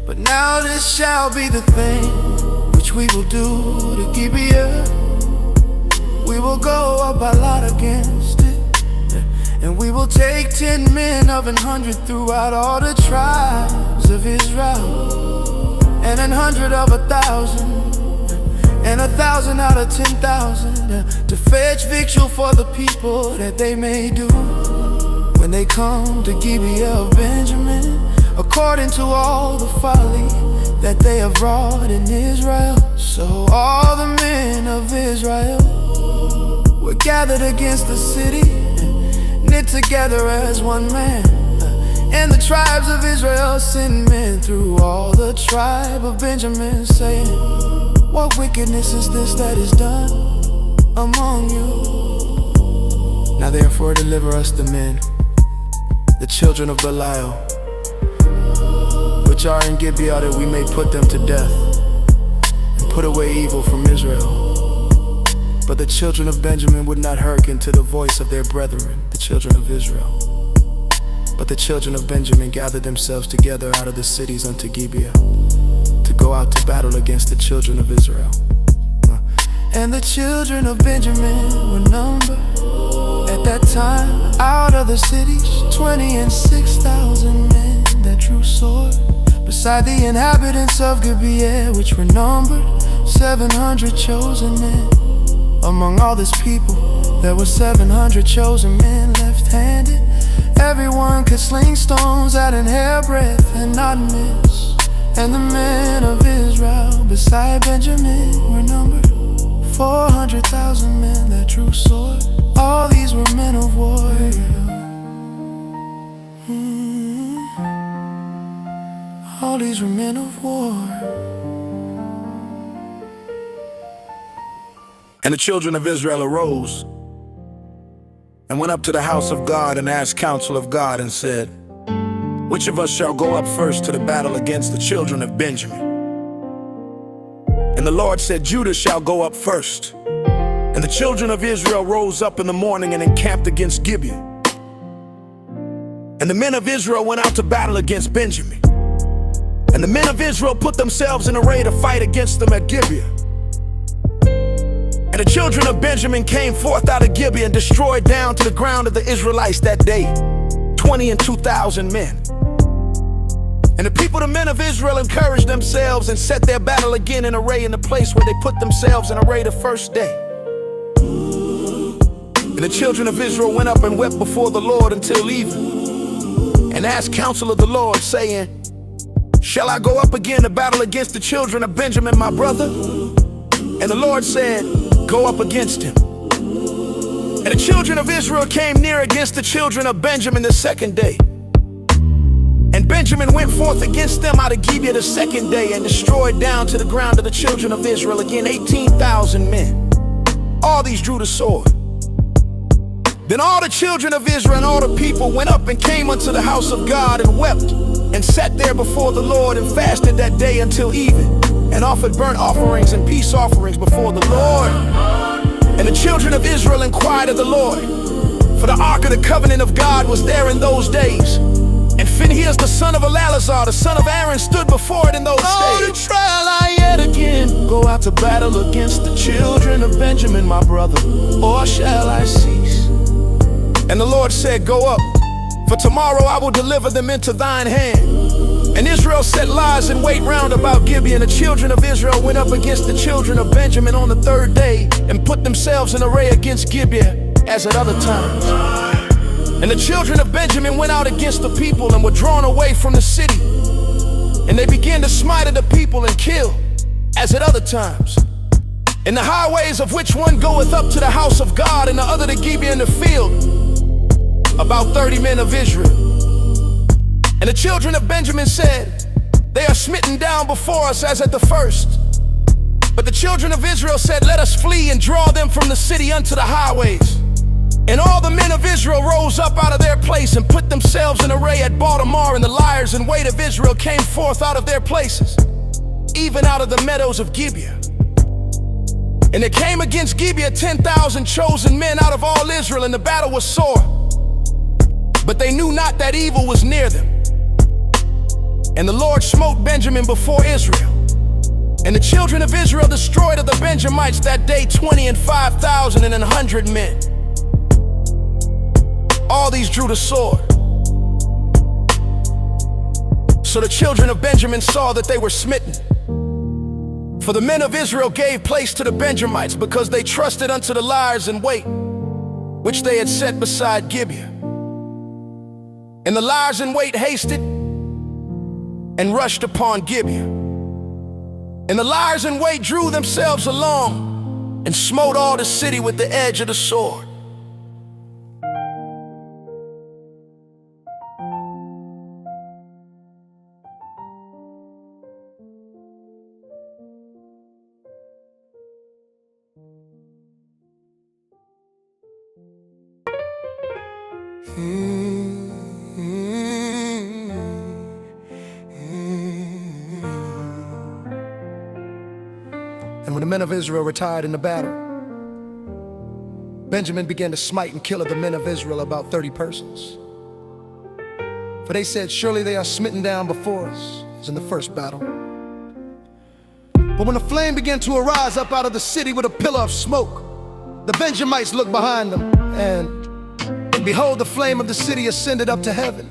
But now this shall be the thing which we will do to Gibeah. We will go up by lot against it, and we will take 10 men of 100 throughout all the tribes of Israel, and 100 of 1,000, and 1,000 out of 10,000, to fetch victual for the people, that they may do when they come to Gibeah of Benjamin, according to all the folly that they have wrought in Israel. So all the men of Israel were gathered against the city, knit together as one man. And the tribes of Israel sent men through all the tribe of Benjamin, saying, what wickedness is this that is done among you? Now therefore deliver us the men, the children of Belial, which are in Gibeah, that we may put them to death, and put away evil from Israel. But the children of Benjamin would not hearken to the voice of their brethren, the children of Israel. But the children of Benjamin gathered themselves together out of the cities unto Gibeah, to go out to battle against the children of Israel. And the children of Benjamin were numbered at that time out of the cities 26,000 men that drew sword, beside the inhabitants of Gibeah, which were numbered 700 chosen men. Among all this people there were 700 chosen men left-handed. Everyone could sling stones at an hairbreadth and not miss. And the men of Israel beside Benjamin were numbered 400,000 men that drew sword. All these were men of war. All these were men of war. And the children of Israel arose and went up to the house of God and asked counsel of God and said, "Which of us shall go up first to the battle against the children of Benjamin?" And the Lord said, "Judah shall go up first." And the children of Israel rose up in the morning and encamped against Gibeah. And the men of Israel went out to battle against Benjamin. And the men of Israel put themselves in array to fight against them at Gibeah. And the children of Benjamin came forth out of Gibeah and destroyed down to the ground of the Israelites that day 22,000 men. And the people, the men of Israel, encouraged themselves and set their battle again in array in the place where they put themselves in array the first day. And the children of Israel went up and wept before the Lord until even, and asked counsel of the Lord, saying, "Shall I go up again to battle against the children of Benjamin, my brother?" And the Lord said, "Go up against him." And the children of Israel came near against the children of Benjamin the second day. And Benjamin went forth against them out of Gibeah the second day and destroyed down to the ground of the children of Israel again 18,000 men. All these drew the sword. Then all the children of Israel and all the people went up and came unto the house of God and wept and sat there before the Lord and fasted that day until even, and offered burnt offerings and peace offerings before the Lord. And the children of Israel inquired of the Lord, for the ark of the covenant of God was there in those days. And Phinehas the son of Eleazar, the son of Aaron, stood before it in those days. Shall I yet again go out to battle against the children of Benjamin, my brother, or shall I cease? And the Lord said, "Go up, for tomorrow I will deliver them into thine hand." And Israel set lies in wait round about Gibeah, and the children of Israel went up against the children of Benjamin on the third day, and put themselves in array against Gibeah as at other times. And the children of Benjamin went out against the people and were drawn away from the city. And they began to smite at the people and kill, as at other times. In the highways of which one goeth up to the house of God, and the other to Gibeah in the field, about 30 men of Israel. And the children of Benjamin said, "They are smitten down before us as at the first." But the children of Israel said, "Let us flee and draw them from the city unto the highways." And all the men of Israel rose up out of their place and put themselves in array at Baltimore, and the liers in wait of Israel came forth out of their places, even out of the meadows of Gibeah. And there came against Gibeah 10,000 chosen men out of all Israel, and the battle was sore. But they knew not that evil was near them. And the Lord smote Benjamin before Israel. And the children of Israel destroyed of the Benjamites that day 25,100 men. All these drew the sword. So the children of Benjamin saw that they were smitten. For the men of Israel gave place to the Benjamites, because they trusted unto the liers in wait, which they had set beside Gibeah. And the liers in wait hasted and rushed upon Gibeah. And the liers in wait drew themselves along and smote all the city with the edge of the sword. And when the men of Israel retired in the battle, Benjamin began to smite and kill of the men of Israel about 30 persons. For they said, "Surely they are smitten down before us," as in the first battle. But when a flame began to arise up out of the city with a pillar of smoke, the Benjamites looked behind them, and behold, the flame of the city ascended up to heaven.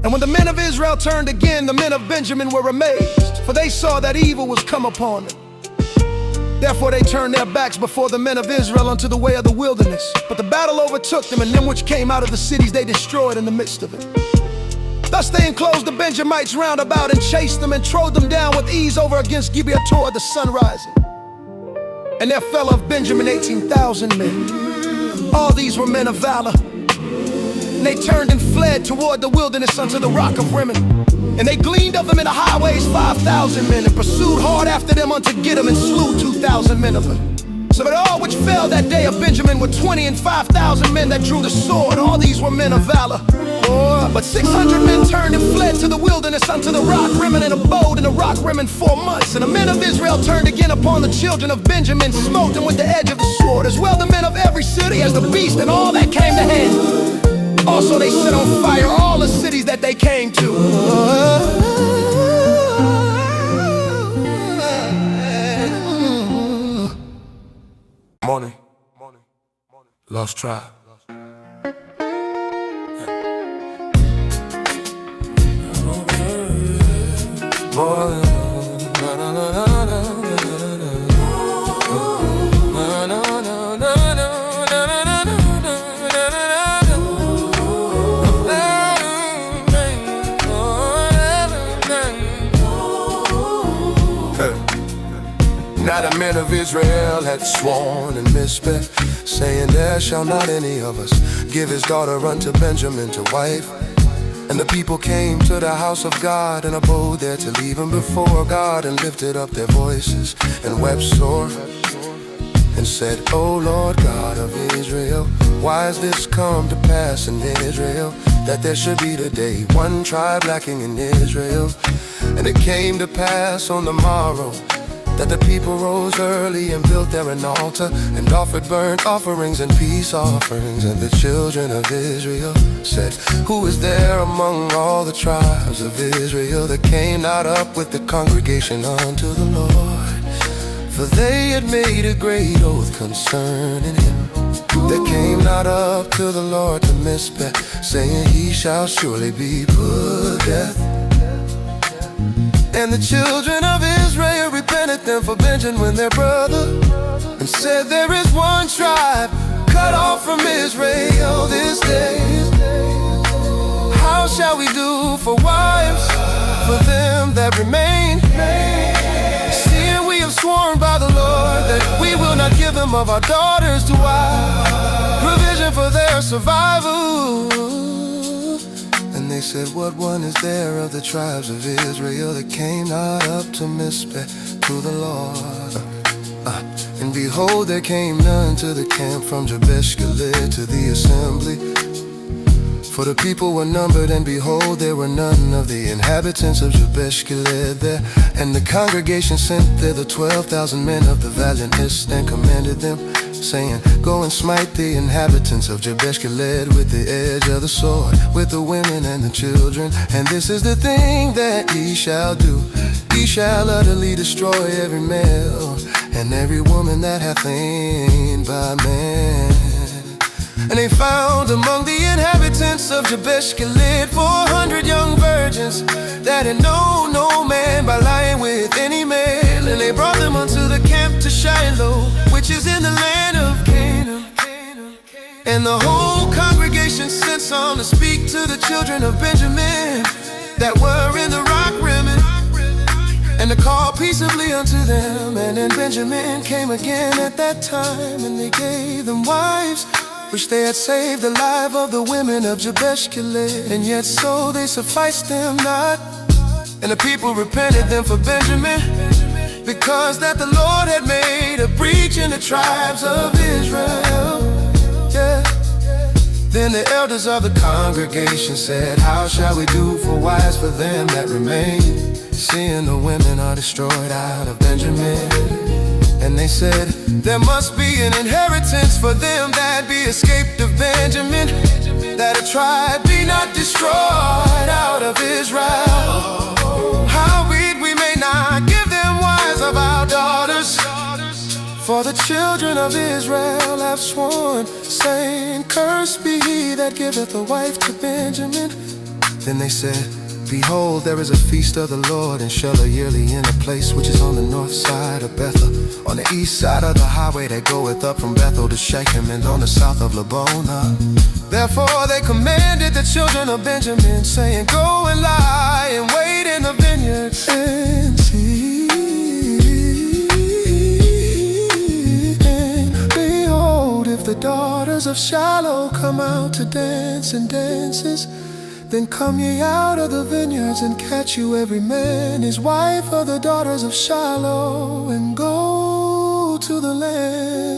And when the men of Israel turned again, the men of Benjamin were amazed, for they saw that evil was come upon them. Therefore they turned their backs before the men of Israel unto the way of the wilderness. But the battle overtook them, and them which came out of the cities they destroyed in the midst of it. Thus they enclosed the Benjamites round about, and chased them, and trode them down with ease over against Gibeah toward the sun rising. And there fell of Benjamin 18,000 men. All these were men of valor. And they turned and fled toward the wilderness unto the rock of Rimmon. And they gleaned of them in the highways 5,000 men, and pursued hard after them unto Gideon, and slew 2,000 men of them. But all which fell that day of Benjamin were 20 and 5,000 men that drew the sword. All these were men of valor. But 600 men turned and fled to the wilderness unto the rock Rimmon, and abode in the rock Rimmon 4 months. And the men of Israel turned again upon the children of Benjamin, smote them with the edge of the sword, as well the men of every city as the beast and all that came to hand. Also they set on fire all the cities that they came to. Morning. Lost tribe. Now the men of Israel had sworn in Mizpeh, saying, there shall not any of us give his daughter unto Benjamin to wife. And the people came to the house of God and abode there till even before God, and lifted up their voices and wept sore, and said, O Lord God of Israel, why has this come to pass in Israel, that there should be today one tribe lacking in Israel? And it came to pass on the morrow that the people rose early and built there an altar, and offered burnt offerings and peace offerings. And the children of Israel said, who is there among all the tribes of Israel that came not up with the congregation unto the Lord? For they had made a great oath concerning him, that came not up to the Lord to Mizpeh, saying, he shall surely be put to death. And the children of Israel repented them for Benjamin their brother, and said, there is one tribe cut off from Israel this day. How shall we do for wives for them that remain? Seeing we have sworn by the Lord that we will not give them of our daughters to wives, provision for their survival. And they said, what one is there of the tribes of Israel that came not up to Mizpeh to the Lord? And behold, there came none to the camp from Jabesh Gilead to the assembly. For the people were numbered, and behold, there were none of the inhabitants of Jabesh Gilead there. And the congregation sent thither 12,000 men of the valiantest, and commanded them, saying, go and smite the inhabitants of Jabesh Gilead with the edge of the sword, with the women and the children. And this is the thing that ye shall do: ye shall utterly destroy every male and every woman that hath lain by man. And they found among the inhabitants of Jabesh Gilead 400 young virgins that had known no man by lying with any male. And they brought them unto the camp to Shiloh, which is in the land of Canaan. And the whole congregation sent some to speak to the children of Benjamin that were in the rock Rimmon, and to call peaceably unto them. And then Benjamin came again at that time, and they gave them wives, which they had saved the life of the women of Jabesh Gilead. And yet so they sufficed them not. And the people repented them for Benjamin, because that the Lord had made a breach in the tribes of Israel. Yeah. Then the elders of the congregation said, how shall we do for wives for them that remain, seeing the women are destroyed out of Benjamin? And they said, there must be an inheritance for them that be escaped of Benjamin, that a tribe be not destroyed out of Israel. Howbeit we may not give them wives of our daughters, for the children of Israel have sworn, saying, cursed be he that giveth a wife to Benjamin. Then they said, behold, there is a feast of the Lord in Shiloh yearly, in a place which is on the north side of Bethel, on the east side of the highway that goeth up from Bethel to Shechem, and on the south of Lebonah. Therefore they commanded the children of Benjamin, saying, go and lie and wait in the vineyards and see. And behold, if the daughters of Shiloh come out to dance in dances, then come ye out of the vineyards, and catch you every man his wife of the daughters of Shiloh, and go to the land.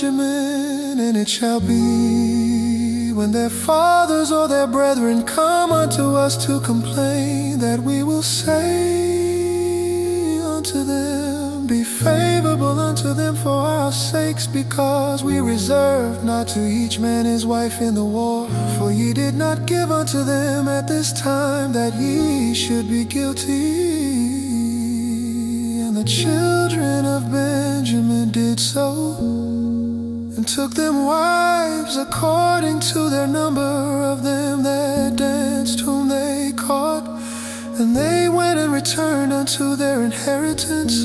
Benjamin. And it shall be, when their fathers or their brethren come unto us to complain, that we will say unto them, be favorable unto them for our sakes, because we reserved not to each man his wife in the war. For ye did not give unto them at this time, that ye should be guilty. And the children of Benjamin did so, and took them wives according to their number of them that danced, whom they caught. And they went and returned unto their inheritance,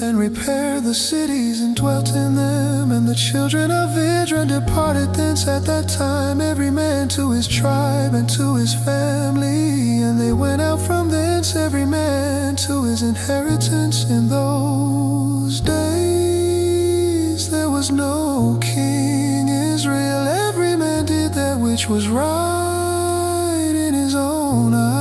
and repaired the cities and dwelt in them. And the children of Israel departed thence at that time, every man to his tribe and to his family. And they went out from thence, every man to his inheritance. In those days there was no king in Israel. Every man did that which was right in his own eyes.